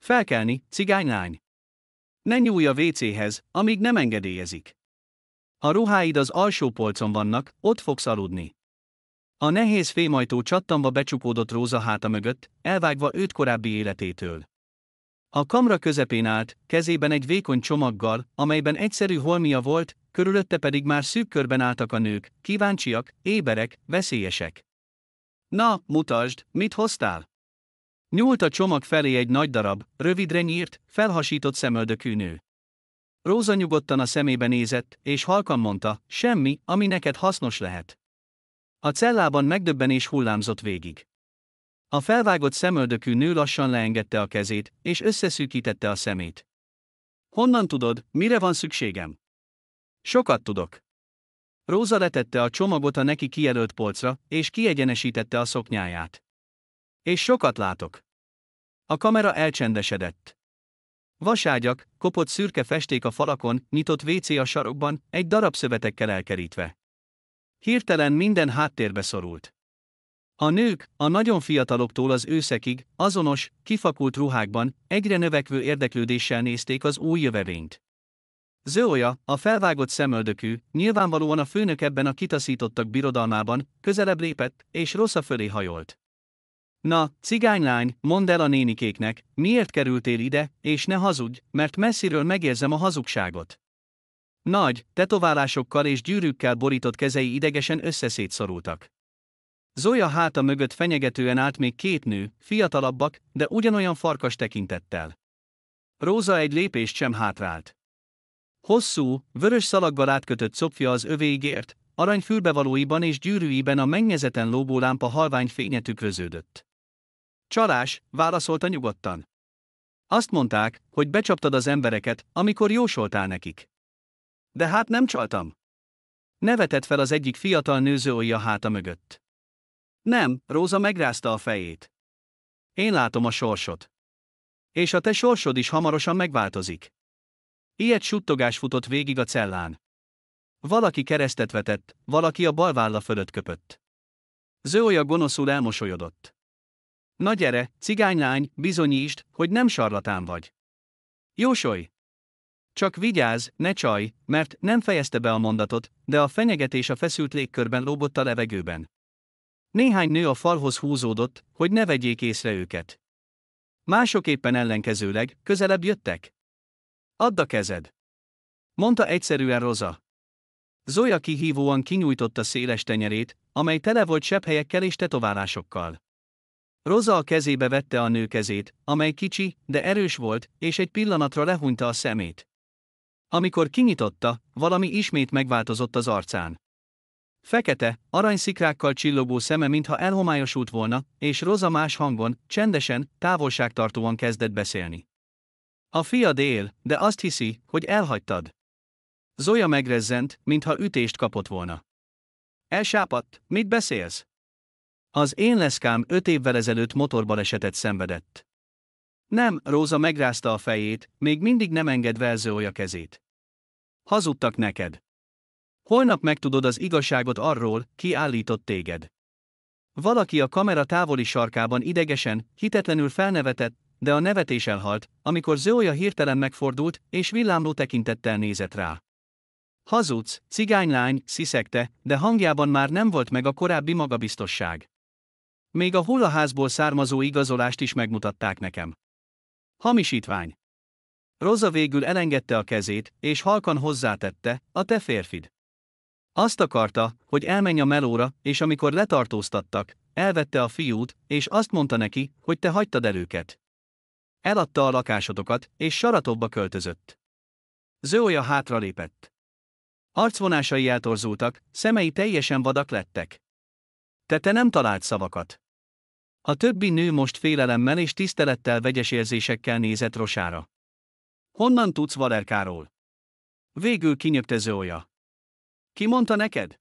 Felkelni, cigánylány. Ne nyúlj a WC-hez, amíg nem engedélyezik. A ruháid az alsó polcon vannak, ott fogsz aludni. A nehéz fémajtó csattanva becsukódott Róza háta mögött, elvágva őt korábbi életétől. A kamra közepén állt, kezében egy vékony csomaggal, amelyben egyszerű holmia volt, körülötte pedig már szűk körben álltak a nők, kíváncsiak, éberek, veszélyesek. Na, mutasd, mit hoztál? Nyúlt a csomag felé egy nagy darab, rövidre nyírt, felhasított szemöldökű nő. Róza nyugodtan a szemébe nézett, és halkan mondta, semmi, ami neked hasznos lehet. A cellában megdöbbenés hullámzott végig. A felvágott szemöldökű nő lassan leengedte a kezét, és összeszűkítette a szemét. Honnan tudod, mire van szükségem? Sokat tudok. Róza letette a csomagot a neki kijelölt polcra, és kiegyenesítette a szoknyáját. És sokat látok. A kamera elcsendesedett. Vaságyak, kopott szürke festék a falakon, nyitott WC a sarokban, egy darab szövetekkel elkerítve. Hirtelen minden háttérbe szorult. A nők, a nagyon fiataloktól az őszekig, azonos, kifakult ruhákban, egyre növekvő érdeklődéssel nézték az új jövevényt. Zója, a felvágott szemöldökű, nyilvánvalóan a főnök ebben a kitaszítottak birodalmában, közelebb lépett, és Rosa fölé hajolt. Na, cigánylány, mondd el a nénikéknek, miért kerültél ide, és ne hazudj, mert messziről megérzem a hazugságot. Nagy, tetoválásokkal és gyűrűkkel borított kezei idegesen összeszétszorultak. Zója háta mögött fenyegetően állt még két nő, fiatalabbak, de ugyanolyan farkas tekintettel. Róza egy lépést sem hátrált. Hosszú, vörös szalaggal átkötött szoknya az övéig ért, arany fülbevalóiban és gyűrűiben a mennyezeten lógó lámpa halvány fénye tükröződött. Csalás, válaszolta nyugodtan. Azt mondták, hogy becsaptad az embereket, amikor jósoltál nekik. De hát nem csaltam. Nevetett fel az egyik fiatal nő Zója háta mögött. Nem, Róza megrázta a fejét. Én látom a sorsot. És a te sorsod is hamarosan megváltozik. Ilyet suttogás futott végig a cellán. Valaki keresztet vetett, valaki a bal válla fölött köpött. Zója gonoszul elmosolyodott. Na gyere, cigánylány, bizonyítsd, hogy nem sarlatán vagy. Jósolj! Csak vigyázz, ne csalj, mert nem fejezte be a mondatot, de a fenyegetés a feszült légkörben lógott a levegőben. Néhány nő a falhoz húzódott, hogy ne vegyék észre őket. Mások éppen ellenkezőleg, közelebb jöttek. Add a kezed! Mondta egyszerűen Rosa. Zója kihívóan kinyújtotta széles tenyerét, amely tele volt sebhelyekkel és tetoválásokkal. Rosa a kezébe vette a nő kezét, amely kicsi, de erős volt, és egy pillanatra lehúnyta a szemét. Amikor kinyitotta, valami ismét megváltozott az arcán. Fekete, aranyszikrákkal csillogó szeme mintha elhomályosult volna, és Rosa más hangon, csendesen, távolságtartóan kezdett beszélni. A fiad él, de azt hiszi, hogy elhagytad. Zója megrezzent, mintha ütést kapott volna. Elsápadt, mit beszélsz? Az én leszkám 5 évvel ezelőtt motorbalesetet szenvedett. Nem, Róza megrázta a fejét, még mindig nem engedve el Zója kezét. Hazudtak neked. Holnap megtudod az igazságot arról, ki állított téged. Valaki a kamera távoli sarkában idegesen, hitetlenül felnevetett, de a nevetés elhalt, amikor Zója hirtelen megfordult, és villámló tekintettel nézett rá. Hazudsz, cigánylány, sziszegte, de hangjában már nem volt meg a korábbi magabiztosság. Még a hullaházból származó igazolást is megmutatták nekem. Hamisítvány. Rosa végül elengedte a kezét, és halkan hozzátette, a te férfid. Azt akarta, hogy elmenj a melóra, és amikor letartóztattak, elvette a fiút, és azt mondta neki, hogy te hagytad el őket. Eladta a lakásotokat, és Saratovba költözött. Zója hátralépett. Arcvonásai eltorzultak, szemei teljesen vadak lettek. Te nem talált szavakat. A többi nő most félelemmel és tisztelettel vegyes érzésekkel nézett Rosára. Honnan tudsz Valerkáról? Végül kinyögte Zója. Ki mondta neked?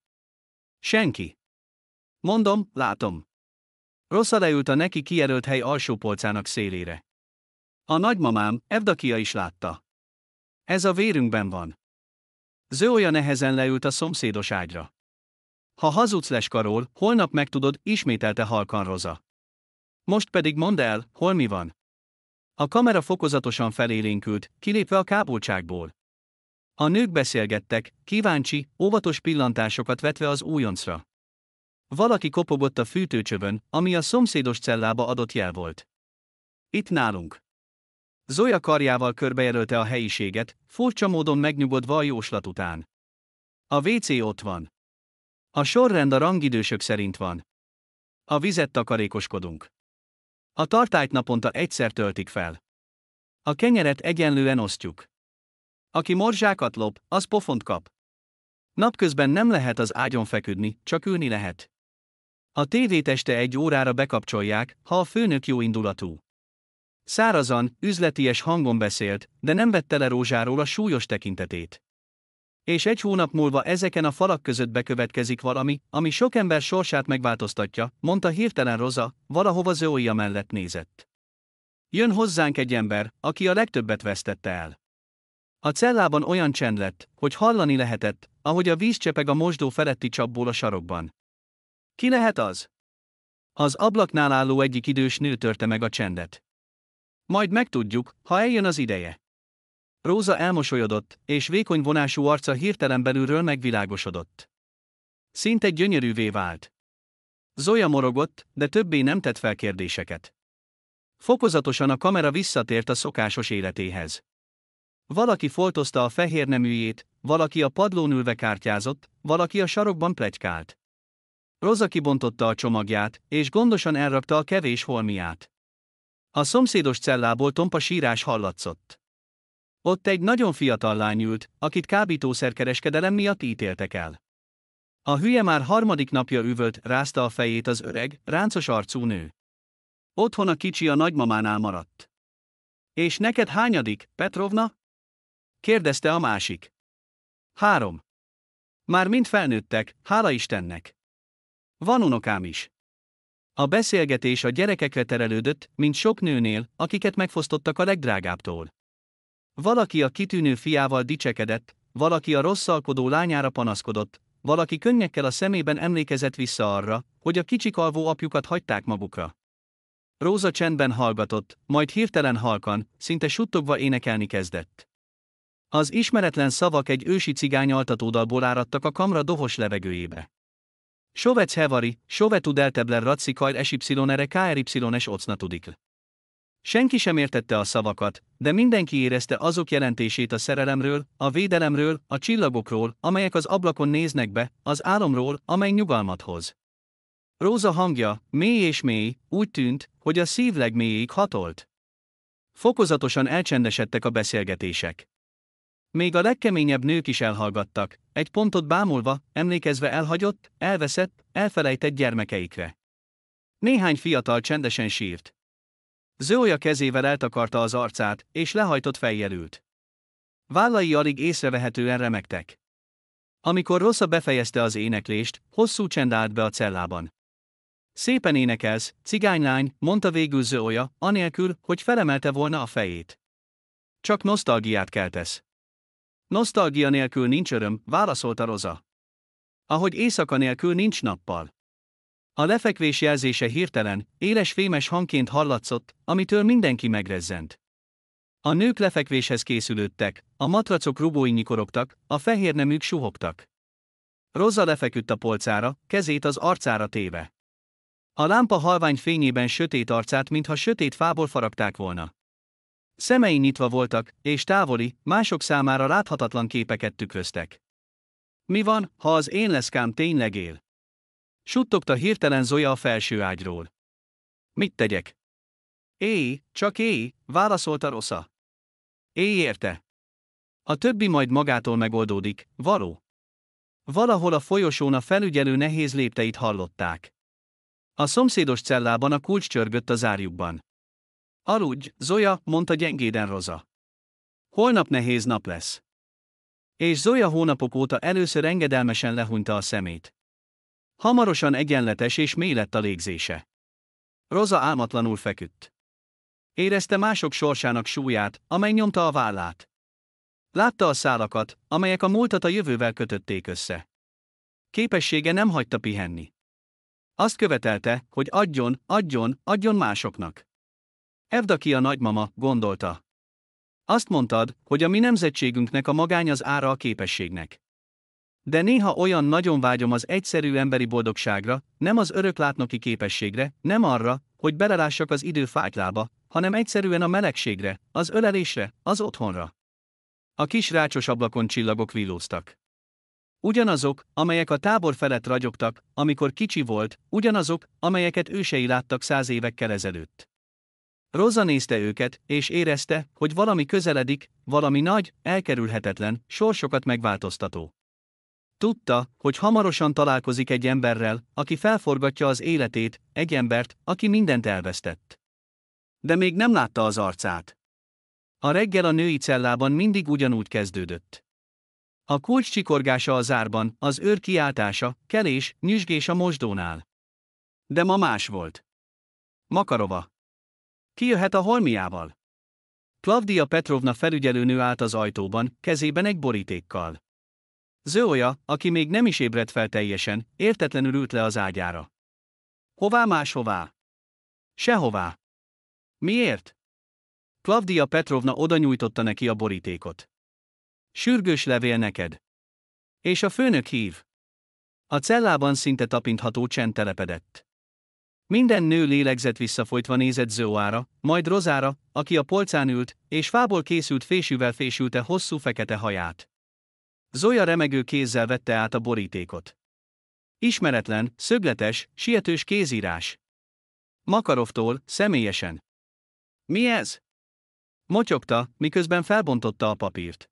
Senki. Mondom, látom. Rosa leült a neki kijelölt hely alsó polcának szélére. A nagymamám, Evdakia is látta. Ez a vérünkben van. Zója nehezen leült a szomszédos ágyra. Ha hazudsz Leskaról, holnap megtudod, ismételte halkan Rosa. Most pedig mondd el, hol mi van. A kamera fokozatosan felélénkült, kilépve a kábultságból. A nők beszélgettek, kíváncsi, óvatos pillantásokat vetve az újoncra. Valaki kopogott a fűtőcsövön, ami a szomszédos cellába adott jel volt. Itt nálunk. Zoya karjával körbejelölte a helyiséget, furcsa módon megnyugodva a jóslat után. A WC ott van. A sorrend a rangidősök szerint van. A vizet takarékoskodunk. A tartályt naponta egyszer töltik fel. A kenyeret egyenlően osztjuk. Aki morzsákat lop, az pofont kap. Napközben nem lehet az ágyon feküdni, csak ülni lehet. A tévét este 1 órára bekapcsolják, ha a főnök jóindulatú. Szárazan, üzleties hangon beszélt, de nem vette le Rózsáról a súlyos tekintetét. És 1 hónap múlva ezeken a falak között bekövetkezik valami, ami sok ember sorsát megváltoztatja, mondta hirtelen Rosa, valahova Zoya mellett nézett. Jön hozzánk egy ember, aki a legtöbbet vesztette el. A cellában olyan csend lett, hogy hallani lehetett, ahogy a víz csepeg a mosdó feletti csapból a sarokban. Ki lehet az? Az ablaknál álló egyik idős nő törte meg a csendet. Majd megtudjuk, ha eljön az ideje. Róza elmosolyodott, és vékony vonású arca hirtelen belülről megvilágosodott. Szinte gyönyörűvé vált. Zoya morogott, de többé nem tett fel kérdéseket. Fokozatosan a kamera visszatért a szokásos életéhez. Valaki foltozta a fehér neműjét, valaki a padlón ülve kártyázott, valaki a sarokban pletykált. Rosa kibontotta a csomagját, és gondosan elrakta a kevés holmiát. A szomszédos cellából tompa sírás hallatszott. Ott egy nagyon fiatal lány ült, akit kábítószerkereskedelem miatt ítéltek el. A hülye már 3. napja üvölt, rázta a fejét az öreg, ráncos arcú nő. Otthon a kicsi a nagymamánál maradt. És neked hányadik, Petrovna? Kérdezte a másik. 3. Már mind felnőttek, hála Istennek. Van unokám is. A beszélgetés a gyerekekre terelődött, mint sok nőnél, akiket megfosztottak a legdrágábbtól. Valaki a kitűnő fiával dicsekedett, valaki a rosszalkodó lányára panaszkodott, valaki könnyekkel a szemében emlékezett vissza arra, hogy a kicsik alvó apjukat hagyták magukra. Róza csendben hallgatott, majd hirtelen halkan, szinte suttogva énekelni kezdett. Az ismeretlen szavak egy ősi cigány altatódalból áradtak a kamra dohos levegőjébe. Sovec hevari, sovetu deltebler racikajr esypsilonere kryes ocna tudikl. Senki sem értette a szavakat, de mindenki érezte azok jelentését a szerelemről, a védelemről, a csillagokról, amelyek az ablakon néznek be, az álomról, amely nyugalmat hoz. Róza hangja, mély és mély, úgy tűnt, hogy a szív legmélyéig hatolt. Fokozatosan elcsendesedtek a beszélgetések. Még a legkeményebb nők is elhallgattak, egy pontot bámulva, emlékezve elhagyott, elveszett, elfelejtett gyermekeikre. Néhány fiatal csendesen sírt. Zoya kezével eltakarta az arcát, és lehajtott fejjel ült. Vállai alig észrevehetően remegtek. Amikor Rosa befejezte az éneklést, hosszú csend állt be a cellában. Szépen énekelsz, cigánylány, mondta végül Zoya, anélkül, hogy felemelte volna a fejét. Csak nosztalgiát keltesz. Nosztalgia nélkül nincs öröm, válaszolta Rosa. Ahogy éjszaka nélkül nincs nappal. A lefekvés jelzése hirtelen, éles fémes hangként hallatszott, amitől mindenki megrezzent. A nők lefekvéshez készülődtek, a matracok rugói nyikorogtak, a fehér neműk suhogtak. Rosa lefeküdt a polcára, kezét az arcára téve. A lámpa halvány fényében sötét arcát, mintha sötét fából faragták volna. Szemei nyitva voltak, és távoli, mások számára láthatatlan képeket tükröztek. Mi van, ha az én leszkám tényleg él? Suttogta hirtelen Zoya a felső ágyról. Mit tegyek? Éj, csak éj, válaszolta Rosa. Éj érte. A többi majd magától megoldódik, való. Valahol a folyosón a felügyelő nehéz lépteit hallották. A szomszédos cellában a kulcs csörgött a zárjukban. Aludj, Zoya, mondta gyengéden Rosa. Holnap nehéz nap lesz. És Zoya hónapok óta először engedelmesen lehúnyta a szemét. Hamarosan egyenletes és mély lett a légzése. Rosa álmatlanul feküdt. Érezte mások sorsának súlyát, amely nyomta a vállát. Látta a szálakat, amelyek a múltat a jövővel kötötték össze. Képessége nem hagyta pihenni. Azt követelte, hogy adjon másoknak. Evdokia nagymama, gondolta. Azt mondtad, hogy a mi nemzetségünknek a magány az ára a képességnek. De néha olyan nagyon vágyom az egyszerű emberi boldogságra, nem az öröklátnoki képességre, nem arra, hogy belelássak az idő fátylába, hanem egyszerűen a melegségre, az ölelésre, az otthonra. A kis rácsos ablakon csillagok villóztak. Ugyanazok, amelyek a tábor felett ragyogtak, amikor kicsi volt, ugyanazok, amelyeket ősei láttak 100 évekkel ezelőtt. Rosa nézte őket, és érezte, hogy valami közeledik, valami nagy, elkerülhetetlen, sorsokat megváltoztató. Tudta, hogy hamarosan találkozik egy emberrel, aki felforgatja az életét, egy embert, aki mindent elvesztett. De még nem látta az arcát. A reggel a női cellában mindig ugyanúgy kezdődött. A kulcs csikorgása a zárban, az őr kiáltása, kelés, nyüzsgés a mosdónál. De ma más volt. Makarova. Ki jöhet a holmiával? Klavdia Petrovna felügyelőnő állt az ajtóban, kezében egy borítékkal. Zója, aki még nem is ébredt fel teljesen, értetlenül ült le az ágyára. Hová máshová? Sehová. Miért? Klavdia Petrovna odanyújtotta neki a borítékot. Sürgős levél neked. És a főnök hív. A cellában szinte tapintható csend telepedett. Minden nő lélegzett visszafolytva nézett Zóára, majd Rozára, aki a polcán ült, és fából készült fésűvel fésülte hosszú fekete haját. Zója remegő kézzel vette át a borítékot. Ismeretlen, szögletes, sietős kézírás. Makarovtól, személyesen. Mi ez? Motyogta, miközben felbontotta a papírt.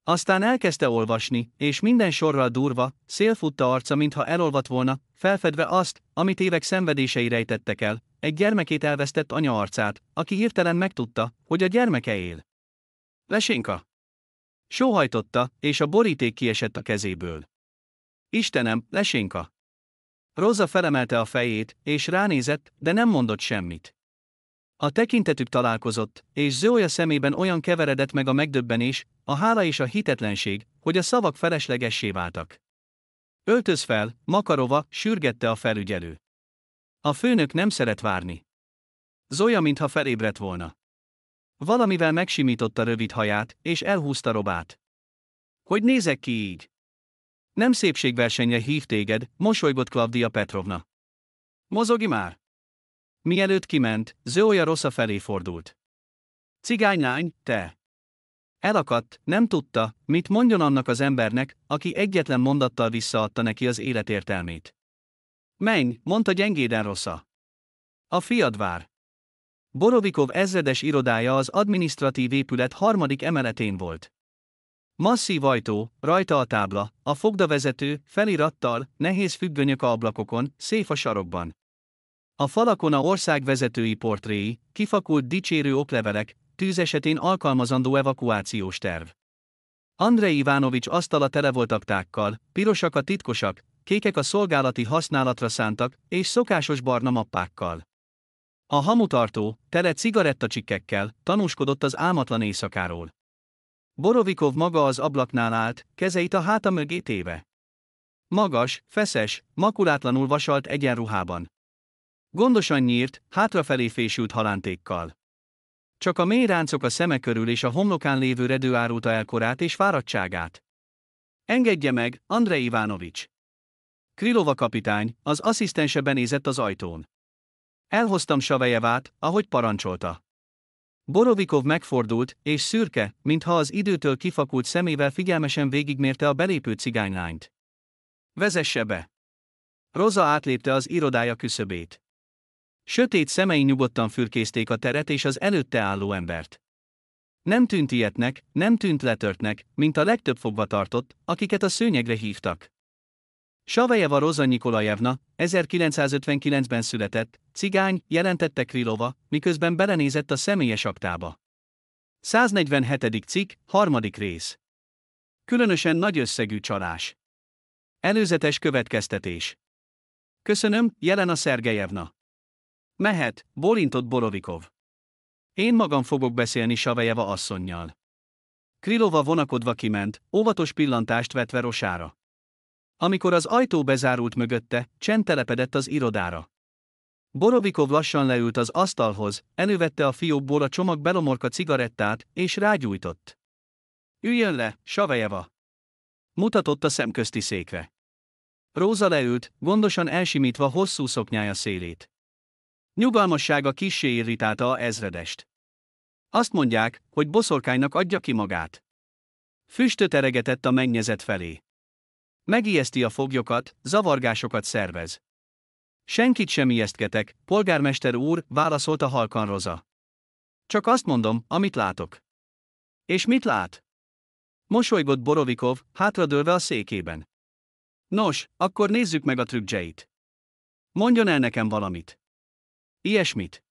Aztán elkezdte olvasni, és minden sorral durva, szélfutta arca, mintha elolvadt volna, felfedve azt, amit évek szenvedései rejtettek el, egy gyermekét elvesztett anya arcát, aki hirtelen megtudta, hogy a gyermeke él. Lesénka! Sóhajtotta, és a boríték kiesett a kezéből. Istenem, Lesénka! Rosa felemelte a fejét, és ránézett, de nem mondott semmit. A tekintetük találkozott, és Zója szemében olyan keveredett meg a megdöbbenés, a hála és a hitetlenség, hogy a szavak feleslegessé váltak. Öltöz fel, Makarova, sürgette a felügyelő. A főnök nem szeret várni. Zója mintha felébredt volna. Valamivel megsimította rövid haját, és elhúzta Robát. Hogy nézek ki így? Nem szépségversenyre hív téged, mosolygott Klavdia Petrovna. Mozogj már! Mielőtt kiment, Zója Rosa felé fordult. Cigánylány, te! Elakadt, nem tudta, mit mondjon annak az embernek, aki egyetlen mondattal visszaadta neki az élet értelmét. Menj, mondta gyengéden Rosa. A fiad vár. Borovikov ezredes irodája az adminisztratív épület 3. emeletén volt. Masszív ajtó, rajta a tábla, a fogdavezető, felirattal, nehéz függönyök a ablakokon, széf a sarokban. A falakon a ország vezetői portréi, kifakult dicsérő oklevelek, tűz esetén alkalmazandó evakuációs terv. Andrej Ivánovics asztala tele volt aktákkal, pirosak a titkosak, kékek a szolgálati használatra szántak, és szokásos barna mappákkal. A hamutartó, tele cigarettacsikkekkel, tanúskodott az álmatlan éjszakáról. Borovikov maga az ablaknál állt, kezeit a háta mögé téve. Magas, feszes, makulátlanul vasalt egyenruhában. Gondosan nyírt, hátrafelé fésült halántékkal. Csak a mély ráncok a szeme körül és a homlokán lévő redő árulta el korát és fáradtságát. Engedje meg, Andrej Ivánovics! Krylova kapitány, az asszisztense benézett az ajtón. Elhoztam Savejevát, ahogy parancsolta. Borovikov megfordult, és szürke, mintha az időtől kifakult szemével figyelmesen végigmérte a belépő cigánylányt. Vezesse be! Rosa átlépte az irodája küszöbét. Sötét szemei nyugodtan fürkészték a teret és az előtte álló embert. Nem tűnt ilyetnek, nem tűnt letörtnek, mint a legtöbb fogvatartott, akiket a szőnyegre hívtak. Savejeva Rosa Nikolajevna, 1959-ben született, cigány, jelentette Krylova, miközben belenézett a személyes aktába. 147. cikk, 3. rész. Különösen nagy összegű csalás. Előzetes következtetés. Köszönöm, Jelena Szergejevna. Mehet, bólintott Borovikov. Én magam fogok beszélni Savejeva asszonnyal. Krylova vonakodva kiment, óvatos pillantást vetve Rosára. Amikor az ajtó bezárult mögötte, csend telepedett az irodára. Borovikov lassan leült az asztalhoz, elővette a fiókból a csomag belomorka cigarettát, és rágyújtott. Üljön le, Savelyeva! Mutatott a szemközti székre. Róza leült, gondosan elsimítva hosszú szoknyája szélét. Nyugalmassága kissé irritálta a ezredest. Azt mondják, hogy boszorkánynak adja ki magát. Füstöt eregetett a mennyezet felé. Megijeszti a foglyokat, zavargásokat szervez. Senkit sem ijesztgetek, polgármester úr, válaszolta halkan Roza. Csak azt mondom, amit látok. És mit lát? Mosolygott Borovikov, hátradőlve a székében. Nos, akkor nézzük meg a trükkseit. Mondjon el nekem valamit. Ilyesmit.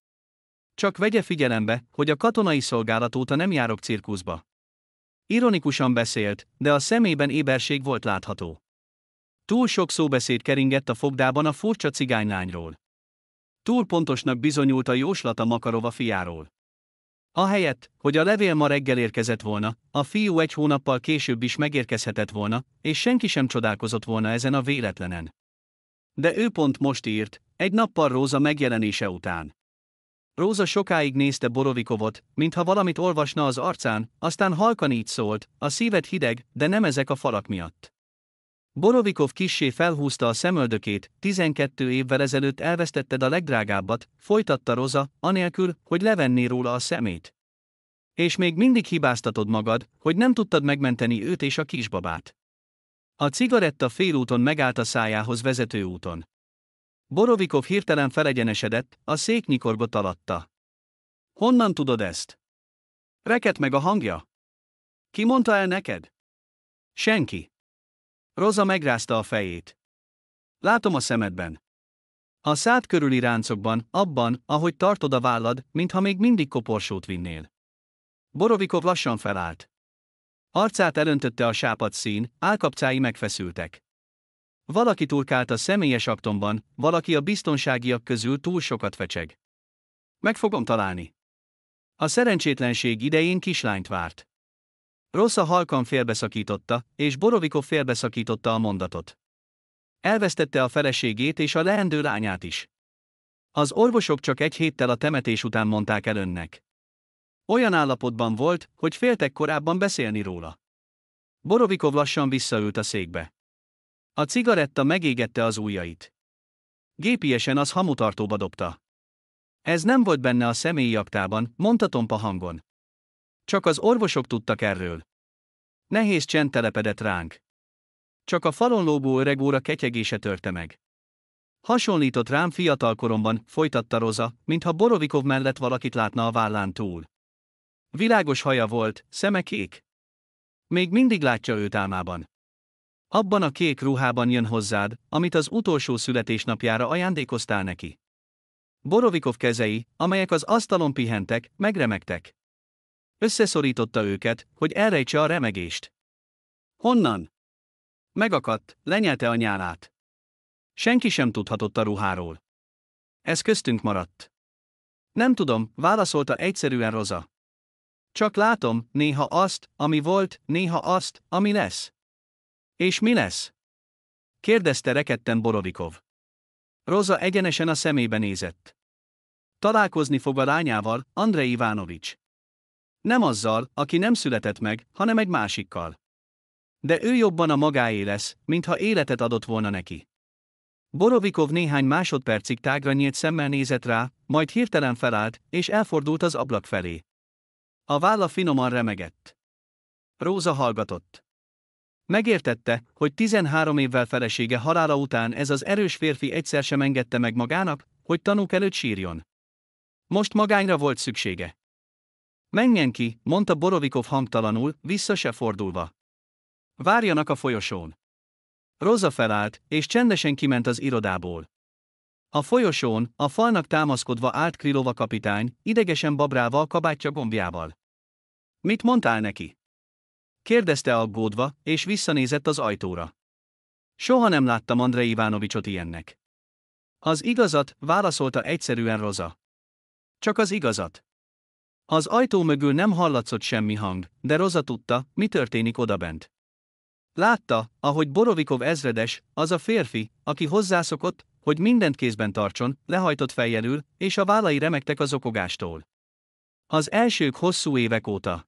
Csak vegye figyelembe, hogy a katonai szolgálat óta nem járok cirkuszba. Ironikusan beszélt, de a szemében éberség volt látható. Túl sok szóbeszéd keringett a fogdában a furcsa cigánylányról. Túl pontosnak bizonyult a jóslat a Makarova fiáról. Ahelyett, hogy a levél ma reggel érkezett volna, a fiú 1 hónappal később is megérkezhetett volna, és senki sem csodálkozott volna ezen a véletlenen. De ő pont most írt, 1 nappal Róza megjelenése után. Róza sokáig nézte Borovikovot, mintha valamit olvasna az arcán, aztán halkan így szólt, a szíved hideg, de nem ezek a falak miatt. Borovikov kissé felhúzta a szemöldökét, 12 évvel ezelőtt elvesztetted a legdrágábbat, folytatta Roza, anélkül, hogy levenné róla a szemét. És még mindig hibáztatod magad, hogy nem tudtad megmenteni őt és a kisbabát. A cigaretta félúton megállt a szájához vezető úton. Borovikov hirtelen felegyenesedett, a szék nyikorgott alatta. Honnan tudod ezt? Rekedt meg a hangja? Ki mondta el neked? Senki. Roza megrázta a fejét. Látom a szemedben. A szád körüli ráncokban, abban, ahogy tartod a vállad, mintha még mindig koporsót vinnél. Borovikov lassan felállt. Arcát elöntötte a sápadt szín, állkapcái megfeszültek. Valaki turkált a személyes aktomban, valaki a biztonságiak közül túl sokat fecseg. Meg fogom találni. A szerencsétlenség idején kislányt várt. Roza halkan félbeszakította, és Borovikov félbeszakította a mondatot. Elvesztette a feleségét és a leendő lányát is. Az orvosok csak 1 héttel a temetés után mondták el önnek. Olyan állapotban volt, hogy féltek korábban beszélni róla. Borovikov lassan visszaült a székbe. A cigaretta megégette az ujjait. Gépiesen az hamutartóba dobta. Ez nem volt benne a személyi aktában, mondta tompa hangon. Csak az orvosok tudtak erről. Nehéz csend telepedett ránk. Csak a falon lógó öreg óra ketyegése törte meg. Hasonlított rám fiatalkoromban, folytatta Roza, mintha Borovikov mellett valakit látna a vállán túl. Világos haja volt, szeme kék. Még mindig látja őt álmában. Abban a kék ruhában jön hozzád, amit az utolsó születésnapjára ajándékoztál neki. Borovikov kezei, amelyek az asztalon pihentek, megremegtek. Összeszorította őket, hogy elrejtse a remegést. Honnan? Megakadt, lenyelte a nyálát. Senki sem tudhatott a ruháról. Ez köztünk maradt. Nem tudom, válaszolta egyszerűen Roza. Csak látom, néha azt, ami volt, néha azt, ami lesz. És mi lesz? Kérdezte rekedten Borovikov. Roza egyenesen a szemébe nézett. Találkozni fog a lányával, Andrej Ivanovics. Nem azzal, aki nem született meg, hanem egy másikkal. De ő jobban a magáé lesz, mintha életet adott volna neki. Borovikov néhány másodpercig tágra nyílt szemmel nézett rá, majd hirtelen felállt, és elfordult az ablak felé. A válla finoman remegett. Róza hallgatott. Megértette, hogy 13 évvel felesége halála után ez az erős férfi egyszer sem engedte meg magának, hogy tanúk előtt sírjon. Most magányra volt szüksége. Menjen ki, mondta Borovikov hangtalanul, vissza se fordulva. Várjanak a folyosón. Roza felállt, és csendesen kiment az irodából. A folyosón, a falnak támaszkodva állt Krylova kapitány, idegesen babrálva a kabátja gombjával. Mit mondtál neki? Kérdezte aggódva, és visszanézett az ajtóra. Soha nem láttam Andrej Ivanovicsot ilyennek. Az igazat, válaszolta egyszerűen Roza. Csak az igazat. Az ajtó mögül nem hallatszott semmi hang, de Roza tudta, mi történik odabent. Látta, ahogy Borovikov ezredes, az a férfi, aki hozzászokott, hogy mindent kézben tartson, lehajtott fejjel ül, és a vállai remegtek az okogástól. Az elsők hosszú évek óta.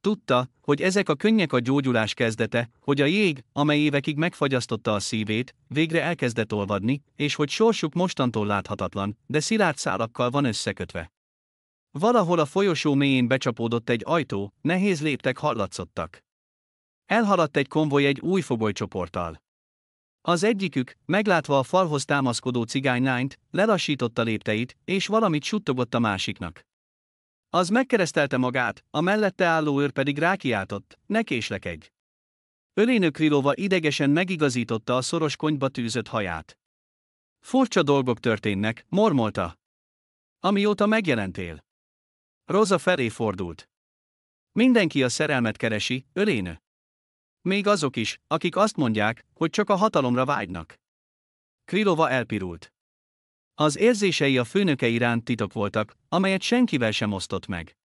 Tudta, hogy ezek a könnyek a gyógyulás kezdete, hogy a jég, amely évekig megfagyasztotta a szívét, végre elkezdett olvadni, és hogy sorsuk mostantól láthatatlan, de szilárd szálakkal van összekötve. Valahol a folyosó mélyén becsapódott egy ajtó, nehéz léptek hallatszottak. Elhaladt egy konvoj egy új fogolycsoporttal. Az egyikük, meglátva a falhoz támaszkodó cigánylányt, lelassította lépteit, és valamit suttogott a másiknak. Az megkeresztelte magát, a mellette álló őr pedig rákiáltott, ne késlekedj. Ölénő Krylova idegesen megigazította a szoros konyba tűzött haját. Furcsa dolgok történnek, mormolta. Amióta megjelentél. Rosa felé fordult. Mindenki a szerelmet keresi, Ölénő. Még azok is, akik azt mondják, hogy csak a hatalomra vágynak. Krylova elpirult. Az érzései a főnöke iránt titok voltak, amelyet senkivel sem osztott meg.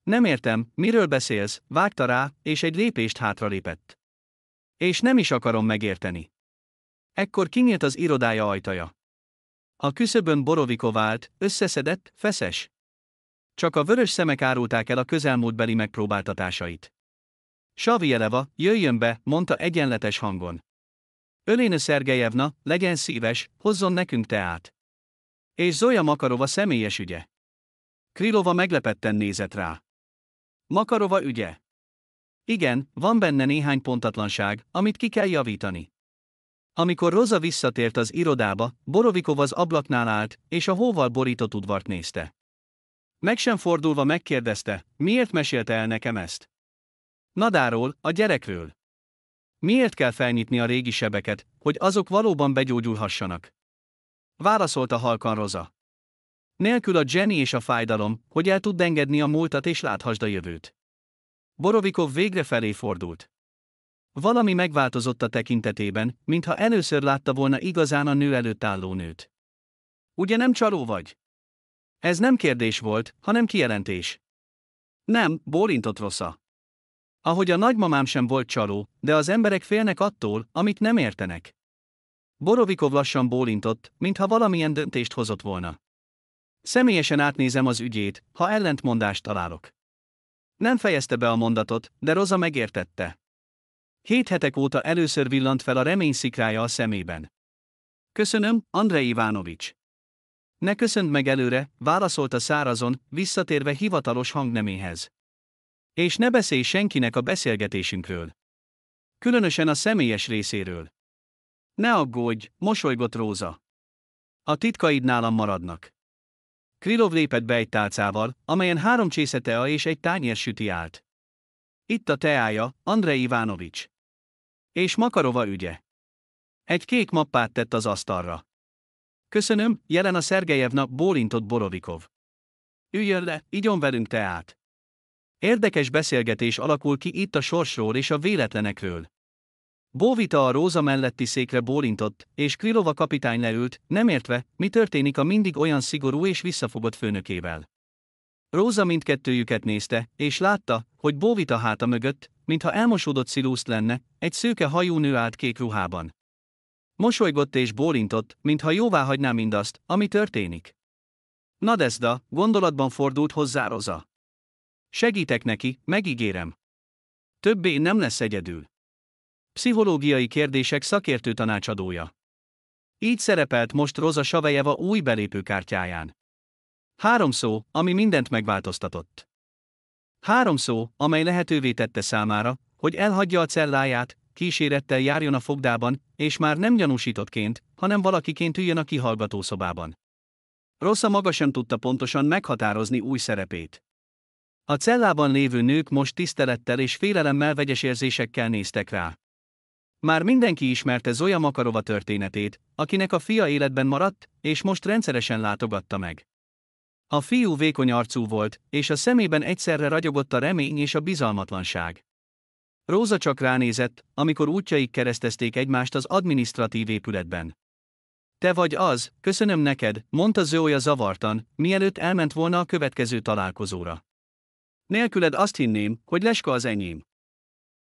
Nem értem, miről beszélsz, vágta rá, és egy lépést hátralépett. És nem is akarom megérteni. Ekkor kinyílt az irodája ajtaja. A küszöbön Borovikov állt, összeszedett, feszes. Csak a vörös szemek árulták el a közelmúltbeli megpróbáltatásait. Savjeleva, jöjjön be, mondta egyenletes hangon. Ölénő Szergejevna, legyen szíves, hozzon nekünk teát. És Zoja Makarova személyes ügye. Krylova meglepetten nézett rá. Makarova ügye? Igen, van benne néhány pontatlanság, amit ki kell javítani. Amikor Rosa visszatért az irodába, Borovikov az ablaknál állt, és a hóval borított udvart nézte. Meg sem fordulva megkérdezte, miért mesélte el nekem ezt? Nadáról, a gyerekről. Miért kell felnyitni a régi sebeket, hogy azok valóban begyógyulhassanak? Válaszolta halkan Rosa. Nélkül a Jenny és a fájdalom, hogy el tud engedni a múltat és láthasd a jövőt. Borovikov végre felé fordult. Valami megváltozott a tekintetében, mintha először látta volna igazán a nő előtt álló nőt. Ugye nem csaló vagy? Ez nem kérdés volt, hanem kijelentés. Nem, bólintott Rosa. Ahogy a nagymamám sem volt csaló, de az emberek félnek attól, amit nem értenek. Borovikov lassan bólintott, mintha valamilyen döntést hozott volna. Személyesen átnézem az ügyét, ha ellentmondást találok. Nem fejezte be a mondatot, de Rosa megértette. 7 hetek óta először villant fel a remény szikrája a szemében. Köszönöm, Andrej Ivánovics. Ne köszönd meg előre, válaszolta szárazon, visszatérve hivatalos hangneméhez. És ne beszélj senkinek a beszélgetésünkről. Különösen a személyes részéről. Ne aggódj, mosolygott Róza. A titkaid nálam maradnak. Krylov lépett be egy tálcával, amelyen 3 csésze tea és egy tányér süti állt. Itt a teája, Andrej Ivánovics. És Makarova ügye. Egy kék mappát tett az asztalra. Köszönöm, Jelena Szergejevna, bólintott Borovikov. Üljön le, igyon velünk teát. Érdekes beszélgetés alakul ki itt a sorsról és a véletlenekről. Bóvita a Róza melletti székre bólintott, és Krylova kapitány leült, nem értve, mi történik a mindig olyan szigorú és visszafogott főnökével. Róza mindkettőjüket nézte, és látta, hogy Bóvita háta mögött, mintha elmosódott sziluszt lenne, egy szőke hajú nő állt kék ruhában. Mosolygott és bólintott, mintha jóváhagyná mindazt, ami történik. Nadezda, gondolatban fordult hozzá Rosa. Segítek neki, megígérem. Többé nem lesz egyedül. Pszichológiai kérdések szakértő tanácsadója. Így szerepelt most Rosa Savejeva új belépőkártyáján. 3 szó, ami mindent megváltoztatott. 3 szó, amely lehetővé tette számára, hogy elhagyja a celláját, kísérettel járjon a fogdában, és már nem gyanúsítottként, hanem valakiként üljön a kihallgatószobában. Rosa maga sem tudta pontosan meghatározni új szerepét. A cellában lévő nők most tisztelettel és félelemmel vegyes érzésekkel néztek rá. Már mindenki ismerte Zoja Makarova történetét, akinek a fia életben maradt, és most rendszeresen látogatta meg. A fiú vékony arcú volt, és a szemében egyszerre ragyogott a remény és a bizalmatlanság. Róza csak ránézett, amikor útjaik keresztezték egymást az adminisztratív épületben. Te vagy az, köszönöm neked, mondta Zoja zavartan, mielőtt elment volna a következő találkozóra. Nélküled azt hinném, hogy Leska az enyém.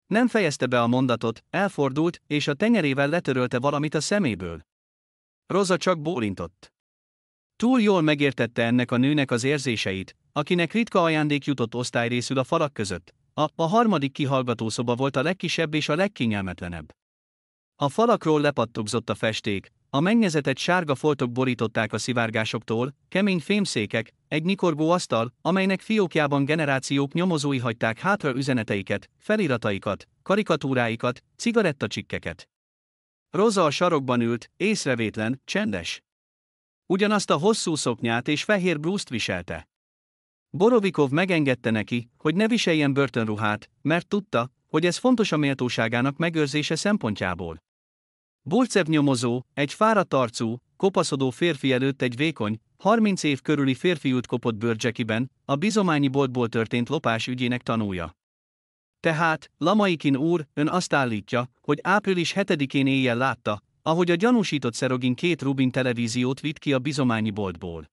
Nem fejezte be a mondatot, elfordult, és a tenyerével letörölte valamit a szeméből. Rosa csak bólintott. Túl jól megértette ennek a nőnek az érzéseit, akinek ritka ajándék jutott osztályrészül a falak között. A harmadik kihallgatószoba volt a legkisebb és a legkényelmetlenebb. A falakról lepattogzott a festék, a mennyezetet sárga foltok borították a szivárgásoktól, kemény fémszékek, egy nyikorgó asztal, amelynek fiókjában generációk nyomozói hagyták hátra üzeneteiket, felirataikat, karikatúráikat, cigarettacsikkeket. Rosa a sarokban ült, észrevétlen, csendes. Ugyanazt a hosszú szoknyát és fehér blúzt viselte. Borovikov megengedte neki, hogy ne viseljen börtönruhát, mert tudta, hogy ez fontos a méltóságának megőrzése szempontjából. Burcev nyomozó, egy fáradt arcú, kopaszodó férfi előtt egy vékony, 30 év körüli férfi ült kopott bőrcsekiben, a bizományi boltból történt lopás ügyének tanúja. Tehát, Lamaikin úr, ön azt állítja, hogy április 7-én éjjel látta, ahogy a gyanúsított Szerogin 2 rubin televíziót vitt ki a bizományi boltból.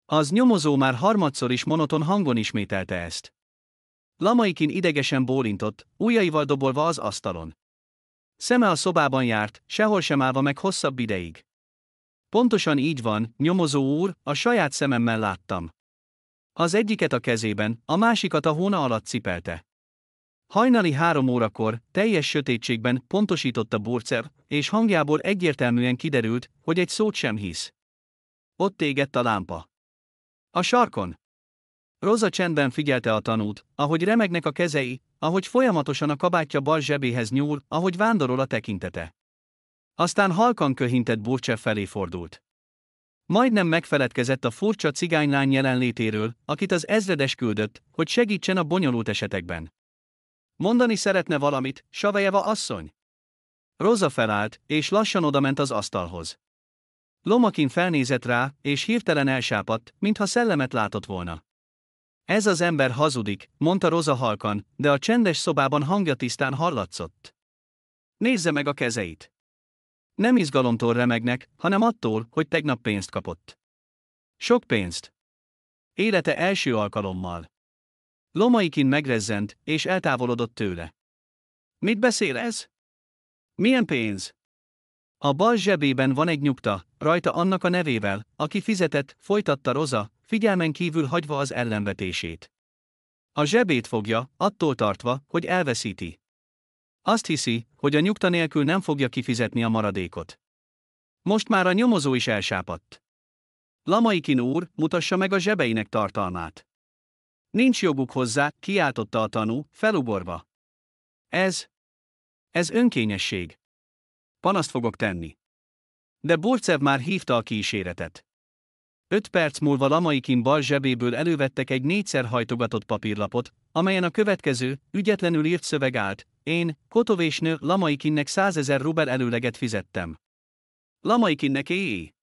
Az nyomozó már harmadszor is monoton hangon ismételte ezt. Lamaikin idegesen bólintott, ujjaival dobolva az asztalon. Szeme a szobában járt, sehol sem állva meg hosszabb ideig. Pontosan így van, nyomozó úr, a saját szememmel láttam. Az egyiket a kezében, a másikat a hóna alatt cipelte. Hajnali 3 órakor, teljes sötétségben pontosította Burcev, és hangjából egyértelműen kiderült, hogy egy szót sem hisz. Ott égett a lámpa. A sarkon. Rosa csendben figyelte a tanút, ahogy remegnek a kezei, ahogy folyamatosan a kabátja bal zsebéhez nyúl, ahogy vándorol a tekintete. Aztán halkan köhintett Burcev felé fordult. Majdnem megfeledkezett a furcsa cigánylány jelenlétéről, akit az ezredes küldött, hogy segítsen a bonyolult esetekben. Mondani szeretne valamit, Savejeva asszony? Rosa felállt, és lassan odament az asztalhoz. Lomakin felnézett rá, és hirtelen elsápadt, mintha szellemet látott volna. Ez az ember hazudik, mondta Rosa halkan, de a csendes szobában hangja tisztán hallatszott. Nézze meg a kezeit. Nem izgalomtól remegnek, hanem attól, hogy tegnap pénzt kapott. Sok pénzt. Élete első alkalommal. Lomaikin megrezzent, és eltávolodott tőle. Mit beszél ez? Milyen pénz? A bal zsebében van egy nyugta, rajta annak a nevével, aki fizetett, folytatta Rosa, figyelmen kívül hagyva az ellenvetését. A zsebét fogja, attól tartva, hogy elveszíti. Azt hiszi, hogy a nyugta nélkül nem fogja kifizetni a maradékot. Most már a nyomozó is elsápadt. Lamaikin úr, mutassa meg a zsebeinek tartalmát. Nincs joguk hozzá, kiáltotta a tanú, felugorva. Ez önkényesség. Panaszt fogok tenni. De Burcev már hívta a kíséretet. 5 perc múlva Lamaikin bal zsebéből elővettek egy 4-szer hajtogatott papírlapot, amelyen a következő, ügyetlenül írt szöveg állt: én, Kotovésnő, Lamaikinnek 100 000 rubel előleget fizettem. Lamaikinnek éjjé.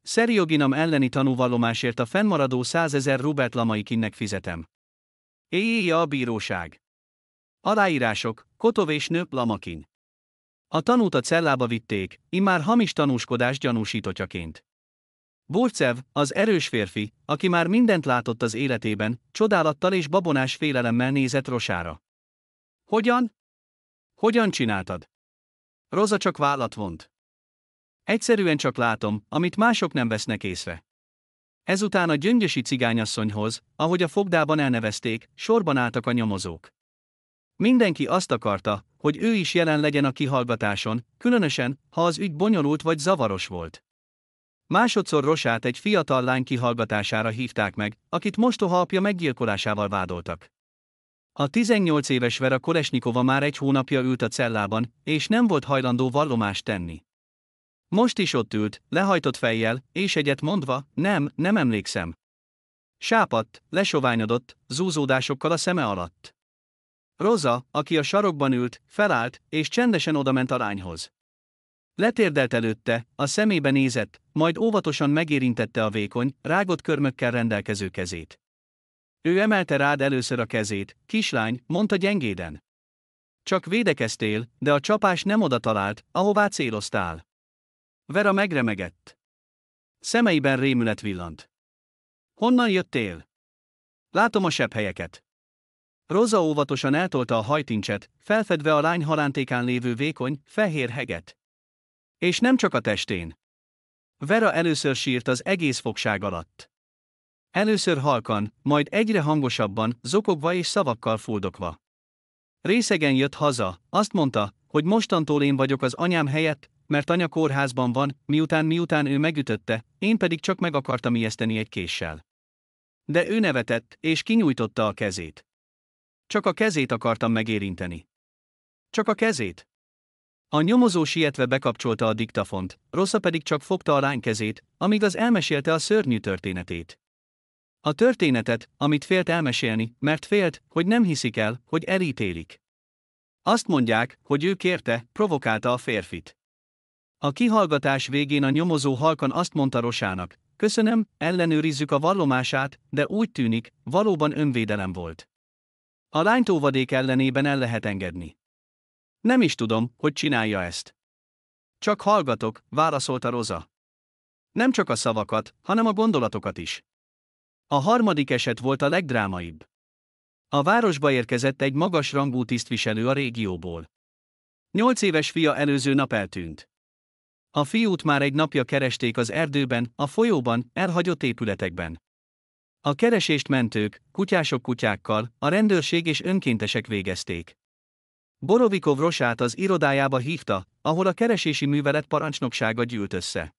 Szerjoginam elleni tanúvallomásért a fennmaradó 100 000 rubelt Lamaikinnek fizetem. Éjjé a bíróság. Aláírások, Kotovésnő, Lamakin. A tanút a cellába vitték, immár hamis tanúskodás gyanúsítottjaként. Burcev, az erős férfi, aki már mindent látott az életében, csodálattal és babonás félelemmel nézett Rosára. Hogyan? Hogyan csináltad? Rosa csak vállat vont. Egyszerűen csak látom, amit mások nem vesznek észre. Ezután a gyöngyösi cigányasszonyhoz, ahogy a fogdában elnevezték, sorban álltak a nyomozók. Mindenki azt akarta, hogy ő is jelen legyen a kihallgatáson, különösen, ha az ügy bonyolult vagy zavaros volt. Másodszor Rosát egy fiatal lány kihallgatására hívták meg, akit mostoha apja meggyilkolásával vádoltak. A 18 éves Vera Kolesnikova már 1 hónapja ült a cellában, és nem volt hajlandó vallomást tenni. Most is ott ült, lehajtott fejjel, és egyet mondva, nem emlékszem. Sápadt, lesoványodott, zúzódásokkal a szeme alatt. Rosa, aki a sarokban ült, felállt, és csendesen odament a lányhoz. Letérdelt előtte, a szemébe nézett, majd óvatosan megérintette a vékony, rágott körmökkel rendelkező kezét. Ő emelte rád először a kezét, kislány, mondta gyengéden. Csak védekeztél, de a csapás nem oda talált, ahová céloztál. Vera megremegett. Szemeiben rémület villant. Honnan jöttél? Látom a sebhelyeket. Rosa óvatosan eltolta a hajtincset, felfedve a lány halántékán lévő vékony, fehér heget. És nem csak a testén. Vera először sírt az egész fogság alatt. Először halkan, majd egyre hangosabban, zokogva és szavakkal fuldokva. Részegen jött haza, azt mondta, hogy mostantól én vagyok az anyám helyett, mert anya kórházban van, miután ő megütötte, én pedig csak meg akartam ijeszteni egy késsel. De ő nevetett, és kinyújtotta a kezét. Csak a kezét akartam megérinteni. Csak a kezét. A nyomozó sietve bekapcsolta a diktafont, Rosa pedig csak fogta a lány kezét, amíg az elmesélte a szörnyű történetét. A történetet, amit félt elmesélni, mert félt, hogy nem hiszik el, hogy elítélik. Azt mondják, hogy ő kérte, provokálta a férfit. A kihallgatás végén a nyomozó halkan azt mondta Rosának, köszönöm, ellenőrizzük a vallomását, de úgy tűnik, valóban önvédelem volt. A lányt óvadék ellenében el lehet engedni. Nem is tudom, hogy csinálja ezt. Csak hallgatok, válaszolta Rosa. Nem csak a szavakat, hanem a gondolatokat is. A harmadik eset volt a legdrámaibb. A városba érkezett egy magas rangú tisztviselő a régióból. 8 éves fia előző nap eltűnt. A fiút már egy napja keresték az erdőben, a folyóban, elhagyott épületekben. A keresést mentők, kutyások kutyákkal, a rendőrség és önkéntesek végezték. Borovikov Rosát az irodájába hívta, ahol a keresési művelet parancsnoksága gyűlt össze.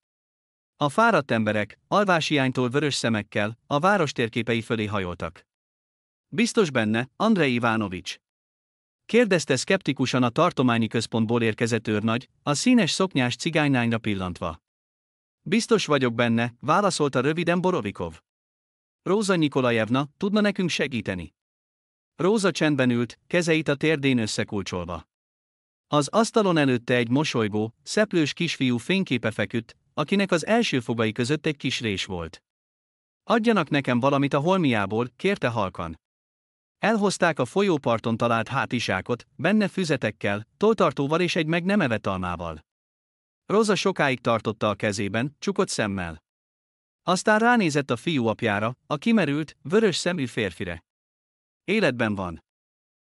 A fáradt emberek, alváshiánytól vörös szemekkel, a város térképei fölé hajoltak. Biztos benne, Andrej Ivánovics? Kérdezte szkeptikusan a tartományi központból érkezett őrnagy, a színes szoknyás cigánylányra pillantva. Biztos vagyok benne, válaszolta röviden Borovikov. Róza Nikolajevna, tudna nekünk segíteni? Róza csendben ült, kezeit a térdén összekulcsolva. Az asztalon előtte egy mosolygó, szeplős kisfiú fényképe feküdt, akinek az első fogai között egy kis rés volt. Adjanak nekem valamit a holmiából, kérte halkan. Elhozták a folyóparton talált hátizsákot, benne füzetekkel, tolltartóval és egy meg nem evett almával. Róza sokáig tartotta a kezében, csukott szemmel. Aztán ránézett a fiú apjára, a kimerült, vörös szemű férfire. Életben van.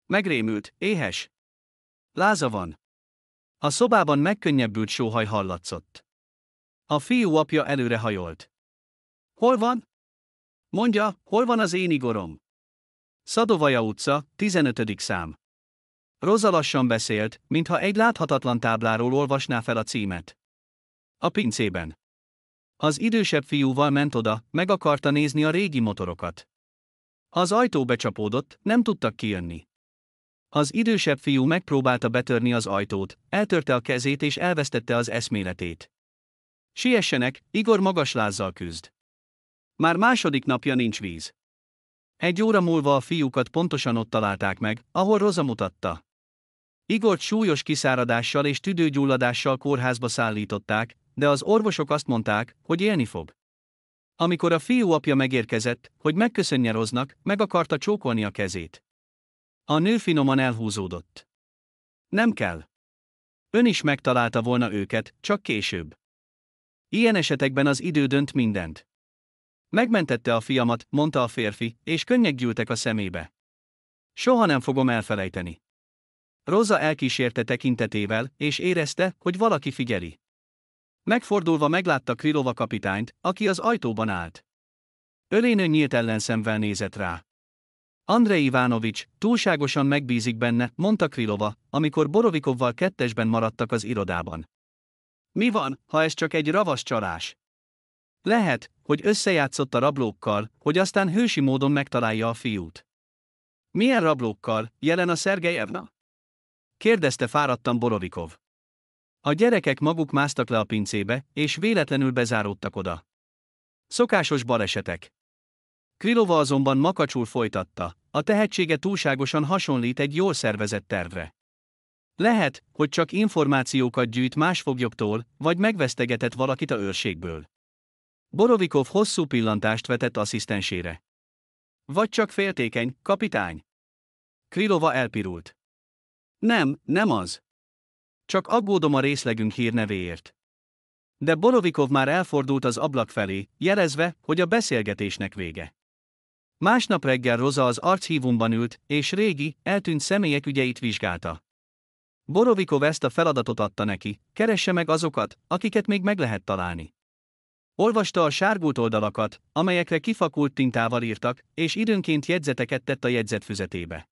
Megrémült, éhes. Láza van. A szobában megkönnyebbült sóhaj hallatszott. A fiú apja előrehajolt. Hol van? Mondja, hol van az én Igorom? Szadovaja utca, 15. szám. Rosa lassan beszélt, mintha egy láthatatlan tábláról olvasná fel a címet. A pincében. Az idősebb fiúval ment oda, meg akarta nézni a régi motorokat. Az ajtó becsapódott, nem tudtak kijönni. Az idősebb fiú megpróbálta betörni az ajtót, eltörte a kezét és elvesztette az eszméletét. Siessenek, Igor magas lázzal küzd. Már második napja nincs víz. 1 óra múlva a fiúkat pontosan ott találták meg, ahol Rosa mutatta. Igort súlyos kiszáradással és tüdőgyulladással kórházba szállították, de az orvosok azt mondták, hogy élni fog. Amikor a fiú apja megérkezett, hogy megköszönje Roznak, meg akarta csókolni a kezét. A nő finoman elhúzódott. Nem kell. Ön is megtalálta volna őket, csak később. Ilyen esetekben az idő dönt mindent. Megmentette a fiamat, mondta a férfi, és könnyek gyűltek a szemébe. Soha nem fogom elfelejteni. Rosa elkísérte tekintetével, és érezte, hogy valaki figyeli. Megfordulva meglátta Krylova kapitányt, aki az ajtóban állt. Ölénön nyílt ellenszemvel nézett rá. Andrej Ivánovics, túlságosan megbízik benne, mondta Krylova, amikor Borovikovval kettesben maradtak az irodában. Mi van, ha ez csak egy ravasz csalás? Lehet, hogy összejátszott a rablókkal, hogy aztán hősi módon megtalálja a fiút. Milyen rablókkal, Jelena Szergejevna? Kérdezte fáradtan Borovikov. A gyerekek maguk másztak le a pincébe, és véletlenül bezáródtak oda. Szokásos balesetek. Krylova azonban makacsul folytatta, a tehetsége túlságosan hasonlít egy jól szervezett tervre. Lehet, hogy csak információkat gyűjt más foglyoktól, vagy megvesztegetett valakit a őrségből. Borovikov hosszú pillantást vetett asszisztensére. Vagy csak féltékeny, kapitány? Krylova elpirult. Nem az. Csak aggódom a részlegünk hírnevéért. De Borovikov már elfordult az ablak felé, jelezve, hogy a beszélgetésnek vége. Másnap reggel Rosa az archívumban ült, és régi, eltűnt személyek ügyeit vizsgálta. Borovikov ezt a feladatot adta neki, keresse meg azokat, akiket még meg lehet találni. Olvasta a sárgult oldalakat, amelyekre kifakult tintával írtak, és időnként jegyzeteket tett a jegyzetfüzetébe.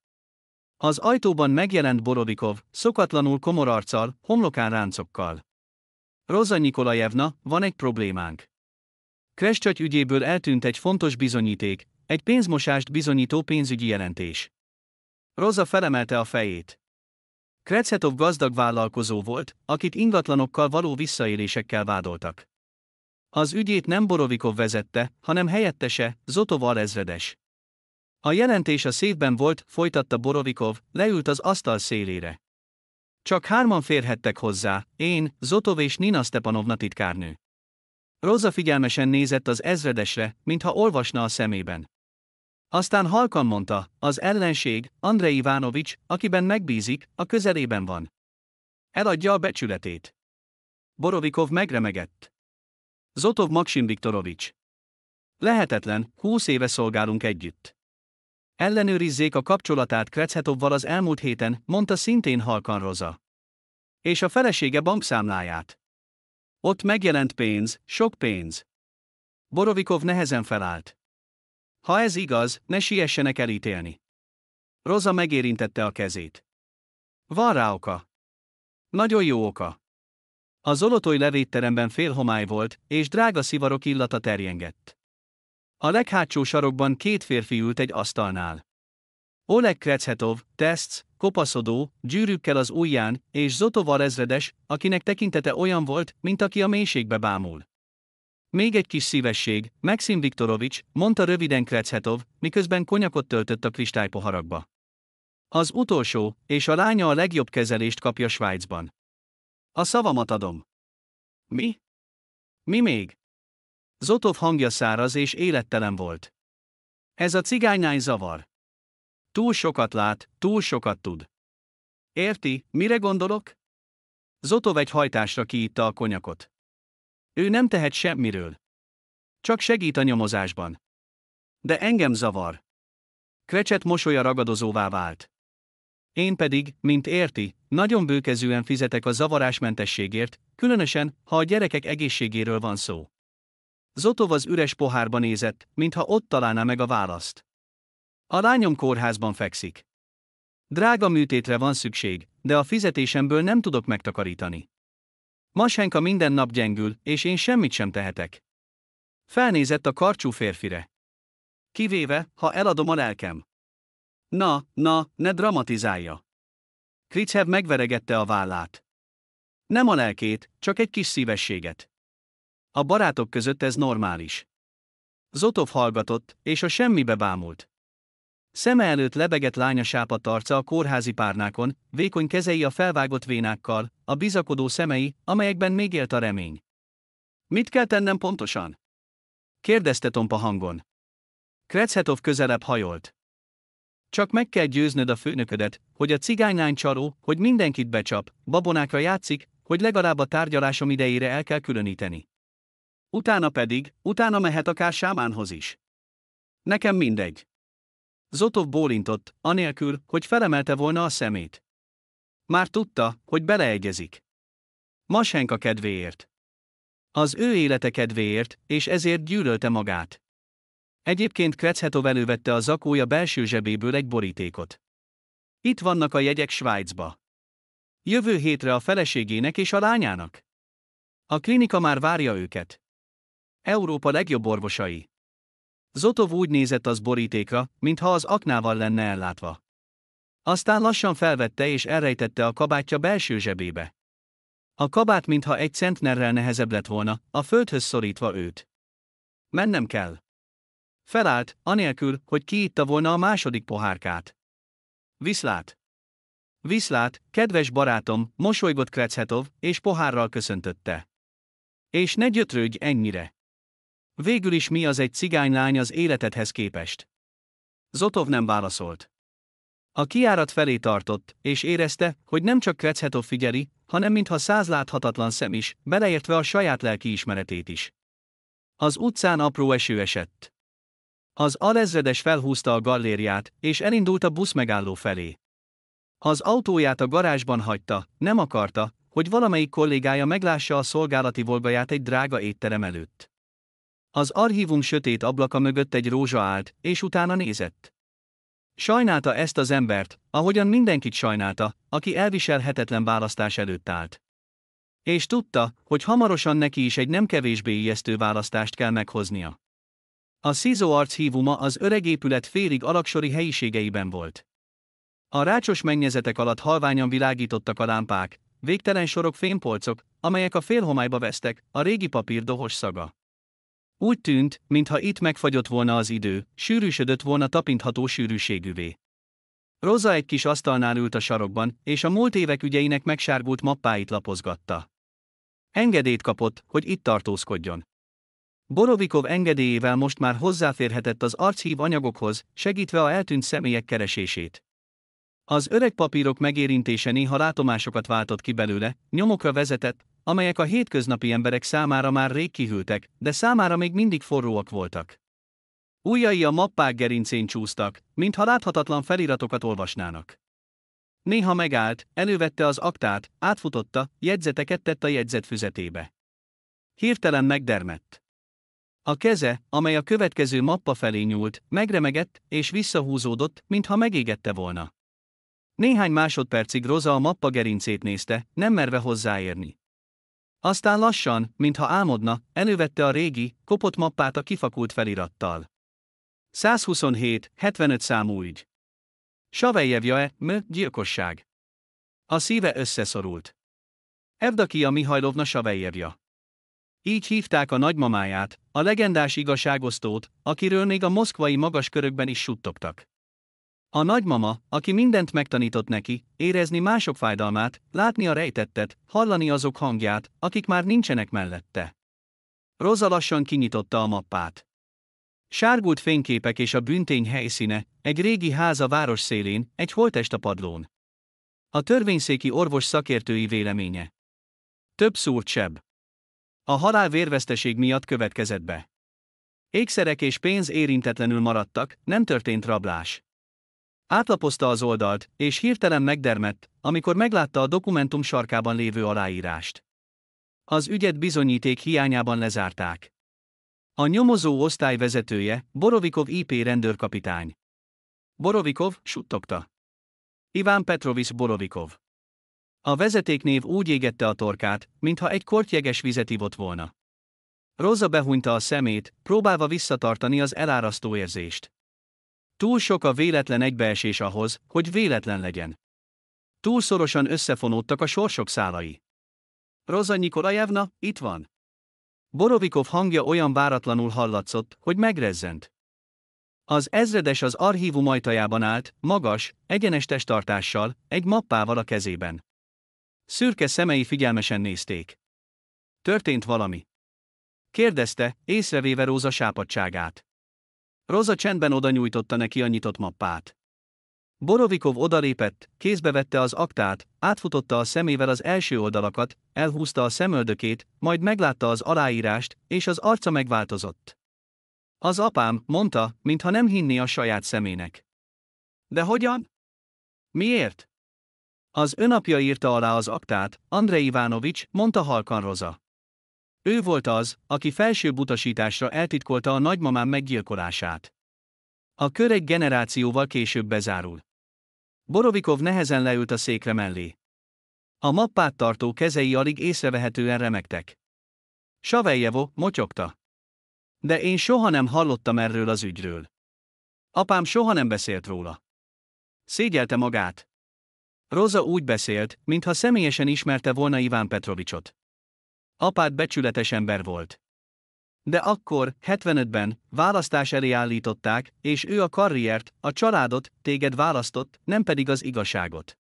Az ajtóban megjelent Borovikov, szokatlanul komor arccal, homlokán ráncokkal. Roza Nikolajevna, van egy problémánk. Krescsöty ügyéből eltűnt egy fontos bizonyíték, egy pénzmosást bizonyító pénzügyi jelentés. Roza felemelte a fejét. Krechetov gazdag vállalkozó volt, akit ingatlanokkal való visszaélésekkel vádoltak. Az ügyét nem Borovikov vezette, hanem helyettese, Zotov alezredes. A jelentés a széfben volt, folytatta Borovikov, leült az asztal szélére. Csak 3 férhettek hozzá, én, Zotov és Nina Stepanovna titkárnő. Roza figyelmesen nézett az ezredesre, mintha olvasna a szemében. Aztán halkan mondta, az ellenség, Andrei Ivánovics, akiben megbízik, a közelében van. Eladja a becsületét. Borovikov megremegett. Zotov Maksim Viktorovics. Lehetetlen, 20 éve szolgálunk együtt. Ellenőrizzék a kapcsolatát Krechetovval az elmúlt héten, mondta szintén halkan Roza. És a felesége bankszámláját. Ott megjelent pénz, sok pénz. Borovikov nehezen felállt. Ha ez igaz, ne siessenek elítélni. Roza megérintette a kezét. Van rá oka. Nagyon jó oka. A Zolotoy levédteremben félhomály volt, és drága szivarok illata terjengett. A leghátsó sarokban 2 férfi ült egy asztalnál. Oleg Krechetov, tesztsz, kopaszodó, gyűrűkkel az ujján, és Zotov alezredes, akinek tekintete olyan volt, mint aki a mélységbe bámul. Még egy kis szívesség, Maxim Viktorovics, mondta röviden Krechetov, miközben konyakot töltött a kristálypoharakba. Az utolsó, és a lánya a legjobb kezelést kapja Svájcban. A szavamat adom. Mi? Mi még? Zotov hangja száraz és élettelen volt. Ez a cigánylány zavar. Túl sokat lát, túl sokat tud. Érti, mire gondolok? Zotov egy hajtásra kiitta a konyakot. Ő nem tehet semmiről. Csak segít a nyomozásban. De engem zavar. Krecset mosolya ragadozóvá vált. Én pedig, mint érti, nagyon bőkezűen fizetek a zavarásmentességért, különösen, ha a gyerekek egészségéről van szó. Zotov az üres pohárba nézett, mintha ott találná meg a választ. A lányom kórházban fekszik. Drága műtétre van szükség, de a fizetésemből nem tudok megtakarítani. Masenka minden nap gyengül, és én semmit sem tehetek. Felnézett a karcsú férfire. Kivéve, ha eladom a lelkem. Na, ne dramatizálja. Krichev megveregette a vállát. Nem a lelkét, csak egy kis szívességet. A barátok között ez normális. Zotov hallgatott, és a semmibe bámult. Szeme előtt lebegett lánya sápadt arca a kórházi párnákon, vékony kezei a felvágott vénákkal, a bizakodó szemei, amelyekben még élt a remény. Mit kell tennem pontosan? Kérdezte tompa hangon. Krechetov közelebb hajolt. Csak meg kell győznöd a főnöködet, hogy a cigánylány csaló, hogy mindenkit becsap, babonákra játszik, hogy legalább a tárgyalásom idejére el kell különíteni. Utána mehet akár sámánhoz is. Nekem mindegy. Zotov bólintott, anélkül, hogy felemelte volna a szemét. Már tudta, hogy beleegyezik. Masenka kedvéért. Az ő élete kedvéért, és ezért gyűlölte magát. Egyébként Krechetov elővette a zakója belső zsebéből egy borítékot. Itt vannak a jegyek Svájcba. Jövő hétre a feleségének és a lányának. A klinika már várja őket. Európa legjobb orvosai. Zotov úgy nézett az borítékra, mintha az aknával lenne ellátva. Aztán lassan felvette és elrejtette a kabátja belső zsebébe. A kabát mintha egy centnerrel nehezebb lett volna, a földhöz szorítva őt. Mennem kell. Felállt, anélkül, hogy kiitta volna a második pohárkát. Viszlát! Viszlát, kedves barátom, mosolygott Krechetov, és pohárral köszöntötte. És ne gyötrődj ennyire. Végül is mi az egy cigánylány az életedhez képest? Zotov nem válaszolt. A kijárat felé tartott, és érezte, hogy nem csak Krechetov figyeli, hanem mintha 100 láthatatlan szem is, beleértve a saját lelkiismeretét is. Az utcán apró eső esett. Az alezredes felhúzta a gallériát, és elindult a buszmegálló felé. Az autóját a garázsban hagyta, nem akarta, hogy valamelyik kollégája meglássa a szolgálati volgaját egy drága étterem előtt. Az archívum sötét ablaka mögött egy rózsa állt, és utána nézett. Sajnálta ezt az embert, ahogyan mindenkit sajnálta, aki elviselhetetlen választás előtt állt. És tudta, hogy hamarosan neki is egy nem kevésbé ijesztő választást kell meghoznia. A SZIZO archívuma az öreg épület félig alaksori helyiségeiben volt. A rácsos mennyezetek alatt halványan világítottak a lámpák, végtelen sorok fémpolcok, amelyek a félhomályba vesztek, a régi papír dohos szaga. Úgy tűnt, mintha itt megfagyott volna az idő, sűrűsödött volna tapintható sűrűségűvé. Rosa egy kis asztalnál ült a sarokban, és a múlt évek ügyeinek megsárgult mappáit lapozgatta. Engedélyt kapott, hogy itt tartózkodjon. Borovikov engedélyével most már hozzáférhetett az archív anyagokhoz, segítve a eltűnt személyek keresését. Az öreg papírok megérintése néha látomásokat váltott ki belőle, nyomokra vezetett, amelyek a hétköznapi emberek számára már rég kihűltek, de számára még mindig forróak voltak. Ujjai a mappák gerincén csúsztak, mintha láthatatlan feliratokat olvasnának. Néha megállt, elővette az aktát, átfutotta, jegyzeteket tett a jegyzetfüzetébe. Hirtelen megdermedt. A keze, amely a következő mappa felé nyúlt, megremegett, és visszahúzódott, mintha megégette volna. Néhány másodpercig Rosa a mappa gerincét nézte, nem merve hozzáérni. Aztán lassan, mintha álmodna, elővette a régi, kopott mappát a kifakult felirattal. 127, 75 számú ügy. Savejevja-e, gyilkosság. A szíve összeszorult. Evdakia Mihajlovna Savejevja. Így hívták a nagymamáját, a legendás igazságosztót, akiről még a moszkvai magas körökben is suttogtak. A nagymama, aki mindent megtanított neki, érezni mások fájdalmát, látni a rejtettet, hallani azok hangját, akik már nincsenek mellette. Rosa lassan kinyitotta a mappát. Sárgult fényképek és a bűntény helyszíne, egy régi ház a város szélén, egy holttest a padlón. A törvényszéki orvos szakértői véleménye. Több szúrt seb. A halál vérveszteség miatt következett be. Ékszerek és pénz érintetlenül maradtak, nem történt rablás. Átlapozta az oldalt, és hirtelen megdermedt, amikor meglátta a dokumentum sarkában lévő aláírást. Az ügyet bizonyíték hiányában lezárták. A nyomozó osztály vezetője, Borovikov IP rendőrkapitány. Borovikov, suttogta. Iván Petrovics Borovikov. A vezetéknév úgy égette a torkát, mintha egy kortyeges vizet ivott volna. Rosa behunyta a szemét, próbálva visszatartani az elárasztó érzést. Túl sok a véletlen egybeesés ahhoz, hogy véletlen legyen. Túl szorosan összefonódtak a sorsok szálai. Rosa Nikolajevna, itt van. Borovikov hangja olyan váratlanul hallatszott, hogy megrezzent. Az ezredes az archívum ajtajában állt, magas, egyenes testtartással, egy mappával a kezében. Szürke szemei figyelmesen nézték. Történt valami? Kérdezte, észrevéve Rosa sápadtságát. Rosa csendben odanyújtotta neki a nyitott mappát. Borovikov odalépett, kézbe vette az aktát, átfutotta a szemével az első oldalakat, elhúzta a szemöldökét, majd meglátta az aláírást, és az arca megváltozott. Az apám, mondta, mintha nem hinné a saját szemének. De hogyan? Miért? Az önapja írta alá az aktát, Andrej Ivánovics, mondta halkan Rosa. Ő volt az, aki felsőbb utasításra eltitkolta a nagymamám meggyilkolását. A kör egy generációval később bezárul. Borovikov nehezen leült a székre mellé. A mappát tartó kezei alig észrevehetően remegtek. Savejevó, motyogta. De én soha nem hallottam erről az ügyről. Apám soha nem beszélt róla. Szégyelte magát. Rosa úgy beszélt, mintha személyesen ismerte volna Iván Petrovicsot. Apád becsületes ember volt. De akkor, 75-ben, választás elé állították, és ő a karriert, a családot, téged választott, nem pedig az igazságot.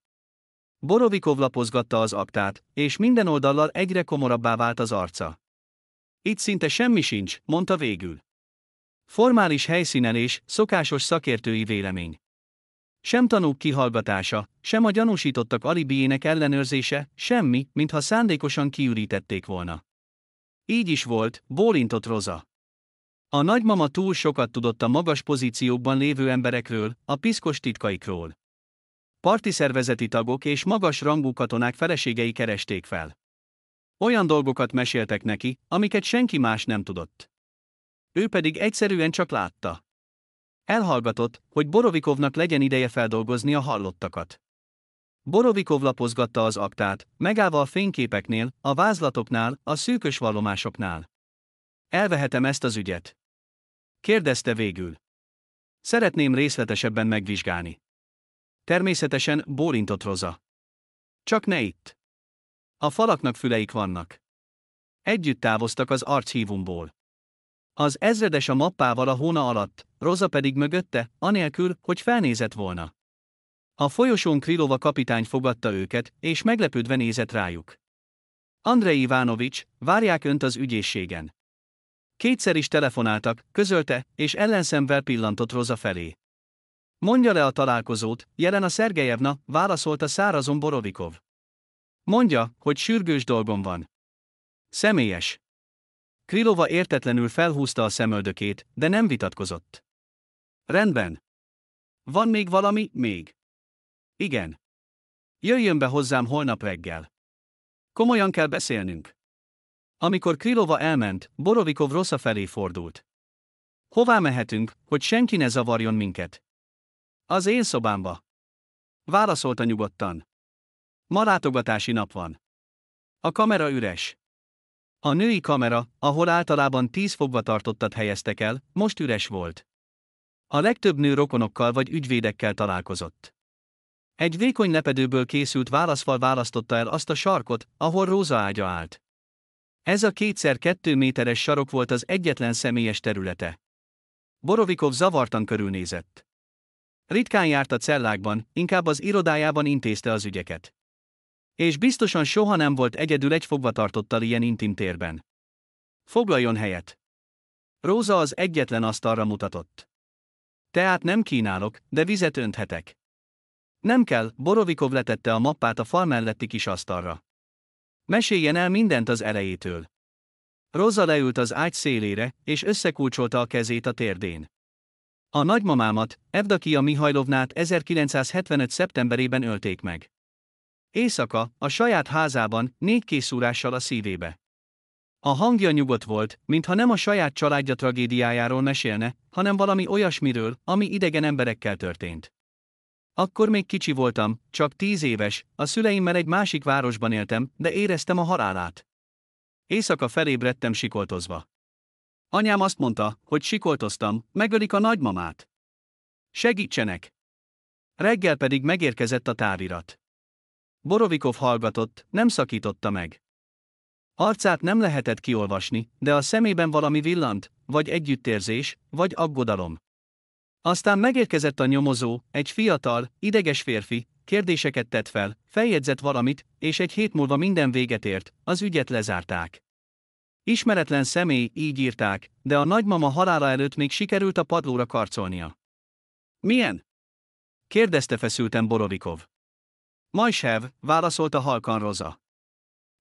Borovikov lapozgatta az aktát, és minden oldallal egyre komorabbá vált az arca. Itt szinte semmi sincs, mondta végül. Formális helyszínelés, szokásos szakértői vélemény. Sem tanúk kihallgatása, sem a gyanúsítottak alibiének ellenőrzése, semmi, mintha szándékosan kiürítették volna. Így is volt, bólintott Rosa. A nagymama túl sokat tudott a magas pozíciókban lévő emberekről, a piszkos titkaikról. Partiszervezeti tagok és magas rangú katonák feleségei keresték fel. Olyan dolgokat meséltek neki, amiket senki más nem tudott. Ő pedig egyszerűen csak látta. Elhallgatott, hogy Borovikovnak legyen ideje feldolgozni a hallottakat. Borovikov lapozgatta az aktát, megállva a fényképeknél, a vázlatoknál, a szűkös vallomásoknál. Elvehetem ezt az ügyet? Kérdezte végül. Szeretném részletesebben megvizsgálni. Természetesen, bólintott Roza. Csak ne itt. A falaknak füleik vannak. Együtt távoztak az archívumból. Az ezredes a mappával a hóna alatt, Roza pedig mögötte, anélkül, hogy felnézett volna. A folyosón Krylova kapitány fogadta őket, és meglepődve nézett rájuk. Andrei Ivánovics, várják önt az ügyészségen. Kétszer is telefonáltak, közölte, és ellenszemvel pillantott Roza felé. Mondja le a találkozót, Jelena Szergejevna, válaszolta szárazon Borovikov. Mondja, hogy sürgős dolgom van. Személyes. Krylova értetlenül felhúzta a szemöldökét, de nem vitatkozott. Rendben. Van még valami, még? Igen. Jöjjön be hozzám holnap reggel. Komolyan kell beszélnünk. Amikor Krylova elment, Borovikov Roza felé fordult. Hová mehetünk, hogy senki ne zavarjon minket? Az én szobámba. Válaszolta nyugodtan. Ma látogatási nap van. A kamera üres. A női kamera, ahol általában 10 fogvatartottat helyeztek el, most üres volt. A legtöbb nő rokonokkal vagy ügyvédekkel találkozott. Egy vékony lepedőből készült válaszfal választotta el azt a sarkot, ahol Roza ágya állt. Ez a 2x2 méteres sarok volt az egyetlen személyes területe. Borovikov zavartan körülnézett. Ritkán járt a cellákban, inkább az irodájában intézte az ügyeket. És biztosan soha nem volt egyedül egy fogvatartottal ilyen intim térben. Foglaljon helyet. Roza az egyetlen asztalra mutatott. Teát nem kínálok, de vizet önthetek. Nem kell, Borovikov letette a mappát a fal melletti kis asztalra. Meséljen el mindent az elejétől. Roza leült az ágy szélére, és összekulcsolta a kezét a térdén. A nagymamámat, Evdakia Mihajlovnát 1975. szeptemberében ölték meg. Éjszaka, a saját házában, 4 készúrással a szívébe. A hangja nyugodt volt, mintha nem a saját családja tragédiájáról mesélne, hanem valami olyasmiről, ami idegen emberekkel történt. Akkor még kicsi voltam, csak 10 éves, a szüleimmel egy másik városban éltem, de éreztem a halálát. Éjszaka felébredtem sikoltozva. Anyám azt mondta, hogy sikoltoztam, megölik a nagymamát. Segítsenek! Reggel pedig megérkezett a távirat. Borovikov hallgatott, nem szakította meg. Arcát nem lehetett kiolvasni, de a szemében valami villant, vagy együttérzés, vagy aggodalom. Aztán megérkezett a nyomozó, egy fiatal, ideges férfi, kérdéseket tett fel, feljegyzett valamit, és egy hét múlva minden véget ért, az ügyet lezárták. Ismeretlen személy, így írták, de a nagymama halála előtt még sikerült a padlóra karcolnia. Milyen? Kérdezte feszülten Borovikov. Majsev, válaszolta halkan Roza.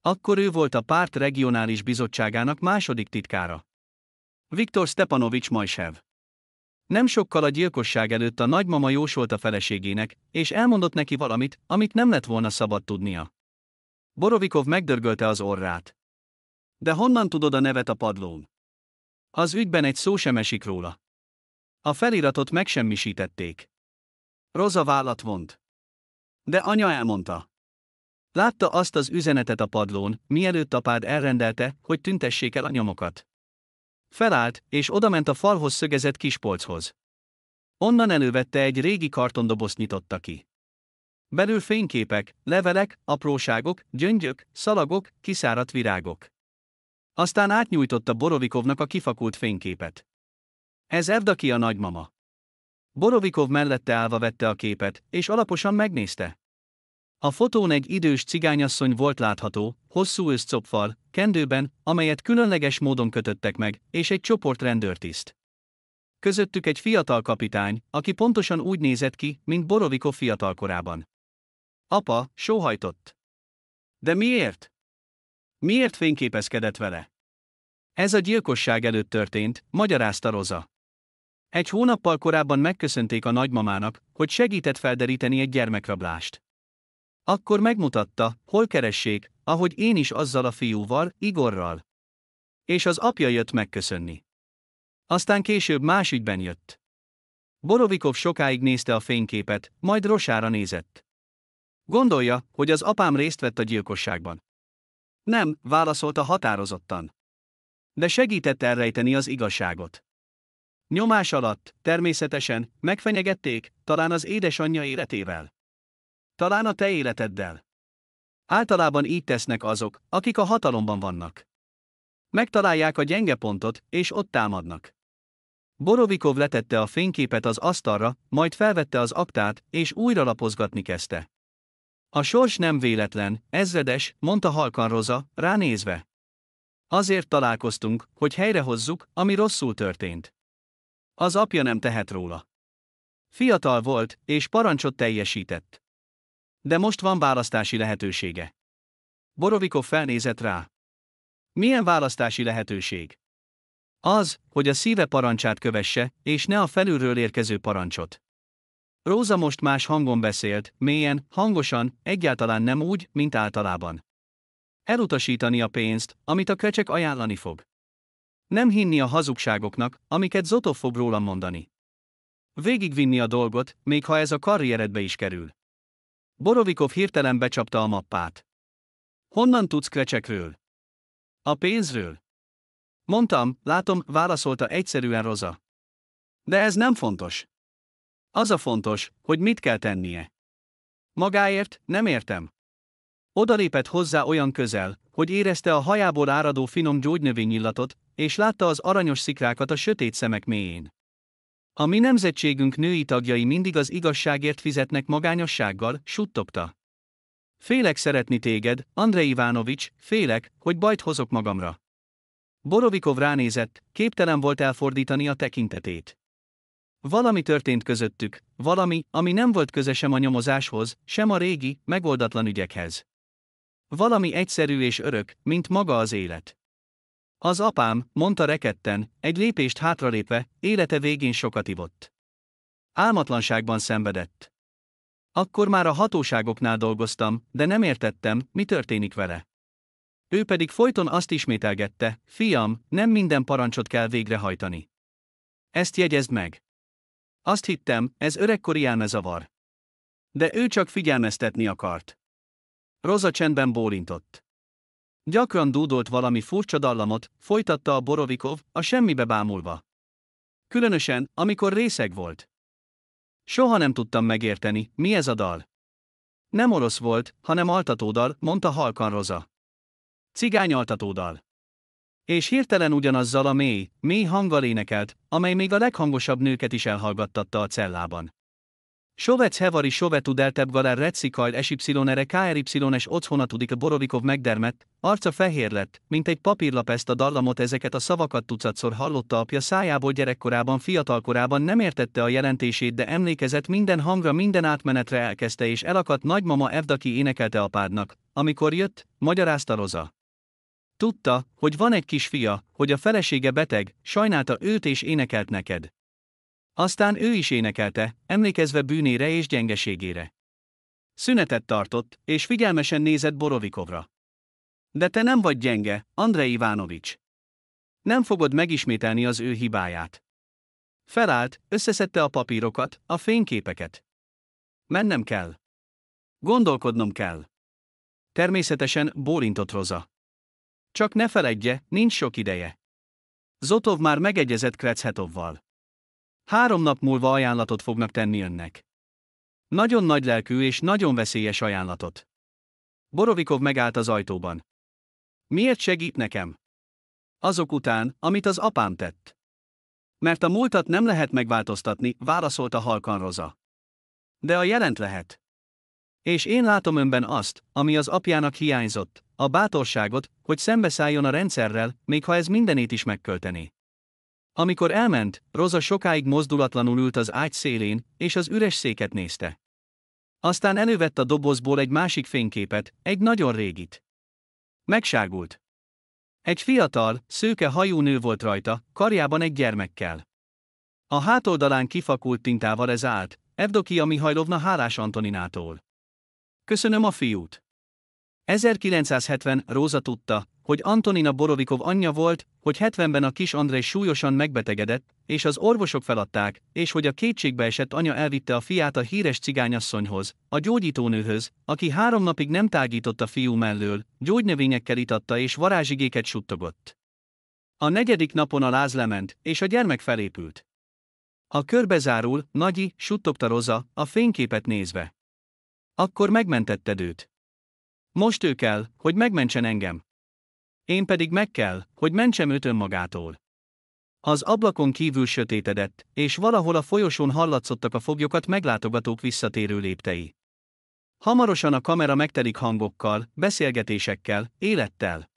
Akkor ő volt a párt regionális bizottságának második titkára. Viktor Stepanovics Majsev. Nem sokkal a gyilkosság előtt a nagymama jósolt a feleségének, és elmondott neki valamit, amit nem lett volna szabad tudnia. Borovikov megdörgölte az orrát. De honnan tudod a nevet a padlón? Az ügyben egy szó sem esik róla. A feliratot megsemmisítették. Roza vállat vont. De anya elmondta. Látta azt az üzenetet a padlón, mielőtt apád elrendelte, hogy tüntessék el a nyomokat. Felállt, és odament a falhoz szögezett kispolchoz. Onnan elővette egy régi kartondobozt, nyitotta ki. Belül fényképek, levelek, apróságok, gyöngyök, szalagok, kiszáradt virágok. Aztán átnyújtotta Borovikovnak a kifakult fényképet. Ez Evdakia nagymama. Borovikov mellette állva vette a képet, és alaposan megnézte. A fotón egy idős cigányasszony volt látható, hosszú őszcopfal, kendőben, amelyet különleges módon kötöttek meg, és egy csoport rendőrtiszt. Közöttük egy fiatal kapitány, aki pontosan úgy nézett ki, mint Borovikov fiatalkorában. Apa, sóhajtott. De miért? Miért fényképezkedett vele? Ez a gyilkosság előtt történt, magyarázta Roza. Egy hónappal korábban megköszönték a nagymamának, hogy segített felderíteni egy gyermekrablást. Akkor megmutatta, hol keressék, ahogy én is azzal a fiúval, Igorral. És az apja jött megköszönni. Aztán később más ügyben jött. Borovikov sokáig nézte a fényképet, majd Rosára nézett. Gondolja, hogy az apám részt vett a gyilkosságban. Nem, válaszolta határozottan. De segített elrejteni az igazságot. Nyomás alatt, természetesen, megfenyegették, talán az édesanyja életével. Talán a te életeddel. Általában így tesznek azok, akik a hatalomban vannak. Megtalálják a gyenge pontot, és ott támadnak. Borovikov letette a fényképet az asztalra, majd felvette az aktát, és újra lapozgatni kezdte. A sors nem véletlen, ezredes, mondta halkan Roza, ránézve. Azért találkoztunk, hogy helyrehozzuk, ami rosszul történt. Az apja nem tehet róla. Fiatal volt, és parancsot teljesített. De most van választási lehetősége. Borovikov felnézett rá. Milyen választási lehetőség? Az, hogy a szíve parancsát kövesse, és ne a felülről érkező parancsot. Róza most más hangon beszélt, mélyen, hangosan, egyáltalán nem úgy, mint általában. Elutasítani a pénzt, amit a Krecsek ajánlani fog. Nem hinni a hazugságoknak, amiket Zotov fog rólam mondani. Végigvinni a dolgot, még ha ez a karrieredbe is kerül. Borovikov hirtelen becsapta a mappát. Honnan tudsz Krecsekről? A pénzről? Mondtam, látom, válaszolta egyszerűen Roza. De ez nem fontos. Az a fontos, hogy mit kell tennie. Magáért, nem értem. Odalépett hozzá olyan közel, hogy érezte a hajából áradó finom gyógynövényillatot, és látta az aranyos szikrákat a sötét szemek mélyén. A mi nemzetségünk női tagjai mindig az igazságért fizetnek magányossággal, suttogta. Félek szeretni téged, Andrej Ivánovics, félek, hogy bajt hozok magamra. Borovikov ránézett, képtelen volt elfordítani a tekintetét. Valami történt közöttük, valami, ami nem volt köze sem a nyomozáshoz, sem a régi, megoldatlan ügyekhez. Valami egyszerű és örök, mint maga az élet. Az apám, mondta rekedten, egy lépést hátralépve, élete végén sokat ivott. Álmatlanságban szenvedett. Akkor már a hatóságoknál dolgoztam, de nem értettem, mi történik vele. Ő pedig folyton azt ismételgette, fiam, nem minden parancsot kell végrehajtani. Ezt jegyezd meg. Azt hittem, ez öregkori elmezavar. De ő csak figyelmeztetni akart. Roza csendben bólintott. Gyakran dúdolt valami furcsa dallamot, folytatta a Borovikov, a semmibe bámulva. Különösen, amikor részeg volt. Soha nem tudtam megérteni, mi ez a dal. Nem orosz volt, hanem altatódal, mondta halkan Roza. Cigányaltatódal. És hirtelen ugyanazzal a mély hanggal énekelt, amely még a leghangosabb nőket is elhallgattatta a cellában. Sovec hevari sovetu deltebb galer recikajl esypsilonere KRY-es otthonatudik Borovikov megdermett, arca fehér lett, mint egy papírlap. Ezt a dallamot, ezeket a szavakat tucatszor hallotta apja szájából gyerekkorában, fiatalkorában, nem értette a jelentését, de emlékezett minden hangra, minden átmenetre, elkezdte és elakadt. Nagymama Evdaki énekelte apádnak, amikor jött, magyarázta Roza. Tudta, hogy van egy kis fia, hogy a felesége beteg, sajnálta őt és énekelt neked. Aztán ő is énekelte, emlékezve bűnére és gyengeségére. Szünetet tartott, és figyelmesen nézett Borovikovra. De te nem vagy gyenge, Andrej Ivánovics. Nem fogod megismételni az ő hibáját. Felállt, összeszedte a papírokat, a fényképeket. Mennem kell. Gondolkodnom kell. Természetesen, bólintott Roza. Csak ne feledje, nincs sok ideje. Zotov már megegyezett Kretshetovval. 3 nap múlva ajánlatot fognak tenni önnek. Nagyon nagylelkű és nagyon veszélyes ajánlatot. Borovikov megállt az ajtóban. Miért segít nekem? Azok után, amit az apám tett. Mert a múltat nem lehet megváltoztatni, válaszolta halkan Roza. De a jelent lehet. És én látom önben azt, ami az apjának hiányzott, a bátorságot, hogy szembeszálljon a rendszerrel, még ha ez mindenét is megköltené. Amikor elment, Roza sokáig mozdulatlanul ült az ágy szélén, és az üres széket nézte. Aztán elővett a dobozból egy másik fényképet, egy nagyon régit. Megsárgult. Egy fiatal, szőke hajú nő volt rajta, karjában egy gyermekkel. A hátoldalán kifakult tintával ez állt, Evdokia Mihajlovna hálás Antoninától. Köszönöm a fiút. 1970, Róza tudta, hogy Antonina Borovikov anyja volt, hogy 70-ben a kis Andrej súlyosan megbetegedett, és az orvosok feladták, és hogy a kétségbeesett anya elvitte a fiát a híres cigányasszonyhoz, a gyógyítónőhöz, aki 3 napig nem tágított a fiú mellől, gyógynövényekkel itatta és varázsigéket suttogott. A 4. napon a láz lement, és a gyermek felépült. A körbe zárul, Nagyi, suttogta Roza, a fényképet nézve. Akkor megmentetted őt. Most ő kell, hogy megmentsen engem. Én pedig meg kell, hogy mentsem őt önmagától. Az ablakon kívül sötétedett, és valahol a folyosón hallatszottak a foglyokat meglátogatók visszatérő léptei. Hamarosan a kamera megtelik hangokkal, beszélgetésekkel, élettel.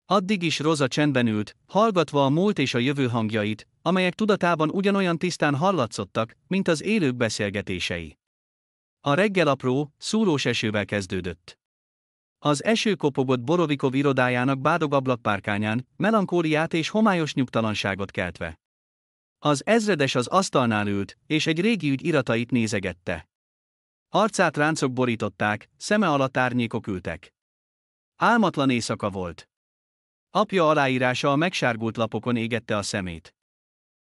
Addig is Roza csendben ült, hallgatva a múlt és a jövő hangjait, amelyek tudatában ugyanolyan tisztán hallatszottak, mint az élők beszélgetései. A reggel apró, szúrós esővel kezdődött. Az eső kopogott Borovikov irodájának bádog ablakpárkányán, melankóliát és homályos nyugtalanságot keltve. Az ezredes az asztalnál ült, és egy régi ügy iratait nézegette. Arcát ráncok borították, szeme alatt árnyékok ültek. Álmatlan éjszaka volt. Apja aláírása a megsárgult lapokon égette a szemét.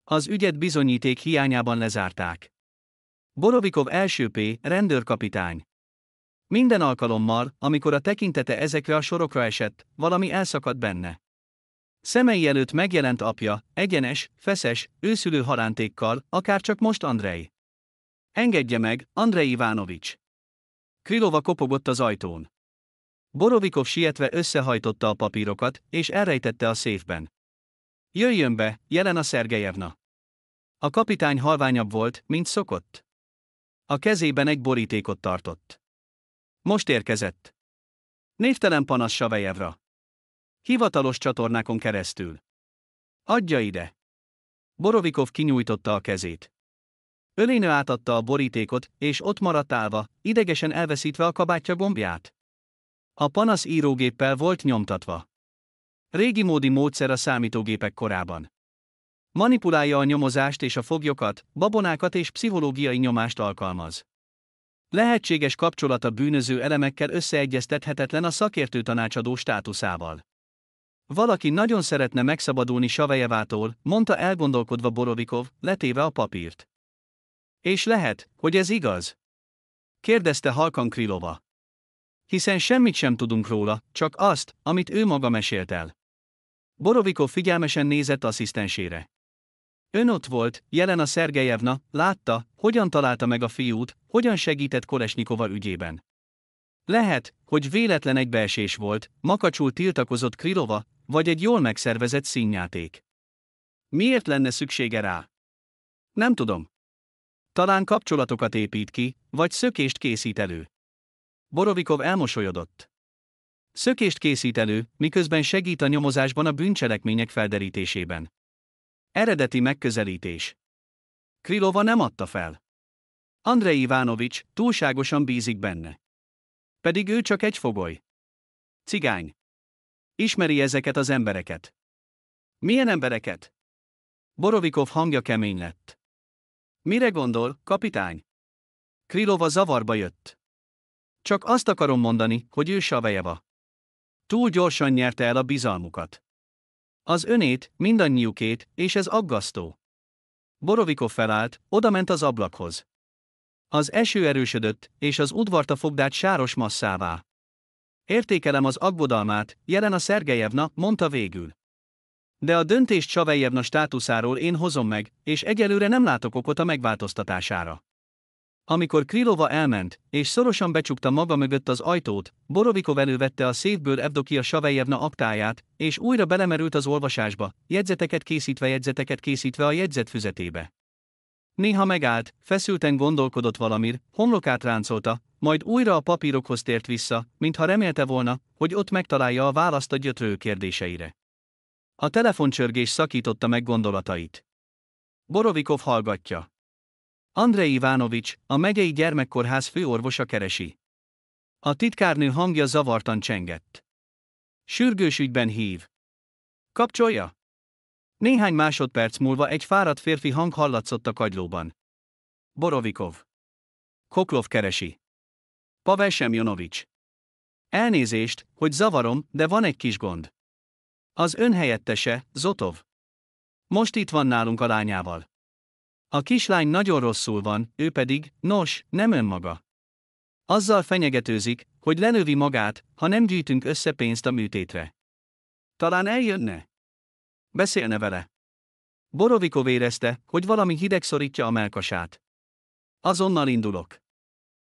Az ügyet bizonyíték hiányában lezárták. Borovikov első P. rendőrkapitány. Minden alkalommal, amikor a tekintete ezekre a sorokra esett, valami elszakadt benne. Szemei előtt megjelent apja, egyenes, feszes, őszülő halántékkal, akárcsak most Andrej. Engedje meg, Andrej Ivánovics! Krylova kopogott az ajtón. Borovikov sietve összehajtotta a papírokat, és elrejtette a széfben. Jöjjön be, Jelena Szergejevna! A kapitány halványabb volt, mint szokott. A kezében egy borítékot tartott. Most érkezett. Névtelen panasz Savejevra. Hivatalos csatornákon keresztül. Adja ide. Borovikov kinyújtotta a kezét. Ölénő átadta a borítékot, és ott maradt állva, idegesen elveszítve a kabátja gombját. A panasz írógéppel volt nyomtatva. Régi módi módszer a számítógépek korában. Manipulálja a nyomozást és a foglyokat, babonákat és pszichológiai nyomást alkalmaz. Lehetséges kapcsolat a bűnöző elemekkel összeegyeztethetetlen a szakértő tanácsadó státuszával. Valaki nagyon szeretne megszabadulni Savejevától, mondta elgondolkodva Borovikov, letéve a papírt. És lehet, hogy ez igaz? Kérdezte halkan Krylova. Hiszen semmit sem tudunk róla, csak azt, amit ő maga mesélt el. Borovikov figyelmesen nézett asszisztensére. Ön ott volt, Jelena Szergejevna, látta, hogyan találta meg a fiút, hogyan segített Kolesnyikova ügyében. Lehet, hogy véletlen egybeesés volt, makacsul tiltakozott Krylova, vagy egy jól megszervezett színjáték. Miért lenne szüksége rá? Nem tudom. Talán kapcsolatokat épít ki, vagy szökést készít elő. Borovikov elmosolyodott. Szökést készít elő, miközben segít a nyomozásban a bűncselekmények felderítésében. Eredeti megközelítés. Krylova nem adta fel. Andrej Ivánovics túlságosan bízik benne. Pedig ő csak egy fogoly. Cigány. Ismeri ezeket az embereket. Milyen embereket? Borovikov hangja kemény lett. Mire gondol, kapitány? Krylova zavarba jött. Csak azt akarom mondani, hogy ő Savejeva. Túl gyorsan nyerte el a bizalmukat. Az önét, mindannyiukét, és ez aggasztó. Borovikov felállt, odament az ablakhoz. Az eső erősödött, és az udvarta fogdát sáros masszává. Értékelem az aggodalmát, Jelena Szergejevna, mondta végül. De a döntést Savejevna státuszáról én hozom meg, és egyelőre nem látok okot a megváltoztatására. Amikor Krylova elment, és szorosan becsukta maga mögött az ajtót, Borovikov elővette a széfből Evdokia Savejevna aktáját, és újra belemerült az olvasásba, jegyzeteket készítve a jegyzetfüzetébe. Néha megállt, feszülten gondolkodott valamir, homlokát ráncolta, majd újra a papírokhoz tért vissza, mintha remélte volna, hogy ott megtalálja a választ a gyötrő kérdéseire. A telefoncsörgés szakította meg gondolatait. Borovikov hallgatja. Andrej Ivánovics, a megyei gyermekkórház főorvosa keresi. A titkárnő hangja zavartan csengett. Sürgős ügyben hív. Kapcsolja? Néhány másodperc múlva egy fáradt férfi hang hallatszott a kagylóban. Borovikov. Koklov keresi. Pavel Semjonovics. Elnézést, hogy zavarom, de van egy kis gond. Az ön helyettese, Zotov. Most itt van nálunk a lányával. A kislány nagyon rosszul van, ő pedig, nos, nem önmaga. Azzal fenyegetőzik, hogy lenövi magát, ha nem gyűjtünk össze pénzt a műtétre. Talán eljönne? Beszélne vele. Borovikov érezte, hogy valami hideg szorítja a mellkasát. Azonnal indulok.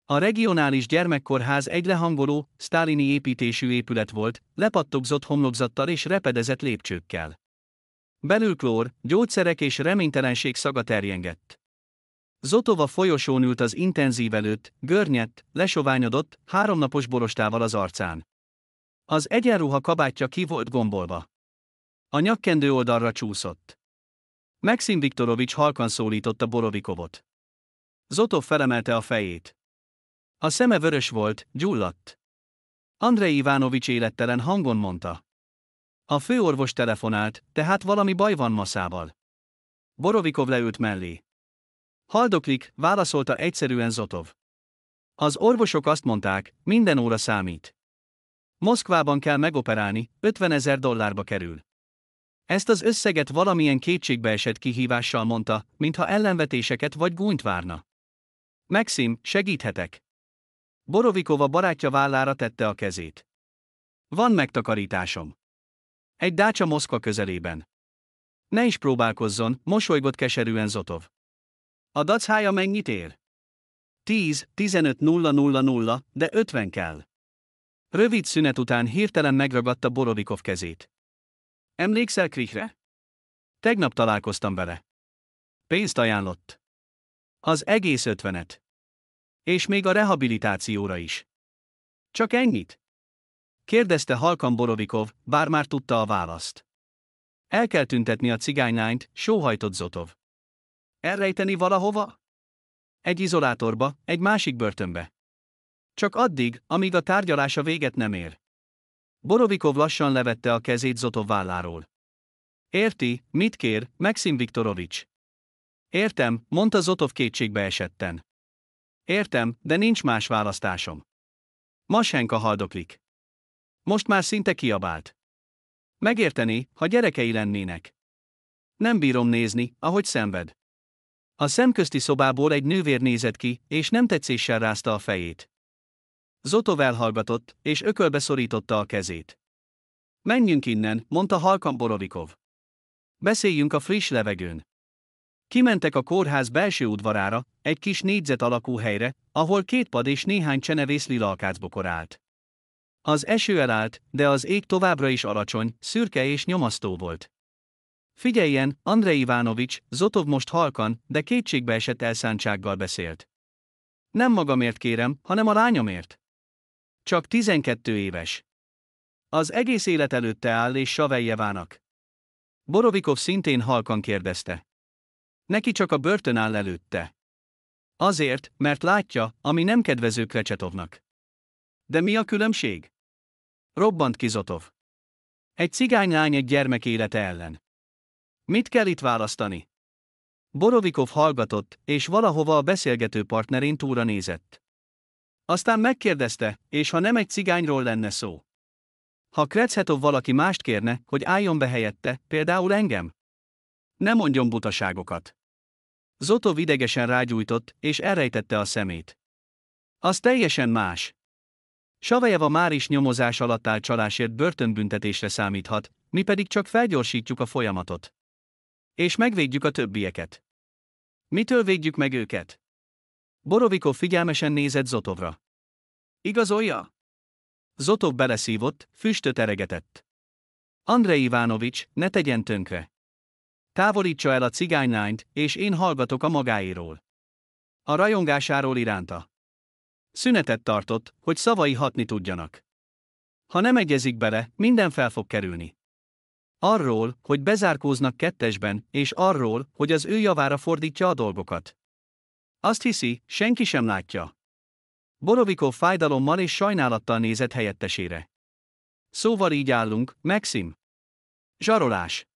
A regionális gyermekkórház egy lehangoló, sztálini építésű épület volt, lepattogzott homlokzattal és repedezett lépcsőkkel. Belül klór, gyógyszerek és reménytelenség szaga terjengett. Zotov a folyosón ült az intenzív előtt, görnyedt, lesoványodott, 3 napos borostával az arcán. Az egyenruha kabátja ki volt gombolva. A nyakkendő oldalra csúszott. Maxim Viktorovics halkan szólította Borovikovot. Zotov felemelte a fejét. A szeme vörös volt, gyulladt. Andrej Ivánovics élettelen hangon mondta. A főorvos telefonált, tehát valami baj van Maszával. Borovikov leült mellé. Haldoklik, válaszolta egyszerűen Zotov. Az orvosok azt mondták, minden óra számít. Moszkvában kell megoperálni, $50,000 kerül. Ezt az összeget valamilyen kétségbeesett kihívással mondta, mintha ellenvetéseket vagy gúnyt várna. Maxim, segíthetek. Borovikov a barátja vállára tette a kezét. Van megtakarításom. Egy dácsa Moszkva közelében. Ne is próbálkozzon, mosolygott keserűen Zotov. A dachája mennyit ér? 10-15 000, de 50 kell. Rövid szünet után hirtelen megragadta Borovikov kezét. Emlékszel Krichre? Tegnap találkoztam vele. Pénzt ajánlott. Az egész 50-et. És még a rehabilitációra is. Csak ennyit? Kérdezte halkan Borovikov, bár már tudta a választ. El kell tüntetni a cigánylányt, sóhajtott Zotov. Elrejteni valahova? Egy izolátorba, egy másik börtönbe. Csak addig, amíg a tárgyalása véget nem ér. Borovikov lassan levette a kezét Zotov válláról. Érti, mit kér, Maxim Viktorovics? Értem, mondta Zotov kétségbe esetten. Értem, de nincs más választásom. Masenka haldoklik. Most már szinte kiabált. Megérteni, ha gyerekei lennének. Nem bírom nézni, ahogy szenved. A szemközti szobából egy nővér nézett ki, és nem tetszéssel rázta a fejét. Zotov elhallgatott, és ökölbe szorította a kezét. Menjünk innen, mondta halkan Borovikov. Beszéljünk a friss levegőn. Kimentek a kórház belső udvarára, egy kis négyzet alakú helyre, ahol 2 pad és néhány csenevész lilalkácbokor állt. Az eső elállt, de az ég továbbra is alacsony, szürke és nyomasztó volt. Figyeljen, Andrej Ivánovics, Zotov most halkan, de kétségbeesett elszántsággal beszélt. Nem magamért kérem, hanem a lányomért. Csak 12 éves. Az egész élet előtte áll és Savelyjevának. Borovikov szintén halkan kérdezte. Neki csak a börtön áll előtte. Azért, mert látja, ami nem kedvező Krecsetovnak. De mi a különbség? Robbant ki Zotov. Egy cigánylány egy gyermek élete ellen. Mit kell itt választani? Borovikov hallgatott, és valahova a beszélgető partnerén túlra nézett. Aztán megkérdezte, és ha nem egy cigányról lenne szó. Ha Krecsetov valaki mást kérne, hogy álljon be helyette, például engem? Ne mondjon butaságokat. Zotov idegesen rágyújtott, és elrejtette a szemét. Az teljesen más. Savelyeva már is nyomozás alatt áll csalásért börtönbüntetésre számíthat, mi pedig csak felgyorsítjuk a folyamatot. És megvédjük a többieket. Mitől védjük meg őket? Borovikov figyelmesen nézett Zotovra. Igazolja? Zotov beleszívott, füstöt eregetett. Andrej Ivánovics, ne tegyen tönkre. Távolítsa el a cigánylányt, és én hallgatok a magáéról. A rajongásáról iránta. Szünetet tartott, hogy szavai hatni tudjanak. Ha nem egyezik bele, minden fel fog kerülni. Arról, hogy bezárkóznak kettesben, és arról, hogy az ő javára fordítja a dolgokat. Azt hiszi, senki sem látja. Borovikov fájdalommal és sajnálattal nézett helyettesére. Szóval így állunk, Maxim. Zsarolás.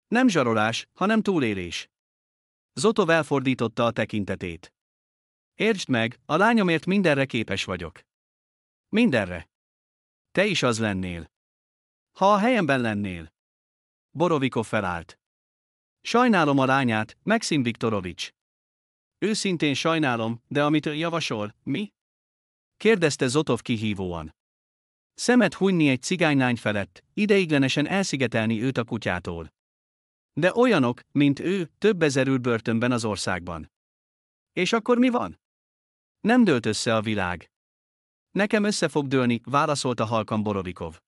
Nem zsarolás, hanem túlélés. Zotov elfordította a tekintetét. Értsd meg, a lányomért mindenre képes vagyok. Mindenre. Te is az lennél. Ha a helyemben lennél. Borovikov felállt. Sajnálom a lányát, Maxim Viktorovics. Őszintén sajnálom, de amit ő javasol, mi? Kérdezte Zotov kihívóan. Szemet hunyni egy cigánylány felett, ideiglenesen elszigetelni őt a kutyától. De olyanok, mint ő, több ezer ül börtönben az országban. És akkor mi van? Nem dőlt össze a világ. Nekem össze fog dőlni, válaszolta halkan Borovikov.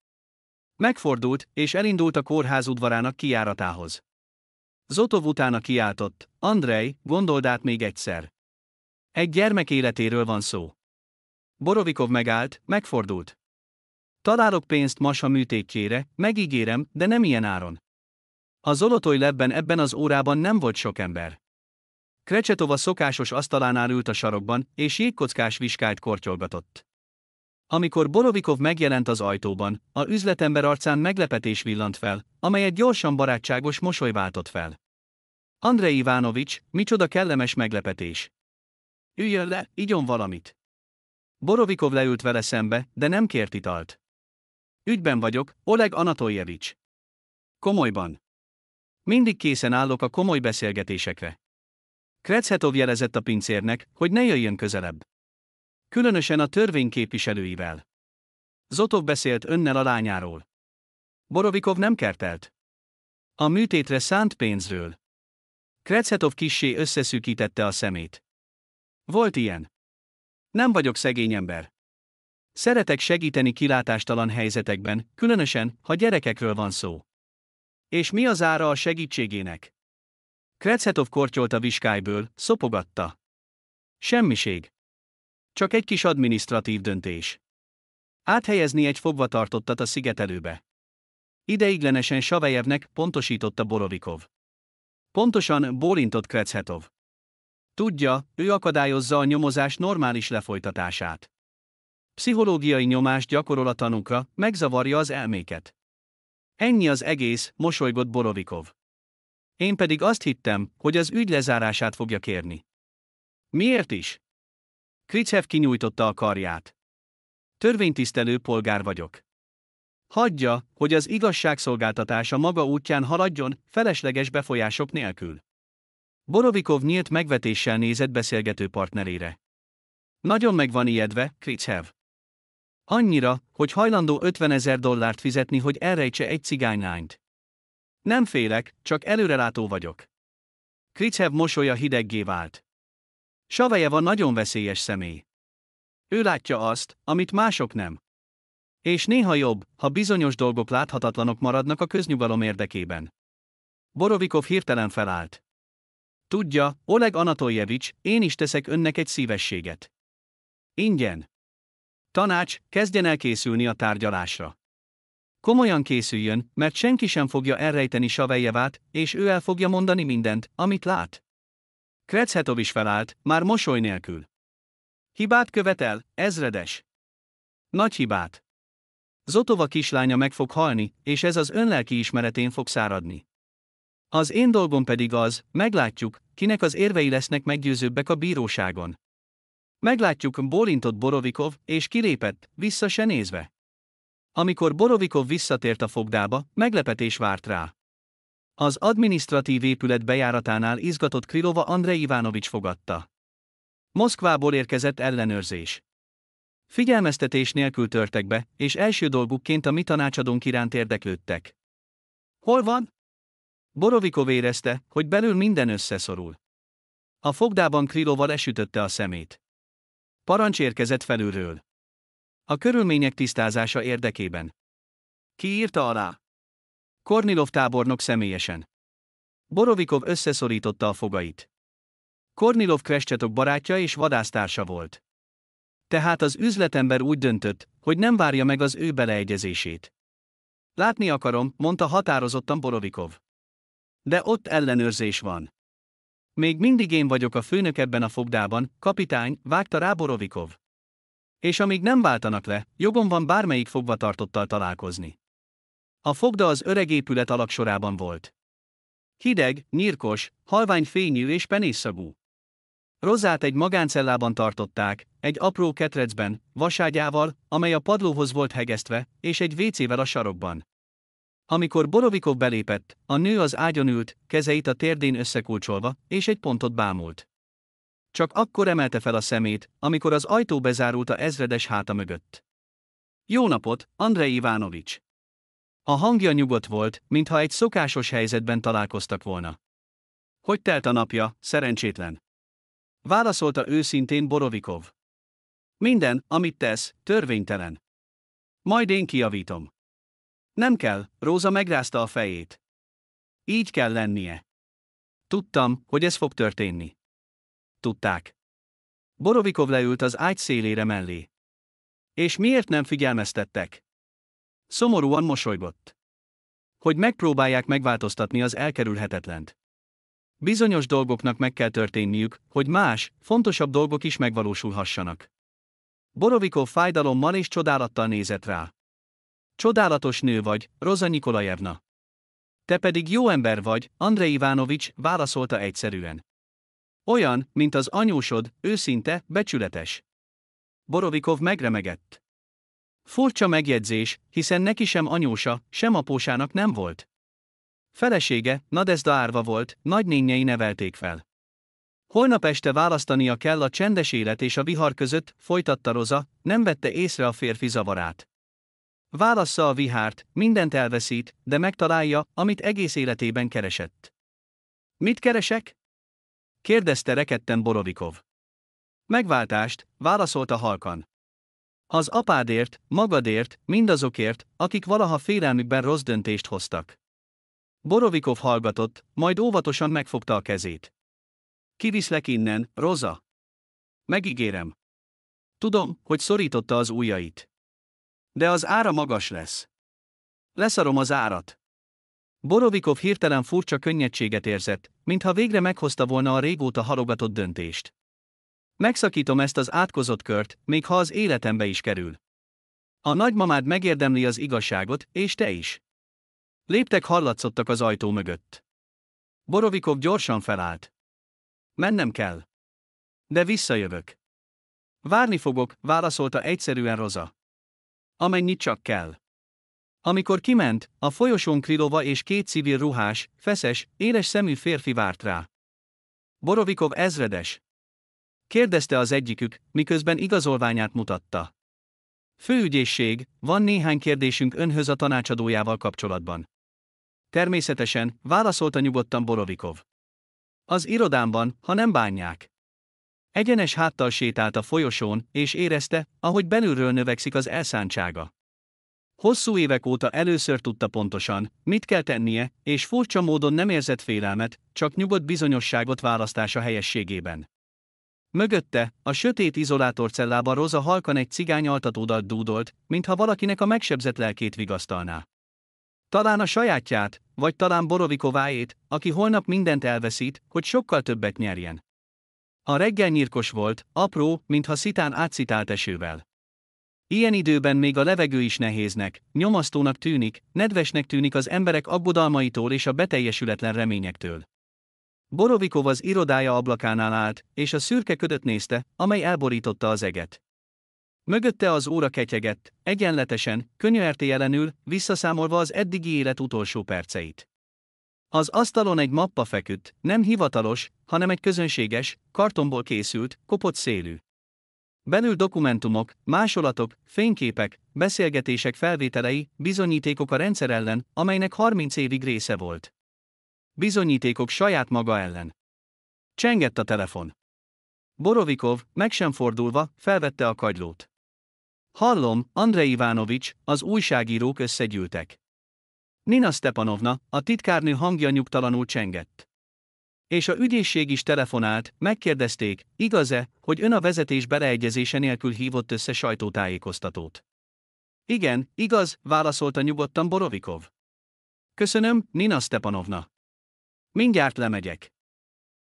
Megfordult, és elindult a kórház udvarának kijáratához. Zotov utána kiáltott, Andrej, gondold át még egyszer. Egy gyermek életéről van szó. Borovikov megállt, megfordult. Találok pénzt Masha műtétjére, megígérem, de nem ilyen áron. A Zolotoy Levben ebben az órában nem volt sok ember. Krecsetov a szokásos asztalánál ült a sarokban, és jégkockás viskályt kortyolgatott. Amikor Borovikov megjelent az ajtóban, a üzletember arcán meglepetés villant fel, amelyet gyorsan barátságos mosoly váltott fel. Andrej Ivanovics, micsoda kellemes meglepetés. Üljön le, igyon valamit. Borovikov leült vele szembe, de nem kért italt. Ügyben vagyok, Oleg Anatoljevics. Komolyban. Mindig készen állok a komoly beszélgetésekre. Krechetov jelezett a pincérnek, hogy ne jöjjön közelebb. Különösen a törvény képviselőivel. Zotov beszélt önnel a lányáról. Borovikov nem kertelt. A műtétre szánt pénzről. Krechetov kissé összeszűkítette a szemét. Volt ilyen. Nem vagyok szegény ember. Szeretek segíteni kilátástalan helyzetekben, különösen, ha gyerekekről van szó. És mi az ára a segítségének? Krechetov kortyolt a viskályből, szopogatta. Semmiség. Csak egy kis adminisztratív döntés. Áthelyezni egy fogvatartottat a szigetelőbe. Ideiglenesen Savelyevnek, pontosította Borovikov. Pontosan, bólintott Krechetov. Tudja, ő akadályozza a nyomozás normális lefolytatását. Pszichológiai nyomást gyakorol a tanúkra, megzavarja az elméket. Ennyi az egész, mosolygott Borovikov. Én pedig azt hittem, hogy az ügy lezárását fogja kérni. Miért is? Kricev kinyújtotta a karját. Törvénytisztelő polgár vagyok. Hagyja, hogy az igazságszolgáltatása maga útján haladjon, felesleges befolyások nélkül. Borovikov nyílt megvetéssel nézett beszélgető partnerére. Nagyon meg van ijedve, Kricev. Annyira, hogy hajlandó $50,000 fizetni, hogy elrejtse egy cigánylányt. Nem félek, csak előrelátó vagyok. Kricev mosolya hideggé vált. Savelyeva nagyon veszélyes személy. Ő látja azt, amit mások nem. És néha jobb, ha bizonyos dolgok láthatatlanok maradnak a köznyugalom érdekében. Borovikov hirtelen felállt. Tudja, Oleg Anatoljevics, én is teszek önnek egy szívességet. Ingyen. Tanács, kezdjen el készülni a tárgyalásra. Komolyan készüljön, mert senki sem fogja elrejteni Savelyevát, és ő el fogja mondani mindent, amit lát. Krechetov is felállt, már mosoly nélkül. Hibát követel, ezredes. Nagy hibát. Zotova kislánya meg fog halni, és ez az ön lelkiismeretén fog száradni. Az én dolgom pedig az, meglátjuk, kinek az érvei lesznek meggyőzőbbek a bíróságon. Meglátjuk, bólintott Borovikov, és kilépett, vissza se nézve. Amikor Borovikov visszatért a fogdába, meglepetés várt rá. Az adminisztratív épület bejáratánál izgatott Krylova Andrej Ivanovics fogadta. Moszkvából érkezett ellenőrzés. Figyelmeztetés nélkül törtek be, és első dolgukként a mi tanácsadónk iránt érdeklődtek. Hol van? Borovikov érezte, hogy belül minden összeszorul. A fogdában Krylova lesütötte a szemét. Parancs érkezett felülről. A körülmények tisztázása érdekében. Ki írta alá? Kornilov tábornok személyesen. Borovikov összeszorította a fogait. Kornilov Krecsetov barátja és vadásztársa volt. Tehát az üzletember úgy döntött, hogy nem várja meg az ő beleegyezését. Látni akarom, mondta határozottan Borovikov. De ott ellenőrzés van. Még mindig én vagyok a főnök ebben a fogdában, kapitány, vágta rá Borovikov. És amíg nem váltanak le, jogom van bármelyik fogvatartottal találkozni. A fogda az öreg épület alaksorában volt. Hideg, nyírkos, halvány fényű és penészszagú. Rozát egy magáncellában tartották, egy apró ketrecben, vaságyával, amely a padlóhoz volt hegesztve, és egy vécével a sarokban. Amikor Borovikov belépett, a nő az ágyon ült, kezeit a térdén összekulcsolva, és egy pontot bámult. Csak akkor emelte fel a szemét, amikor az ajtó bezárult a ezredes háta mögött. Jó napot, Andrej Ivánovics! A hangja nyugodt volt, mintha egy szokásos helyzetben találkoztak volna. Hogy telt a napja, szerencsétlen? Válaszolta őszintén Borovikov. Minden, amit tesz, törvénytelen. Majd én kijavítom. Nem kell, Róza megrázta a fejét. Így kell lennie. Tudtam, hogy ez fog történni. Tudták. Borovikov leült az ágy szélére mellé. És miért nem figyelmeztettek? Szomorúan mosolygott. Hogy megpróbálják megváltoztatni az elkerülhetetlent. Bizonyos dolgoknak meg kell történniük, hogy más, fontosabb dolgok is megvalósulhassanak. Borovikov fájdalommal és csodálattal nézett rá. Csodálatos nő vagy, Roza Nikolajevna. Te pedig jó ember vagy, Andrej Ivánovics, válaszolta egyszerűen. Olyan, mint az anyósod, őszinte, becsületes. Borovikov megremegett. Furcsa megjegyzés, hiszen neki sem anyósa, sem apósának nem volt. Felesége, Nadezda árva volt, nagynénjei nevelték fel. Holnap este választania kell a csendes élet és a vihar között, folytatta Roza, nem vette észre a férfi zavarát. Válassza a vihárt, mindent elveszít, de megtalálja, amit egész életében keresett. Mit keresek? Kérdezte rekedten Borovikov. Megváltást, válaszolta halkan. Az apádért, magadért, mindazokért, akik valaha félelmükben rossz döntést hoztak. Borovikov hallgatott, majd óvatosan megfogta a kezét. Kiviszlek innen, Roza. Megígérem. Tudom, hogy szorította az ujjait. De az ára magas lesz. Leszarom az árat. Borovikov hirtelen furcsa könnyedséget érzett, mintha végre meghozta volna a régóta halogatott döntést. Megszakítom ezt az átkozott kört, még ha az életembe is kerül. A nagymamád megérdemli az igazságot, és te is. Léptek hallatszottak az ajtó mögött. Borovikov gyorsan felállt. Mennem kell. De visszajövök. Várni fogok, válaszolta egyszerűen Roza. Amennyit csak kell. Amikor kiment, a folyosón Krylova és két civil ruhás, feszes, éles szemű férfi várt rá. Borovikov ezredes? Kérdezte az egyikük, miközben igazolványát mutatta. Főügyészség, van néhány kérdésünk önhöz a tanácsadójával kapcsolatban. Természetesen, válaszolta nyugodtan Borovikov. Az irodámban, ha nem bánják. Egyenes háttal sétált a folyosón, és érezte, ahogy belülről növekszik az elszántsága. Hosszú évek óta először tudta pontosan, mit kell tennie, és furcsa módon nem érzett félelmet, csak nyugodt bizonyosságot választása helyességében. Mögötte, a sötét izolátorcellában Roza halkan egy cigány altatódalt dúdolt, mintha valakinek a megsebzett lelkét vigasztalná. Talán a sajátját, vagy talán Borovikováét, aki holnap mindent elveszít, hogy sokkal többet nyerjen. A reggel nyírkos volt, apró, mintha szitán átszitált esővel. Ilyen időben még a levegő is nehéznek, nyomasztónak tűnik, nedvesnek tűnik az emberek aggodalmaitól és a beteljesületlen reményektől. Borovikov az irodája ablakánál állt, és a szürke ködöt nézte, amely elborította az eget. Mögötte az óra ketyegett, egyenletesen, könyörtejelenül, visszaszámolva az eddigi élet utolsó perceit. Az asztalon egy mappa feküdt, nem hivatalos, hanem egy közönséges, kartonból készült, kopott szélű. Belül dokumentumok, másolatok, fényképek, beszélgetések felvételei, bizonyítékok a rendszer ellen, amelynek 30 évig része volt. Bizonyítékok saját maga ellen. Csengett a telefon. Borovikov, meg sem fordulva, felvette a kagylót. Hallom, Andrej Ivánovics, az újságírók összegyűltek. Nina Stepanovna, a titkárnő hangja nyugtalanul csengett. És a ügyészség is telefonált, megkérdezték, igaz-e, hogy ön a vezetés beleegyezése nélkül hívott össze sajtótájékoztatót. Igen, igaz, válaszolta nyugodtan Borovikov. Köszönöm, Nina Stepanovna. Mindjárt lemegyek.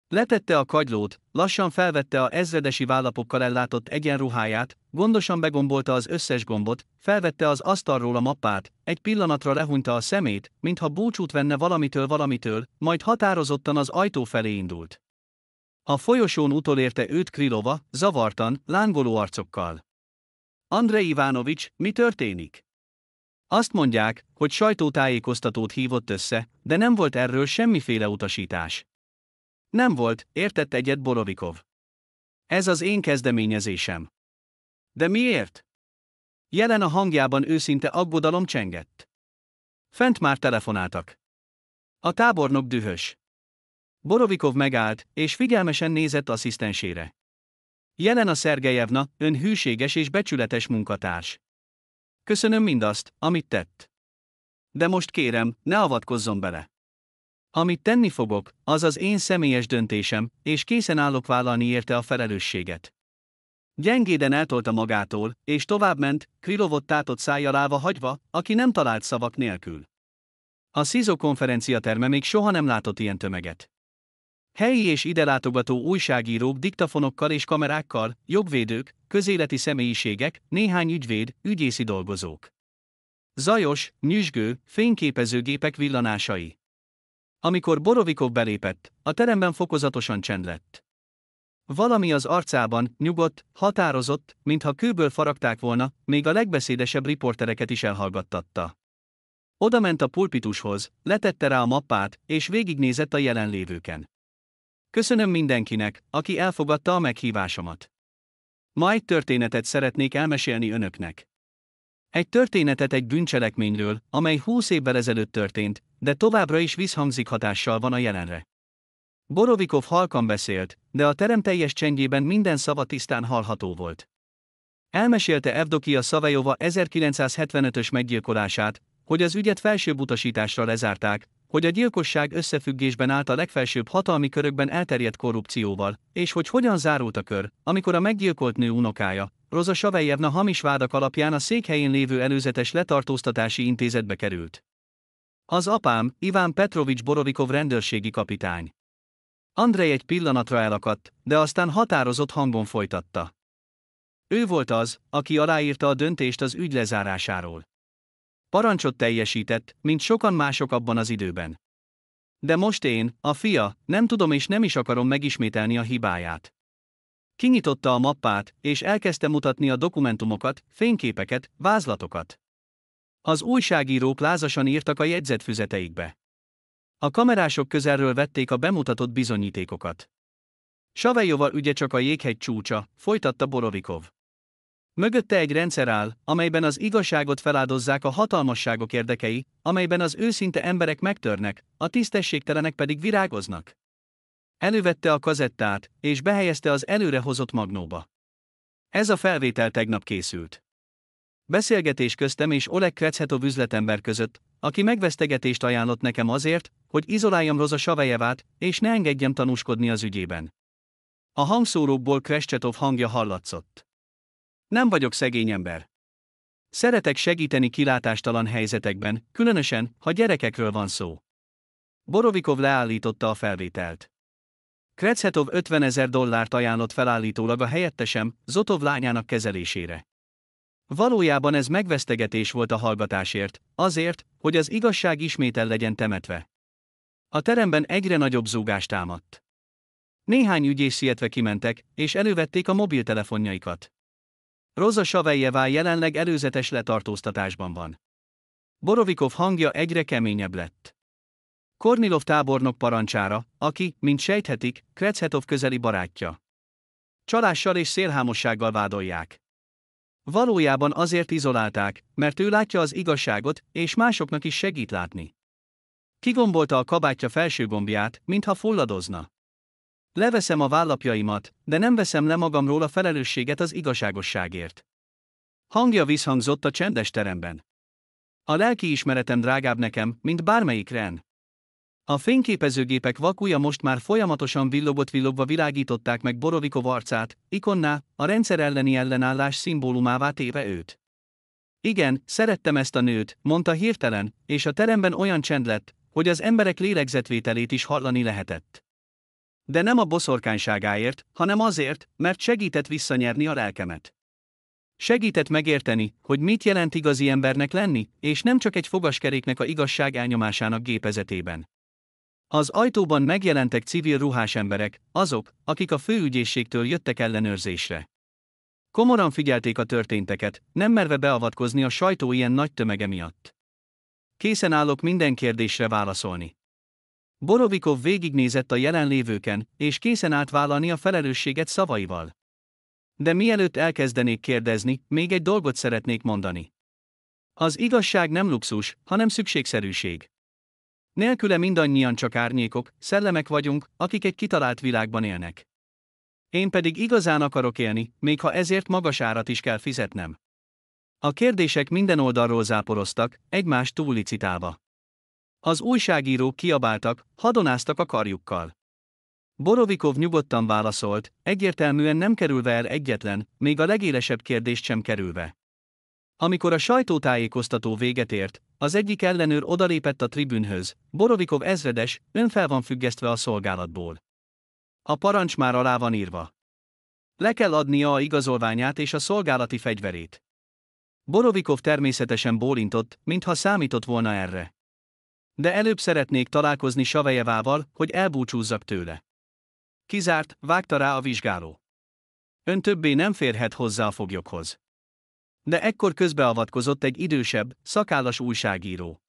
Letette a kagylót, lassan felvette a ezredesi vállapokkal ellátott egyenruháját, gondosan begombolta az összes gombot, felvette az asztalról a mappát, egy pillanatra lehúnyta a szemét, mintha búcsút venne valamitől, majd határozottan az ajtó felé indult. A folyosón utolérte őt Krylova, zavartan, lángoló arcokkal. Andrej Ivánovics, mi történik? Azt mondják, hogy sajtótájékoztatót hívott össze, de nem volt erről semmiféle utasítás. Nem volt, értett egyet Borovikov. Ez az én kezdeményezésem. De miért? Jelena hangjában őszinte aggodalom csengett. Fent már telefonáltak. A tábornok dühös. Borovikov megállt, és figyelmesen nézett asszisztensére. Jelena Szergejevna, ön hűséges és becsületes munkatárs. Köszönöm mindazt, amit tett. De most kérem, ne avatkozzon bele. Amit tenni fogok, az az én személyes döntésem, és készen állok vállalni érte a felelősséget. Gyengéden eltolta magától, és továbbment, Krilovot tátott szájjal állva hagyva, aki nem talált szavak nélkül. A SZIZO konferenciaterme még soha nem látott ilyen tömeget. Helyi és ide látogató újságírók diktafonokkal és kamerákkal, jogvédők, közéleti személyiségek, néhány ügyvéd, ügyészi dolgozók. Zajos, nyüzsgő, fényképezőgépek villanásai. Amikor Borovikov belépett, a teremben fokozatosan csend lett. Valami az arcában, nyugodt, határozott, mintha kőből faragták volna, még a legbeszédesebb riportereket is elhallgattatta. Odament a pulpitushoz, letette rá a mappát, és végignézett a jelenlévőken. Köszönöm mindenkinek, aki elfogadta a meghívásomat. Ma egy történetet szeretnék elmesélni önöknek. Egy történetet egy bűncselekményről, amely 20 évvel ezelőtt történt, de továbbra is visszhangzik hatással van a jelenre. Borovikov halkan beszélt, de a terem teljes csendjében minden szava tisztán hallható volt. Elmesélte Evdokia Szavajova 1975-ös meggyilkolását, hogy az ügyet felsőbb utasításra lezárták, hogy a gyilkosság összefüggésben állt a legfelsőbb hatalmi körökben elterjedt korrupcióval, és hogy hogyan zárult a kör, amikor a meggyilkolt nő unokája, Roza Savejevna hamis vádak alapján a székhelyén lévő előzetes letartóztatási intézetbe került. Az apám, Iván Petrovics Borovikov rendőrségi kapitány. Andrej egy pillanatra elakadt, de aztán határozott hangon folytatta. Ő volt az, aki aláírta a döntést az ügy lezárásáról. Parancsot teljesített, mint sokan mások abban az időben. De most én, a fia, nem tudom és nem is akarom megismételni a hibáját. Kinyitotta a mappát, és elkezdte mutatni a dokumentumokat, fényképeket, vázlatokat. Az újságírók lázasan írtak a jegyzetfüzeteikbe. A kamerások közelről vették a bemutatott bizonyítékokat. Savejova ügye csak a jéghegy csúcsa, folytatta Borovikov. Mögötte egy rendszer áll, amelyben az igazságot feláldozzák a hatalmasságok érdekei, amelyben az őszinte emberek megtörnek, a tisztességtelenek pedig virágoznak. Elővette a kazettát, és behelyezte az előrehozott magnóba. Ez a felvétel tegnap készült. Beszélgetés köztem és Oleg Krechetov üzletember között, aki megvesztegetést ajánlott nekem azért, hogy izoláljam Roza Savejevát, és ne engedjem tanúskodni az ügyében. A hangszórókból Krechetov hangja hallatszott. Nem vagyok szegény ember. Szeretek segíteni kilátástalan helyzetekben, különösen, ha gyerekekről van szó. Borovikov leállította a felvételt. Krechetov $50,000 ajánlott felállítólag a helyettesem, Zotov lányának kezelésére. Valójában ez megvesztegetés volt a hallgatásért, azért, hogy az igazság ismét el legyen temetve. A teremben egyre nagyobb zúgást támadt. Néhány ügyész sietve kimentek, és elővették a mobiltelefonjaikat. Roza Savejevá jelenleg előzetes letartóztatásban van. Borovikov hangja egyre keményebb lett. Kornilov tábornok parancsára, aki, mint sejthetik, Krechetov közeli barátja. Csalással és szélhámossággal vádolják. Valójában azért izolálták, mert ő látja az igazságot, és másoknak is segít látni. Kigombolta a kabátja felső gombját, mintha fulladozna. Leveszem a vállapjaimat, de nem veszem le magamról a felelősséget az igazságosságért. Hangja visszhangzott a csendes teremben. A lelkiismeretem drágább nekem, mint bármelyik ren. A fényképezőgépek vakúja most már folyamatosan villogva világították meg Borovikov arcát, ikonná, a rendszer elleni ellenállás szimbólumává téve őt. Igen, szerettem ezt a nőt, mondta hirtelen, és a teremben olyan csend lett, hogy az emberek lélegzetvételét is hallani lehetett. De nem a boszorkányságáért, hanem azért, mert segített visszanyerni a lelkemet. Segített megérteni, hogy mit jelent igazi embernek lenni, és nem csak egy fogaskeréknek a igazság elnyomásának gépezetében. Az ajtóban megjelentek civil ruhás emberek, azok, akik a főügyészségtől jöttek ellenőrzésre. Komoran figyelték a történteket, nem merve beavatkozni a sajtó ilyen nagy tömege miatt. Készen állok minden kérdésre válaszolni. Borovikov végignézett a jelenlévőken, és készen állt vállalni a felelősséget szavaival. De mielőtt elkezdenék kérdezni, még egy dolgot szeretnék mondani. Az igazság nem luxus, hanem szükségszerűség. Nélküle mindannyian csak árnyékok, szellemek vagyunk, akik egy kitalált világban élnek. Én pedig igazán akarok élni, még ha ezért magas árat is kell fizetnem. A kérdések minden oldalról záporoztak, egymást túllicitálva. Az újságírók kiabáltak, hadonáztak a karjukkal. Borovikov nyugodtan válaszolt, egyértelműen nem kerülve el egyetlen, még a legélesebb kérdést sem kerülve. Amikor a sajtótájékoztató véget ért, az egyik ellenőr odalépett a tribünhöz, Borovikov ezredes, ön fel van függesztve a szolgálatból. A parancs már alá van írva. Le kell adnia a igazolványát és a szolgálati fegyverét. Borovikov természetesen bólintott, mintha számított volna erre. De előbb szeretnék találkozni Savejevával, hogy elbúcsúzzak tőle. Kizárt, vágta rá a vizsgáló. Ön többé nem férhet hozzá a foglyokhoz. De ekkor közbeavatkozott egy idősebb, szakállas újságíró.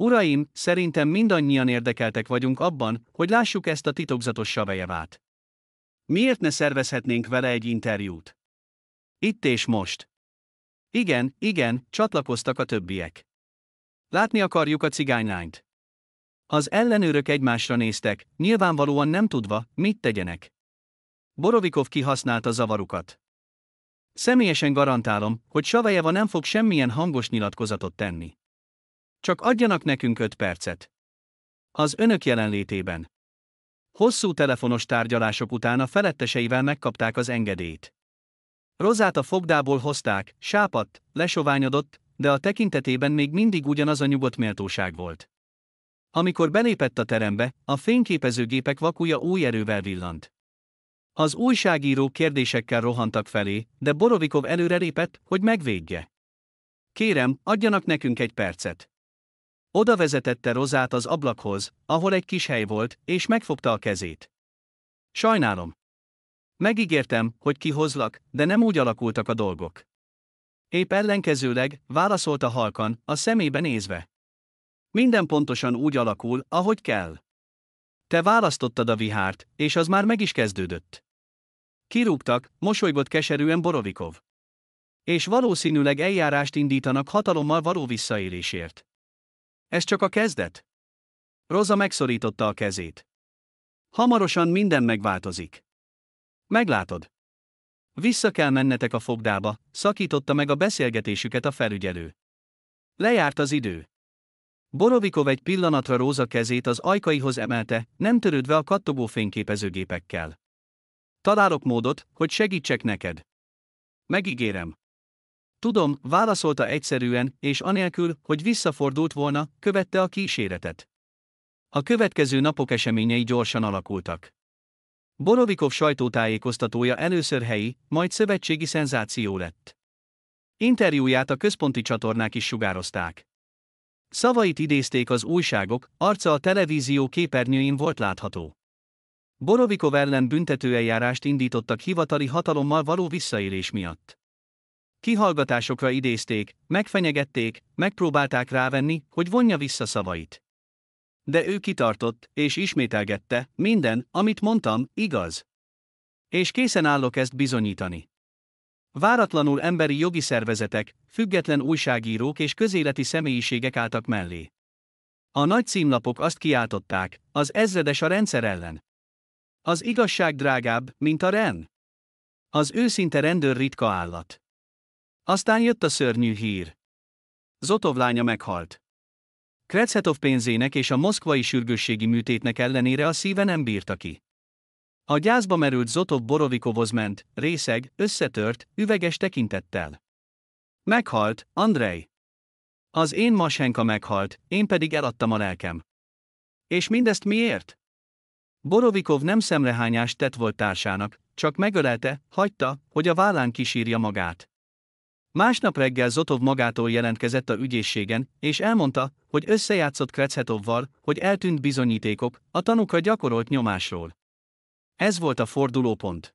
Uraim, szerintem mindannyian érdekeltek vagyunk abban, hogy lássuk ezt a titokzatos Savejevát. Miért ne szervezhetnénk vele egy interjút? Itt és most. Igen, igen, csatlakoztak a többiek. Látni akarjuk a cigánylányt. Az ellenőrök egymásra néztek, nyilvánvalóan nem tudva, mit tegyenek. Borovikov kihasználta zavarukat. Személyesen garantálom, hogy Savejeva nem fog semmilyen hangos nyilatkozatot tenni. Csak adjanak nekünk 5 percet. Az önök jelenlétében. Hosszú telefonos tárgyalások után a feletteseivel megkapták az engedélyt. Rozát a fogdából hozták, sápadt, lesoványodott, de a tekintetében még mindig ugyanaz a nyugodt méltóság volt. Amikor belépett a terembe, a fényképezőgépek vakuja új erővel villant. Az újságírók kérdésekkel rohantak felé, de Borovikov előrelépett, hogy megvédje. Kérem, adjanak nekünk 1 percet. Oda vezetette Rozát az ablakhoz, ahol egy kis hely volt, és megfogta a kezét. Sajnálom. Megígértem, hogy kihozlak, de nem úgy alakultak a dolgok. Épp ellenkezőleg, válaszolta halkan, a szemébe nézve. Minden pontosan úgy alakul, ahogy kell. Te választottad a vihárt, és az már meg is kezdődött. Kirúgtak, mosolygott keserűen Borovikov. És valószínűleg eljárást indítanak hatalommal való visszaélésért. Ez csak a kezdet? Roza megszorította a kezét. Hamarosan minden megváltozik. Meglátod. Vissza kell mennetek a fogdába, szakította meg a beszélgetésüket a felügyelő. Lejárt az idő. Borovikov egy pillanatra Róza kezét az ajkaihoz emelte, nem törődve a kattogó fényképezőgépekkel. Találok módot, hogy segítsek neked. Megígérem. Tudom, válaszolta egyszerűen, és anélkül, hogy visszafordult volna, követte a kíséretet. A következő napok eseményei gyorsan alakultak. Borovikov sajtótájékoztatója először helyi, majd szövetségi szenzáció lett. Interjúját a központi csatornák is sugározták. Szavait idézték az újságok, arca a televízió képernyőin volt látható. Borovikov ellen büntetőeljárást indítottak hivatali hatalommal való visszaélés miatt. Kihallgatásokra idézték, megfenyegették, megpróbálták rávenni, hogy vonja vissza szavait. De ő kitartott, és ismételgette, minden, amit mondtam, igaz. És készen állok ezt bizonyítani. Váratlanul emberi jogi szervezetek, független újságírók és közéleti személyiségek álltak mellé. A nagy címlapok azt kiáltották, az ezredes a rendszer ellen. Az igazság drágább, mint a ren. Az őszinte rendőr ritka állat. Aztán jött a szörnyű hír. Zotov lánya meghalt. Krechetov pénzének és a moszkvai sürgősségi műtétnek ellenére a szíve nem bírta ki. A gyászba merült Zotov Borovikovhoz ment, részeg, összetört, üveges tekintettel. Meghalt, Andrej. Az én Mashenka meghalt, én pedig eladtam a lelkem. És mindezt miért? Borovikov nem szemrehányást tett volt társának, csak megölelte, hagyta, hogy a vállán kisírja magát. Másnap reggel Zotov magától jelentkezett a ügyészségen, és elmondta, hogy összejátszott Kretshetovval, hogy eltűnt bizonyítékok, a tanúkra gyakorolt nyomásról. Ez volt a fordulópont.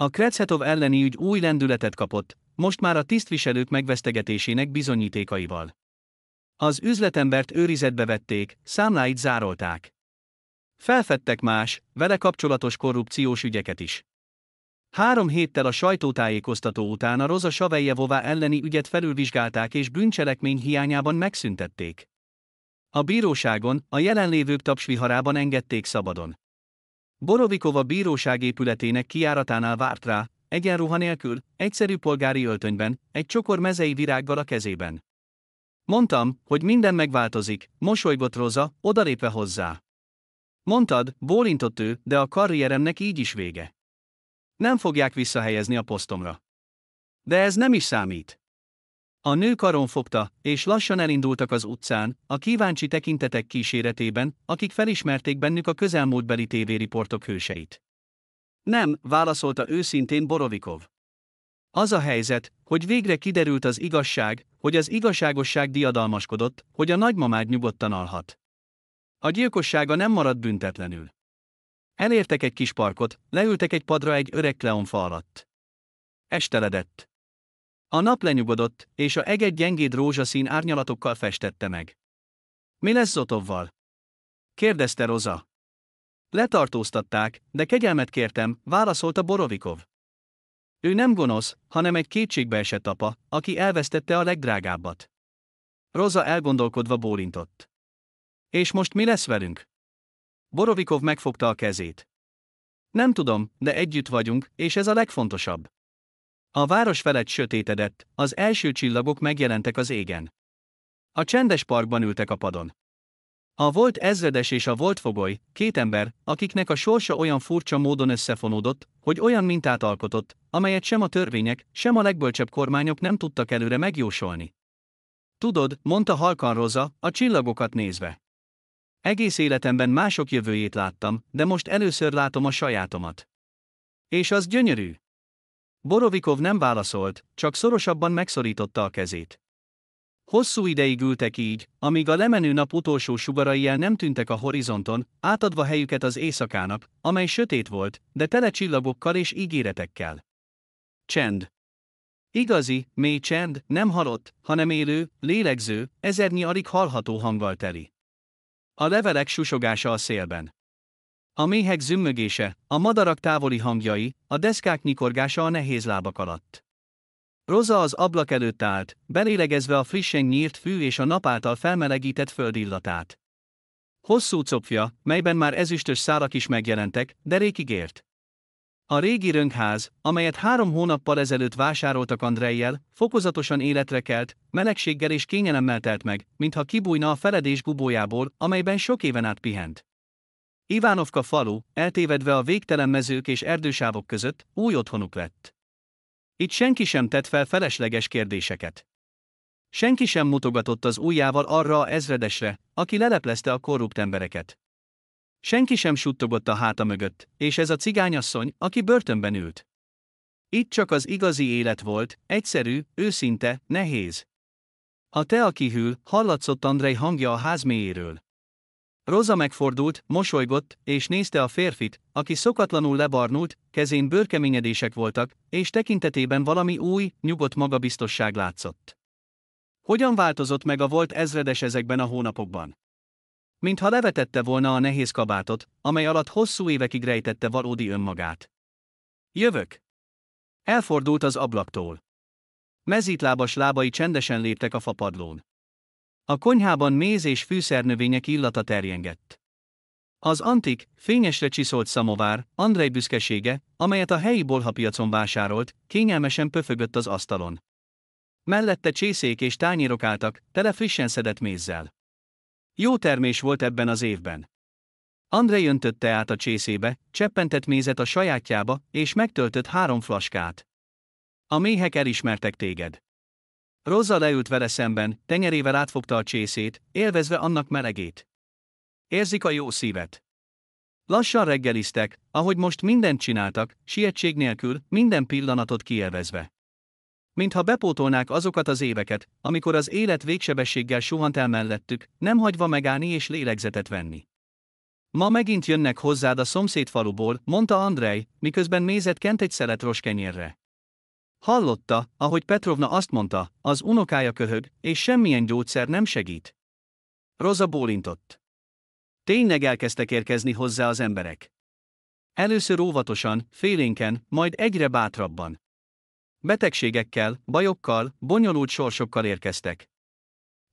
A Krechetov elleni ügy új lendületet kapott, most már a tisztviselők megvesztegetésének bizonyítékaival. Az üzletembert őrizetbe vették, számláit zárolták. Felfedtek más, vele kapcsolatos korrupciós ügyeket is. 3 héttel a sajtótájékoztató után a Roza Savelyevová elleni ügyet felülvizsgálták és bűncselekmény hiányában megszüntették. A bíróságon, a jelenlévők tapsviharában engedték szabadon. Borovikova bíróság épületének kijáratánál várt rá, egyenruha nélkül, egyszerű polgári öltönyben, egy csokor mezei virággal a kezében. Mondtam, hogy minden megváltozik, mosolygott Roza, odalépve hozzá. Mondtad, bólintott ő, de a karrieremnek így is vége. Nem fogják visszahelyezni a posztomra. De ez nem is számít. A nő karon fogta, és lassan elindultak az utcán, a kíváncsi tekintetek kíséretében, akik felismerték bennük a közelmúltbeli tévériportok hőseit. Nem, válaszolta őszintén Borovikov. Az a helyzet, hogy végre kiderült az igazság, hogy az igazságosság diadalmaskodott, hogy a nagymamád nyugodtan alhat. A gyilkossága nem maradt büntetlenül. Elértek egy kis parkot, leültek egy padra egy öreg kleonfa alatt. Esteledett. A nap lenyugodott, és a eget gyengéd rózsaszín árnyalatokkal festette meg. Mi lesz Zotovval? Kérdezte Roza. Letartóztatták, de kegyelmet kértem, válaszolta Borovikov. Ő nem gonosz, hanem egy kétségbeesett apa, aki elvesztette a legdrágábbat. Roza elgondolkodva bólintott. És most mi lesz velünk? Borovikov megfogta a kezét. Nem tudom, de együtt vagyunk, és ez a legfontosabb. A város felett sötétedett, az első csillagok megjelentek az égen. A csendes parkban ültek a padon. A volt ezredes és a volt fogoly, 2 ember, akiknek a sorsa olyan furcsa módon összefonódott, hogy olyan mintát alkotott, amelyet sem a törvények, sem a legbölcsebb kormányok nem tudtak előre megjósolni. Tudod, mondta halkan Roza, a csillagokat nézve. Egész életemben mások jövőjét láttam, de most először látom a sajátomat. És az gyönyörű. Borovikov nem válaszolt, csak szorosabban megszorította a kezét. Hosszú ideig ültek így, amíg a lemenő nap utolsó sugarai el nem tűntek a horizonton, átadva helyüket az éjszakának, amely sötét volt, de tele csillagokkal és ígéretekkel. Csend. Igazi, mély csend, nem halott, hanem élő, lélegző, ezernyi alig hallható hanggal teli. A levelek susogása a szélben. A méhek zümmögése, a madarak távoli hangjai, a deszkák nyikorgása a nehéz lábak alatt. Roza az ablak előtt állt, belélegezve a frissen nyírt fű és a nap által felmelegített föld illatát. Hosszú copja, melyben már ezüstös szálak is megjelentek, derékig ért. A régi rönkház, amelyet 3 hónappal ezelőtt vásároltak Andrejjel, fokozatosan életre kelt, melegséggel és kényelemmel telt meg, mintha kibújna a feledés gubójából, amelyben sok éven át pihent. Ivánovka falu, eltévedve a végtelen mezők és erdősávok között, új otthonuk lett. Itt senki sem tett fel felesleges kérdéseket. Senki sem mutogatott az ujjával arra a ezredesre, aki leleplezte a korrupt embereket. Senki sem suttogott a háta mögött, és ez a cigányasszony, aki börtönben ült. Itt csak az igazi élet volt, egyszerű, őszinte, nehéz. A tea kihűl, hallatszott Andrej hangja a ház mélyéről. Roza megfordult, mosolygott, és nézte a férfit, aki szokatlanul lebarnult, kezén bőrkeményedések voltak, és tekintetében valami új, nyugodt magabiztosság látszott. Hogyan változott meg a volt ezredes ezekben a hónapokban? Mintha levetette volna a nehéz kabátot, amely alatt hosszú évekig rejtette valódi önmagát. Jövök! Elfordult az ablaktól. Mezítlábas lábai csendesen léptek a fapadlón. A konyhában méz és fűszernövények illata terjengett. Az antik, fényesre csiszolt szamovár, Andrej büszkesége, amelyet a helyi bolhapiacon vásárolt, kényelmesen pöfögött az asztalon. Mellette csészék és tányérok álltak, tele frissen szedett mézzel. Jó termés volt ebben az évben. Andrej öntötte át a csészébe, cseppentett mézet a sajátjába, és megtöltött 3 flaskát. A méhek elismertek téged. Roza leült vele szemben, tenyerével átfogta a csészét, élvezve annak melegét. Érzik a jó szívet. Lassan reggeliztek, ahogy most mindent csináltak, sietség nélkül, minden pillanatot kiélvezve. Mintha bepótolnák azokat az éveket, amikor az élet végsebességgel suhant el mellettük, nem hagyva megállni és lélegzetet venni. Ma megint jönnek hozzád a szomszéd faluból, mondta Andrej, miközben mézet kent egy szelet roskenyérre. Hallotta, ahogy Petrovna azt mondta, az unokája köhög, és semmilyen gyógyszer nem segít. Roza bólintott. Tényleg elkezdtek érkezni hozzá az emberek. Először óvatosan, félénken, majd egyre bátrabban. Betegségekkel, bajokkal, bonyolult sorsokkal érkeztek.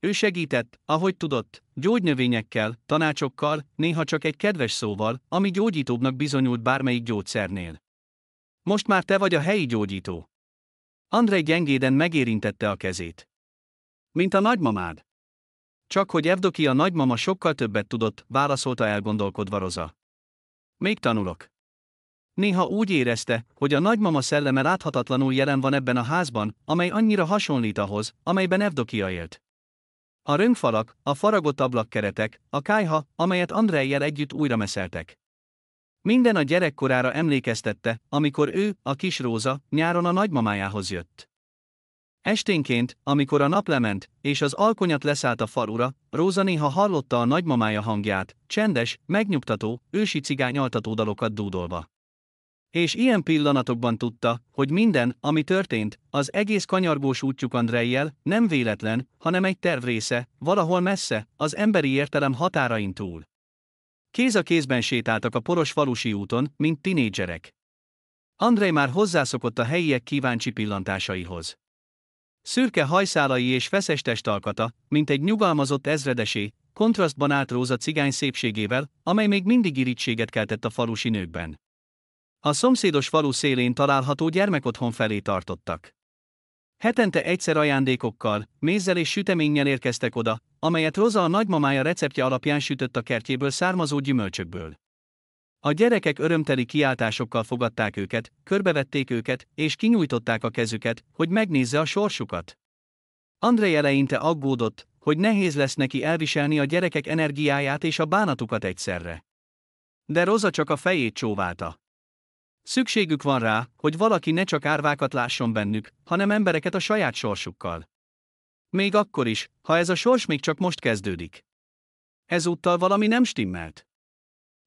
Ő segített, ahogy tudott, gyógynövényekkel, tanácsokkal, néha csak egy kedves szóval, ami gyógyítóbbnak bizonyult bármelyik gyógyszernél. Most már te vagy a helyi gyógyító. Andrej gyengéden megérintette a kezét. Mint a nagymamád. Csak hogy Evdokia nagymama sokkal többet tudott, válaszolta elgondolkodva Roza. Még tanulok. Néha úgy érezte, hogy a nagymama szelleme láthatatlanul jelen van ebben a házban, amely annyira hasonlít ahhoz, amelyben Evdokia élt. A rönkfalak, a faragott ablakkeretek, a kályha, amelyet Andrejjel együtt újra meszeltek. Minden a gyerekkorára emlékeztette, amikor ő, a kis Róza, nyáron a nagymamájához jött. Esténként, amikor a nap lement, és az alkonyat leszállt a falura, Róza néha hallotta a nagymamája hangját, csendes, megnyugtató, ősi cigány altatódalokat dúdolva. És ilyen pillanatokban tudta, hogy minden, ami történt, az egész kanyargós útjuk Andrejjel, nem véletlen, hanem egy terv része, valahol messze, az emberi értelem határain túl. Kéz a kézben sétáltak a poros falusi úton, mint tinédzserek. Andrej már hozzászokott a helyiek kíváncsi pillantásaihoz. Szürke hajszálai és feszes testalkata, mint egy nyugalmazott ezredesé, kontrasztban állt Róza cigány szépségével, amely még mindig irítséget keltett a falusi nőkben. A szomszédos falu szélén található gyermekotthon felé tartottak. Hetente egyszer ajándékokkal, mézzel és süteménnyel érkeztek oda, amelyet Roza a nagymamája receptje alapján sütött a kertjéből származó gyümölcsökből. A gyerekek örömteli kiáltásokkal fogadták őket, körbevették őket, és kinyújtották a kezüket, hogy megnézze a sorsukat. Andrej eleinte aggódott, hogy nehéz lesz neki elviselni a gyerekek energiáját és a bánatukat egyszerre. De Roza csak a fejét csóválta. Szükségük van rá, hogy valaki ne csak árvákat lásson bennük, hanem embereket a saját sorsukkal. Még akkor is, ha ez a sors még csak most kezdődik. Ezúttal valami nem stimmelt.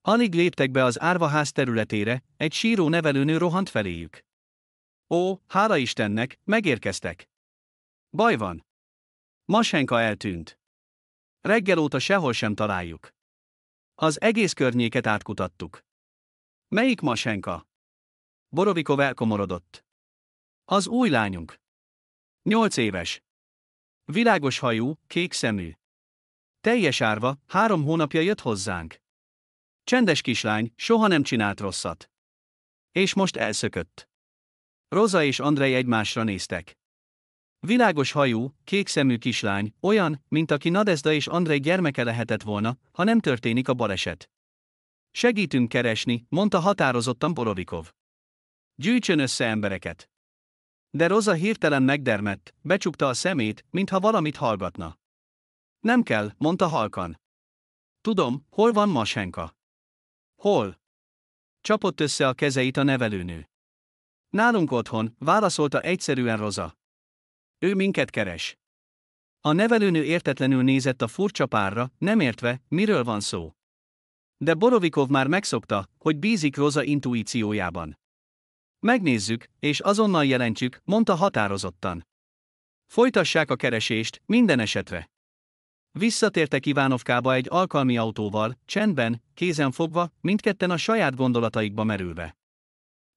Alig léptek be az árvaház területére, egy síró nevelőnő rohant feléjük. Ó, hála Istennek, megérkeztek. Baj van. Masenka eltűnt. Reggel óta sehol sem találjuk. Az egész környéket átkutattuk. Melyik Masenka? Borovikov elkomorodott. Az új lányunk. 8 éves. Világos hajú, kék szemű. Teljes árva, 3 hónapja jött hozzánk. Csendes kislány, soha nem csinált rosszat. És most elszökött. Roza és Andrej egymásra néztek. Világos hajú, kék szemű kislány, olyan, mint aki Nadezda és Andrej gyermeke lehetett volna, ha nem történik a baleset. Segítünk keresni, mondta határozottan Borovikov. Gyűjtsön össze embereket. De Roza hirtelen megdermedt, becsukta a szemét, mintha valamit hallgatna. Nem kell, mondta halkan. Tudom, hol van Masenka. Hol? Csapott össze a kezeit a nevelőnő. Nálunk otthon, válaszolta egyszerűen Roza. Ő minket keres. A nevelőnő értetlenül nézett a furcsa párra, nem értve, miről van szó. De Borovikov már megszokta, hogy bízik Roza intuíciójában. Megnézzük, és azonnal jelentsük, mondta határozottan. Folytassák a keresést, minden esetre. Visszatértek Ivánovkába egy alkalmi autóval, csendben, kézen fogva, mindketten a saját gondolataikba merülve.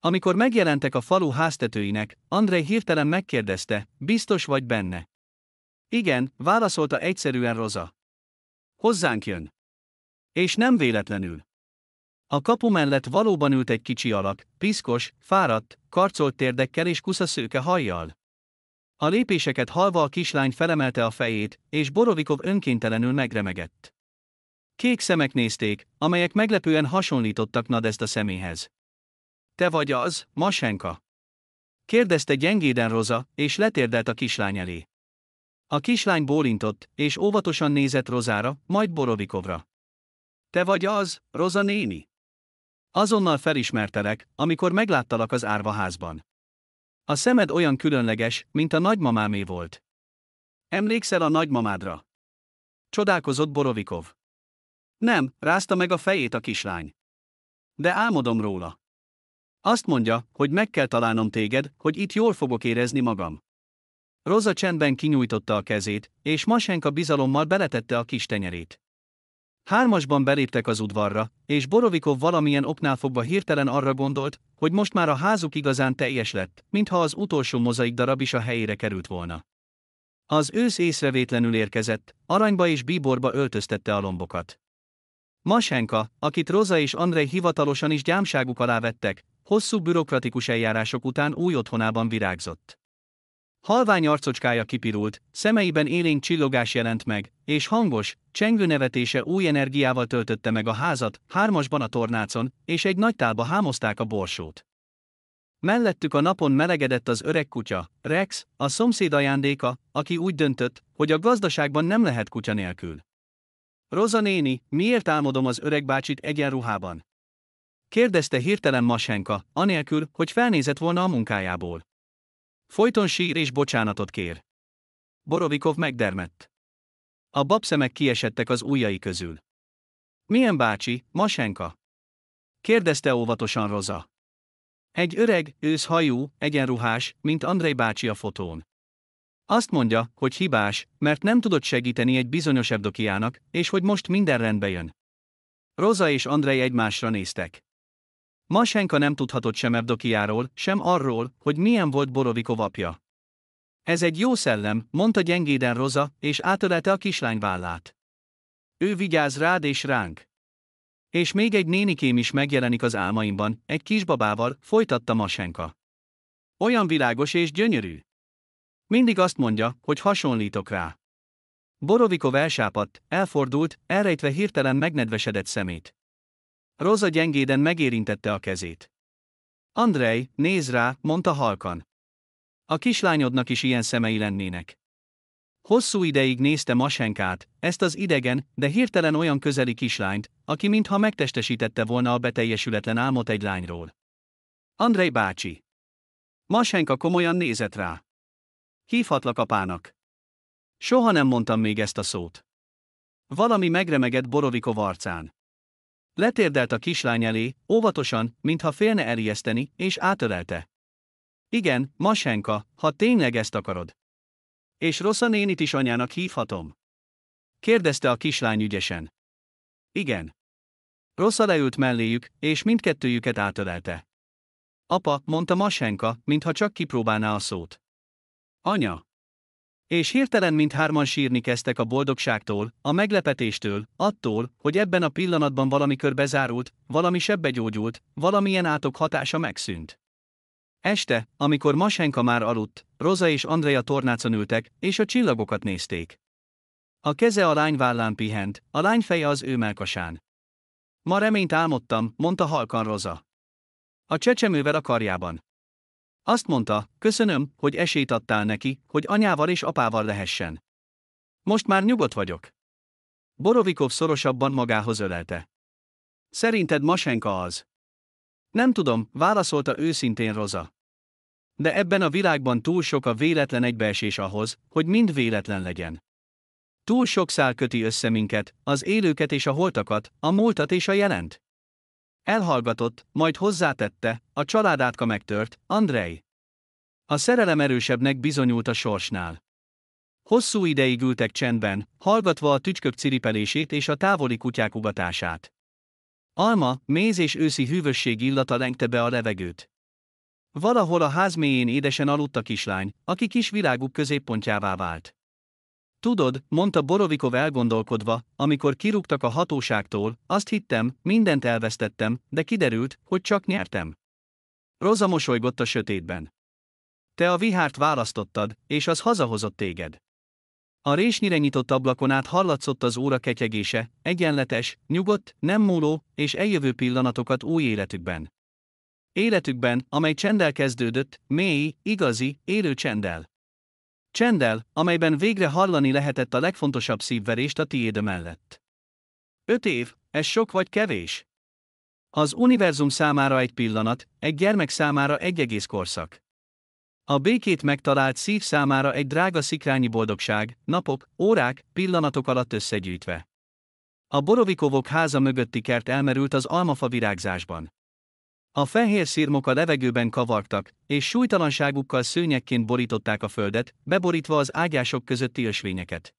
Amikor megjelentek a falu háztetőinek, Andrej hirtelen megkérdezte, biztos vagy benne? Igen, válaszolta egyszerűen Roza. Hozzánk jön. És nem véletlenül. A kapu mellett valóban ült egy kicsi alak, piszkos, fáradt, karcolt térdekkel és kuszaszőke hajjal. A lépéseket hallva a kislány felemelte a fejét, és Borovikov önkéntelenül megremegett. Kék szemek nézték, amelyek meglepően hasonlítottak Nadezda szeméhez. Te vagy az, Masenka? Kérdezte gyengéden Roza, és letérdelt a kislány elé. A kislány bólintott, és óvatosan nézett Rozára, majd Borovikovra. Te vagy az, Roza néni? Azonnal felismertelek, amikor megláttalak az árvaházban. A szemed olyan különleges, mint a nagymamámé volt. Emlékszel a nagymamádra? Csodálkozott Borovikov. Nem, rázta meg a fejét a kislány. De álmodom róla. Azt mondja, hogy meg kell találnom téged, hogy itt jól fogok érezni magam. Roza csendben kinyújtotta a kezét, és Masenka bizalommal beletette a kis tenyerét. Hármasban beléptek az udvarra, és Borovikov valamilyen oknál fogva hirtelen arra gondolt, hogy most már a házuk igazán teljes lett, mintha az utolsó mozaik darab is a helyére került volna. Az ősz észrevétlenül érkezett, aranyba és bíborba öltöztette a lombokat. Masenka, akit Roza és Andrej hivatalosan is gyámságuk alá vettek, hosszú bürokratikus eljárások után új otthonában virágzott. Halvány arcocskája kipirult, szemeiben élénk csillogás jelent meg, és hangos, csengő nevetése új energiával töltötte meg a házat, hármasban a tornácon, és egy nagy tálba hámozták a borsót. Mellettük a napon melegedett az öreg kutya, Rex, a szomszéd ajándéka, aki úgy döntött, hogy a gazdaságban nem lehet kutya nélkül. Roza néni, miért álmodom az öreg bácsit egyenruhában? Kérdezte hirtelen Masenka, anélkül, hogy felnézett volna a munkájából. Folyton sír és bocsánatot kér. Borovikov megdermedt. A babszemek kiesettek az ujjai közül. Milyen bácsi, Masenka? Kérdezte óvatosan Roza. Egy öreg, őszhajú, egyenruhás, mint Andrej bácsi a fotón. Azt mondja, hogy hibás, mert nem tudott segíteni egy bizonyos Evdokiának, és hogy most minden rendbe jön. Roza és Andrej egymásra néztek. Masenka nem tudhatott sem Evdokiáról, sem arról, hogy milyen volt Borovikov apja. Ez egy jó szellem, mondta gyengéden Roza, és átölelte a kislány vállát. Ő vigyáz rád és ránk. És még egy nénikém is megjelenik az álmaimban, egy kisbabával, folytatta Masenka. Olyan világos és gyönyörű. Mindig azt mondja, hogy hasonlítok rá. Borovikov elsápadt, elfordult, elrejtve hirtelen megnedvesedett szemét. Roza gyengéden megérintette a kezét. Andrej, nézz rá, mondta halkan. A kislányodnak is ilyen szemei lennének. Hosszú ideig nézte Masenkát, ezt az idegen, de hirtelen olyan közeli kislányt, aki mintha megtestesítette volna a beteljesületlen álmot egy lányról. Andrej bácsi. Masenka komolyan nézett rá. Hívhatlak apának. Soha nem mondtam még ezt a szót. Valami megremegett Borovikov arcán. Letérdelt a kislány elé, óvatosan, mintha félne elijeszteni, és átölelte. Igen, Masenka, ha tényleg ezt akarod. És Rosa nénit is anyának hívhatom? Kérdezte a kislány ügyesen. Igen. Rosa leült melléjük, és mindkettőjüket átölelte. Apa, mondta Masenka, mintha csak kipróbálná a szót. Anya. És hirtelen mindhárman sírni kezdtek a boldogságtól, a meglepetéstől, attól, hogy ebben a pillanatban valami kör bezárult, valami sebbe gyógyult, valamilyen átok hatása megszűnt. Este, amikor Masenka már aludt, Roza és Andrej a tornácon ültek, és a csillagokat nézték. A keze a lány vállán pihent, a lány feje az ő mellkasán. Ma reményt álmodtam, mondta halkan Roza. A csecsemővel a karjában. Azt mondta, köszönöm, hogy esélyt adtál neki, hogy anyával és apával lehessen. Most már nyugodt vagyok. Borovikov szorosabban magához ölelte. Szerinted Masenka az? Nem tudom, válaszolta őszintén Roza. De ebben a világban túl sok a véletlen egybeesés ahhoz, hogy mind véletlen legyen. Túl sok szál köti össze minket, az élőket és a holtakat, a múltat és a jelent. Elhallgatott, majd hozzátette, a családátka megtört, Andrej. A szerelem erősebbnek bizonyult a sorsnál. Hosszú ideig ültek csendben, hallgatva a tücskök ciripelését és a távoli kutyák ugatását. Alma, méz és őszi hűvösség illata lengte be a levegőt. Valahol a ház mélyén édesen aludt a kislány, aki kis világuk középpontjává vált. Tudod, mondta Borovikov elgondolkodva, amikor kirúgtak a hatóságtól, azt hittem, mindent elvesztettem, de kiderült, hogy csak nyertem. Roza mosolygott a sötétben. Te a vihárt választottad, és az hazahozott téged. A résnyire nyitott ablakon át hallatszott az óra ketyegése, egyenletes, nyugodt, nem múló, és eljövő pillanatokat új életükben. Életükben, amely csenddel kezdődött, mély, igazi, élő csenddel. Csenddel, amelyben végre hallani lehetett a legfontosabb szívverést a tiéd mellett. 5 év, ez sok vagy kevés? Az univerzum számára egy pillanat, egy gyermek számára egy egész korszak. A békét megtalált szív számára egy drága szikrányi boldogság, napok, órák, pillanatok alatt összegyűjtve. A Borovikovok háza mögötti kert elmerült az almafa virágzásban. A fehér szirmok a levegőben kavargtak, és súlytalanságukkal szőnyegként borították a földet, beborítva az ágyások közötti ösvényeket.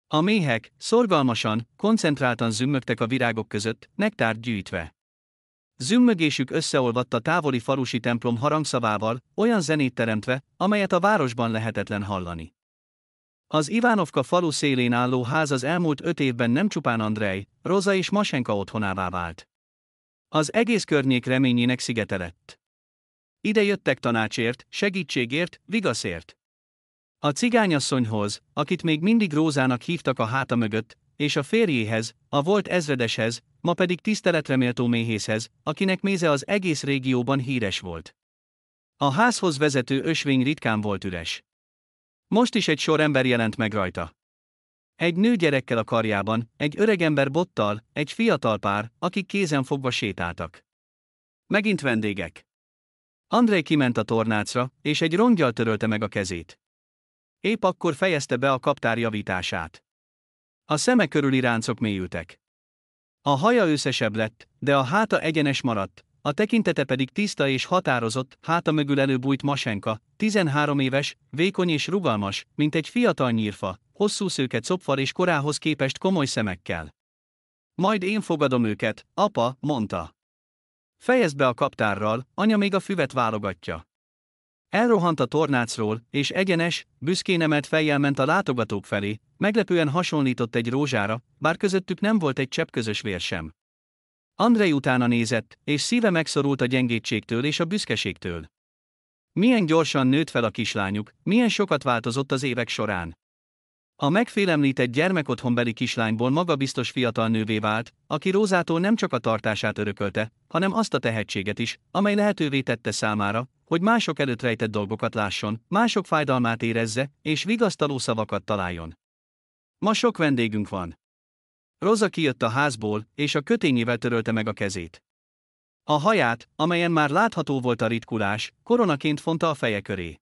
A méhek szorgalmasan, koncentráltan zümmögtek a virágok között, nektárt gyűjtve. Zümmögésük összeolvadt a távoli falusi templom harangszavával, olyan zenét teremtve, amelyet a városban lehetetlen hallani. Az Ivánovka falu szélén álló ház az elmúlt 5 évben nem csupán Andrej, Roza és Masenka otthonává vált. Az egész környék reményének szigete lett. Ide jöttek tanácsért, segítségért, vigaszért. A cigányasszonyhoz, akit még mindig Rózának hívtak a háta mögött, és a férjéhez, a volt ezredeshez, ma pedig tiszteletreméltó méhészhez, akinek méze az egész régióban híres volt. A házhoz vezető ösvény ritkán volt üres. Most is egy sor ember jelent meg rajta. Egy nő gyerekkel a karjában, egy öregember bottal, egy fiatal pár, akik kézenfogva sétáltak. Megint vendégek. Andrej kiment a tornácra, és egy rongyal törölte meg a kezét. Épp akkor fejezte be a kaptár javítását. A szeme körüli ráncok mélyültek. A haja őszesebb lett, de a háta egyenes maradt, a tekintete pedig tiszta és határozott, háta mögül előbújt Masenka, 13 éves, vékony és rugalmas, mint egy fiatal nyírfa, hosszú szőke copfar és korához képest komoly szemekkel. Majd én fogadom őket, apa, mondta. Fejezd be a kaptárral, anya még a füvet válogatja. Elrohant a tornácról, és egyenes, büszkén emelt fejjel ment a látogatók felé, meglepően hasonlított egy rózsára, bár közöttük nem volt egy csepp közös vér sem. Andrej utána nézett, és szíve megszorult a gyengétségtől és a büszkeségtől. Milyen gyorsan nőtt fel a kislányuk, milyen sokat változott az évek során. A megfélemlített gyermekotthonbeli kislányból magabiztos fiatal nővé vált, aki Rózától nem csak a tartását örökölte, hanem azt a tehetséget is, amely lehetővé tette számára, hogy mások előtt rejtett dolgokat lásson, mások fájdalmát érezze, és vigasztaló szavakat találjon. Ma sok vendégünk van. Roza kijött a házból, és a kötényével törölte meg a kezét. A haját, amelyen már látható volt a ritkulás, koronaként fonta a feje köré.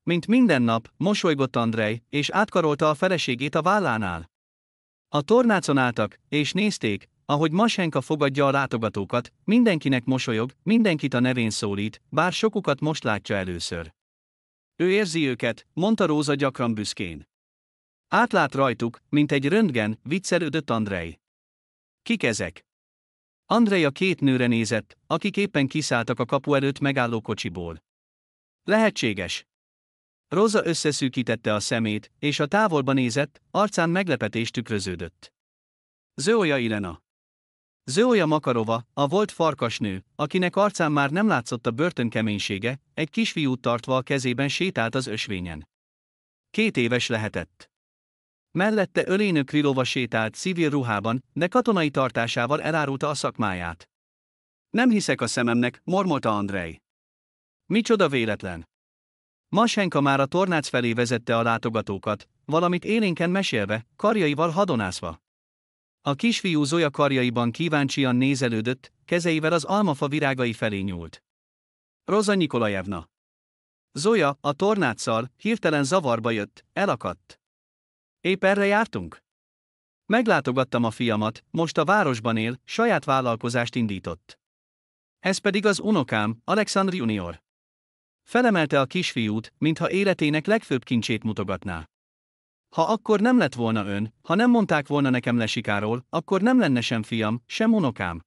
Mint minden nap, mosolygott Andrej, és átkarolta a feleségét a vállánál. A tornácon álltak, és nézték, ahogy Masenka fogadja a látogatókat, mindenkinek mosolyog, mindenkit a nevén szólít, bár sokukat most látja először. Ő érzi őket, mondta Róza gyakran büszkén. Átlát rajtuk, mint egy röntgen, viccelődött Andrej. Kik ezek? Andrej a 2 nőre nézett, akik éppen kiszálltak a kapu előtt megálló kocsiból. Lehetséges. Roza összeszűkítette a szemét, és a távolba nézett, arcán meglepetés tükröződött. Zsója Ilena. Zsója Makarova, a volt farkasnő, akinek arcán már nem látszott a börtön keménysége, egy kisfiút tartva a kezében sétált az ösvényen. 2 éves lehetett. Mellette Ölénő Krilova sétált civil ruhában, de katonai tartásával elárulta a szakmáját. Nem hiszek a szememnek, mormolta Andrej. Micsoda véletlen. Masenka már a tornác felé vezette a látogatókat, valamit élénken mesélve, karjaival hadonászva. A kisfiú Zoya karjaiban kíváncsian nézelődött, kezeivel az almafa virágai felé nyúlt. Roza Nikolajevna. Zoya, a tornáccal, hirtelen zavarba jött, elakadt. Épp erre jártunk? Meglátogattam a fiamat, most a városban él, saját vállalkozást indított. Ez pedig az unokám, Alexandr Junior. Felemelte a kisfiút, mintha életének legfőbb kincsét mutogatná. Ha akkor nem lett volna ön, ha nem mondták volna nekem Lesikáról, akkor nem lenne sem fiam, sem unokám.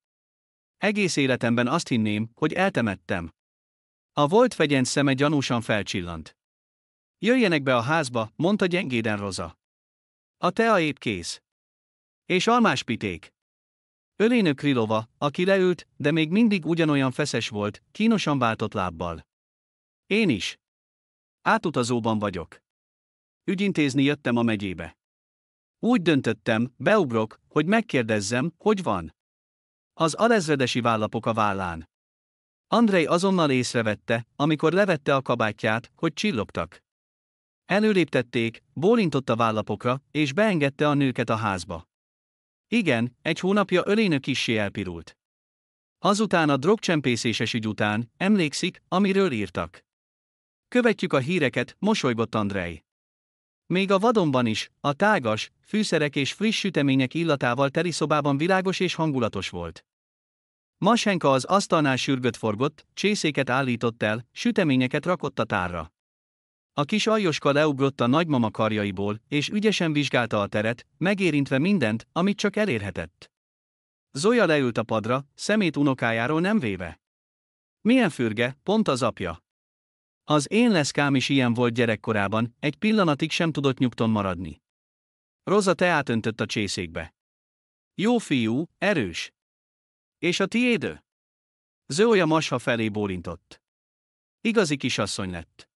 Egész életemben azt hinném, hogy eltemettem. A volt fegyenc szeme gyanúsan felcsillant. Jöjjenek be a házba, mondta gyengéden Roza. A tea épp kész. És almáspiték. Ölénő Krilova, aki leült, de még mindig ugyanolyan feszes volt, kínosan váltott lábbal. Én is. Átutazóban vagyok. Ügyintézni jöttem a megyébe. Úgy döntöttem, beugrok, hogy megkérdezzem, hogy van. Az alezredesi vállapok a vállán. Andrej azonnal észrevette, amikor levette a kabátját, hogy csillogtak. Előléptették, bólintott a vállapokra, és beengedte a nőket a házba. Igen, 1 hónapja Ölénő kissé elpirult. Azután a drogcsempészéses ügy után, emlékszik, amiről írtak. Követjük a híreket, mosolygott Andrej. Még a vadonban is, a tágas, fűszerek és friss sütemények illatával teli szobában világos és hangulatos volt. Masenka az asztalnál sürgött forgott, csészéket állított el, süteményeket rakott a tárra. A kis aljoska leugrott a nagymama karjaiból, és ügyesen vizsgálta a teret, megérintve mindent, amit csak elérhetett. Zoya leült a padra, szemét unokájáról nem véve. Milyen fürge, pont az apja. Az én leszkám is ilyen volt gyerekkorában, egy pillanatig sem tudott nyugton maradni. Rosa teát öntött a csészékbe. Jó fiú, erős. És a tiéd? Zoya Masha felé bólintott. Igazi kisasszony lett.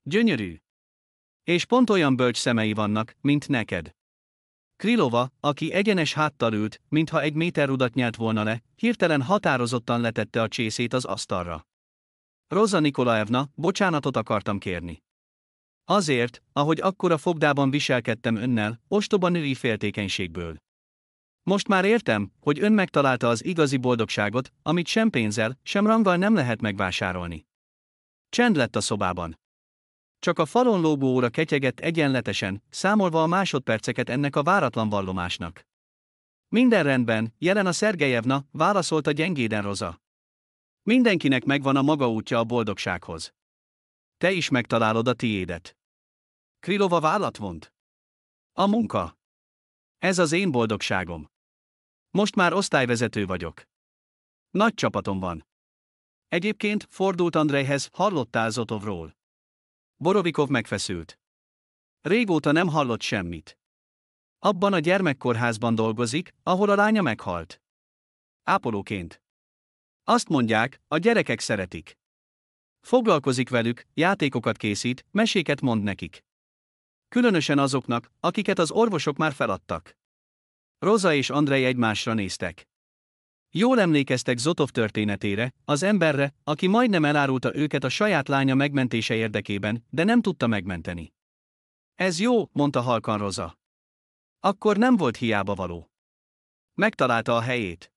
Gyönyörű. És pont olyan bölcs szemei vannak, mint neked. Krylova, aki egyenes háttal ült, mintha egy méter rudat nyelt volna le, hirtelen határozottan letette a csészét az asztalra. Rosa Nikolaevna, bocsánatot akartam kérni. Azért, ahogy akkora fogdában viselkedtem önnel, ostoba női féltékenységből. Most már értem, hogy ön megtalálta az igazi boldogságot, amit sem pénzzel, sem ranggal nem lehet megvásárolni. Csend lett a szobában. Csak a falon lógó óra ketyegett egyenletesen, számolva a másodperceket ennek a váratlan vallomásnak. Minden rendben, Jelena Szergejevna, válaszolta gyengéden Rosa. Mindenkinek megvan a maga útja a boldogsághoz. Te is megtalálod a tiédet. Krylova vállat vont. A munka. Ez az én boldogságom. Most már osztályvezető vagyok. Nagy csapatom van. Egyébként, fordult Andrejhez, hallottál Zotovról? Borovikov megfeszült. Régóta nem hallott semmit. Abban a gyermekkórházban dolgozik, ahol a lánya meghalt. Ápolóként. Azt mondják, a gyerekek szeretik. Foglalkozik velük, játékokat készít, meséket mond nekik. Különösen azoknak, akiket az orvosok már feladtak. Rosa és Andrej egymásra néztek. Jól emlékeztek Zotov történetére, az emberre, aki majdnem elárulta őket a saját lánya megmentése érdekében, de nem tudta megmenteni. Ez jó, mondta halkan Rosa. Akkor nem volt hiába való. Megtalálta a helyét.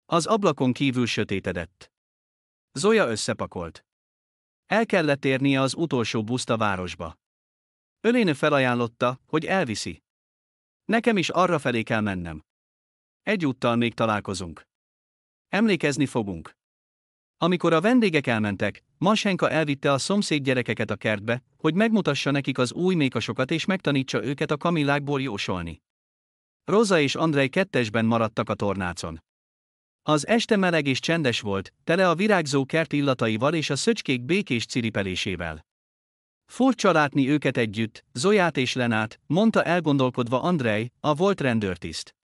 Az ablakon kívül sötétedett. Zoya összepakolt. El kellett érnie az utolsó buszt a városba. Ölénő felajánlotta, hogy elviszi. Nekem is arra felé kell mennem. Egyúttal még találkozunk. Emlékezni fogunk. Amikor a vendégek elmentek, Masenka elvitte a szomszéd gyerekeket a kertbe, hogy megmutassa nekik az új mékasokat és megtanítsa őket a kamillákból jósolni. Rosa és Andrej kettesben maradtak a tornácon. Az este meleg és csendes volt, tele a virágzó kert illataival és a szöcskék békés ciripelésével. Furcsa látni őket együtt, Zoyát és Lenát, mondta elgondolkodva Andrej, a volt rendőrtiszt.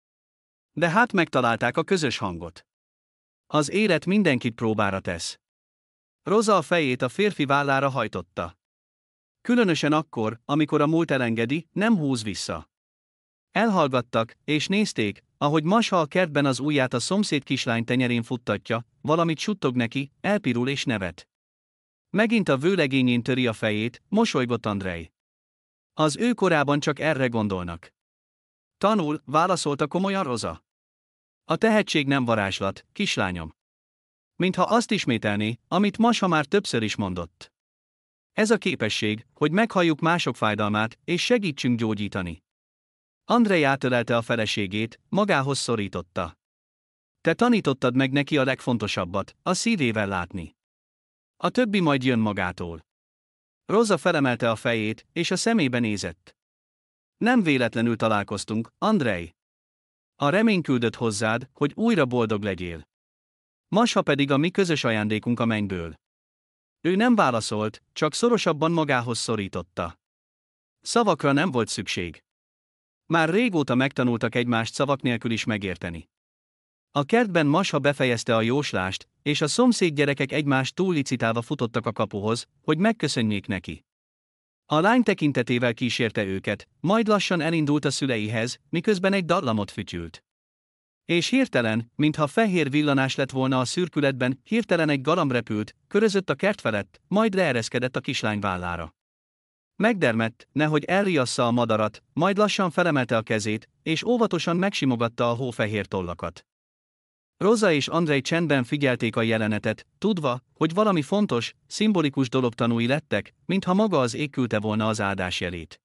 De hát megtalálták a közös hangot. Az élet mindenkit próbára tesz. Rosa a fejét a férfi vállára hajtotta. Különösen akkor, amikor a múlt elengedi, nem húz vissza. Elhallgattak, és nézték, ahogy Masha a kertben az ujját a szomszéd kislány tenyerén futtatja, valamit suttog neki, elpirul és nevet. Megint a vőlegényén töri a fejét, mosolygott Andrej. Az ő korában csak erre gondolnak. Tanul, válaszolta komolyan Rosa. A tehetség nem varázslat, kislányom. Mintha azt ismételné, amit Masha már többször is mondott. Ez a képesség, hogy meghalljuk mások fájdalmát, és segítsünk gyógyítani. Andrej átölelte a feleségét, magához szorította. Te tanítottad meg neki a legfontosabbat, a szívével látni. A többi majd jön magától. Rosa felemelte a fejét, és a szemébe nézett. Nem véletlenül találkoztunk, Andrej. A remény küldött hozzád, hogy újra boldog legyél. Masha pedig a mi közös ajándékunk a mennyből. Ő nem válaszolt, csak szorosabban magához szorította. Szavakra nem volt szükség. Már régóta megtanultak egymást szavak nélkül is megérteni. A kertben Masha befejezte a jóslást, és a szomszéd gyerekek egymást túllicitálva futottak a kapuhoz, hogy megköszönjék neki. A lány tekintetével kísérte őket, majd lassan elindult a szüleihez, miközben egy dallamot fütyült. És hirtelen, mintha fehér villanás lett volna a szürkületben, hirtelen egy galamb repült, körözött a kert felett, majd leereszkedett a kislány vállára. Megdermedt, nehogy elriassza a madarat, majd lassan felemelte a kezét, és óvatosan megsimogatta a hófehér tollakat. Rosa és Andrej csendben figyelték a jelenetet, tudva, hogy valami fontos, szimbolikus dolog tanúi lettek, mintha maga az ég küldte volna az áldás jelét.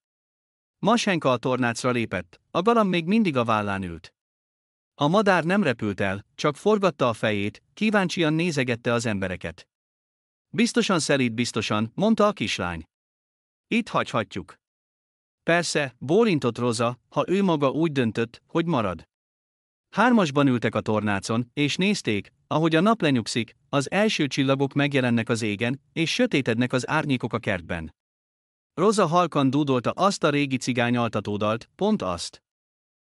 Masenka a tornácra lépett, a galamb még mindig a vállán ült. A madár nem repült el, csak forgatta a fejét, kíváncsian nézegette az embereket. Biztosan szelíd, biztosan, mondta a kislány. Itt hagyhatjuk. Persze, bólintott Roza, ha ő maga úgy döntött, hogy marad. Hármasban ültek a tornácon, és nézték, ahogy a nap lenyugszik, az első csillagok megjelennek az égen, és sötétednek az árnyékok a kertben. Roza halkan dúdolta azt a régi cigány altatódalt, pont azt.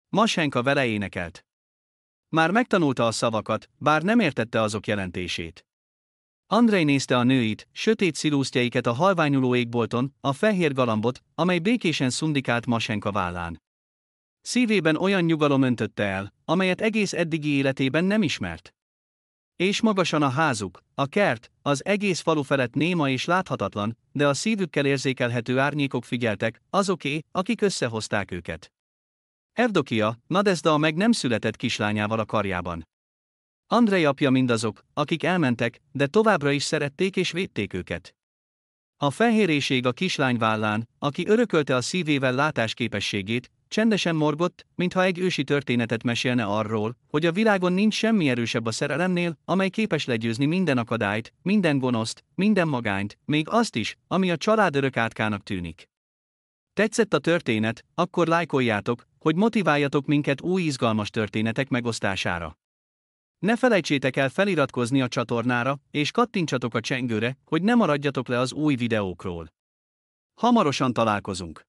Masenka vele énekelt. Már megtanulta a szavakat, bár nem értette azok jelentését. Andrej nézte a nőit, sötét szilusztjaiket a halványuló égbolton, a fehér galambot, amely békésen szundikált Masenka vállán. Szívében olyan nyugalom öntötte el, amelyet egész eddigi életében nem ismert. És magasan a házuk, a kert, az egész falu felett néma és láthatatlan, de a szívükkel érzékelhető árnyékok figyeltek, azoké, akik összehozták őket. Evdokia, Nadezda a meg nem született kislányával a karjában. Andrej apja mindazok, akik elmentek, de továbbra is szerették és védték őket. A fehéréség a kislány vállán, aki örökölte a szívével látásképességét, csendesen morgott, mintha egy ősi történetet mesélne arról, hogy a világon nincs semmi erősebb a szerelemnél, amely képes legyőzni minden akadályt, minden gonoszt, minden magányt, még azt is, ami a család örök átkának tűnik. Tetszett a történet, akkor lájkoljátok, hogy motiváljatok minket új izgalmas történetek megosztására. Ne felejtsétek el feliratkozni a csatornára, és kattintsatok a csengőre, hogy ne maradjatok le az új videókról. Hamarosan találkozunk!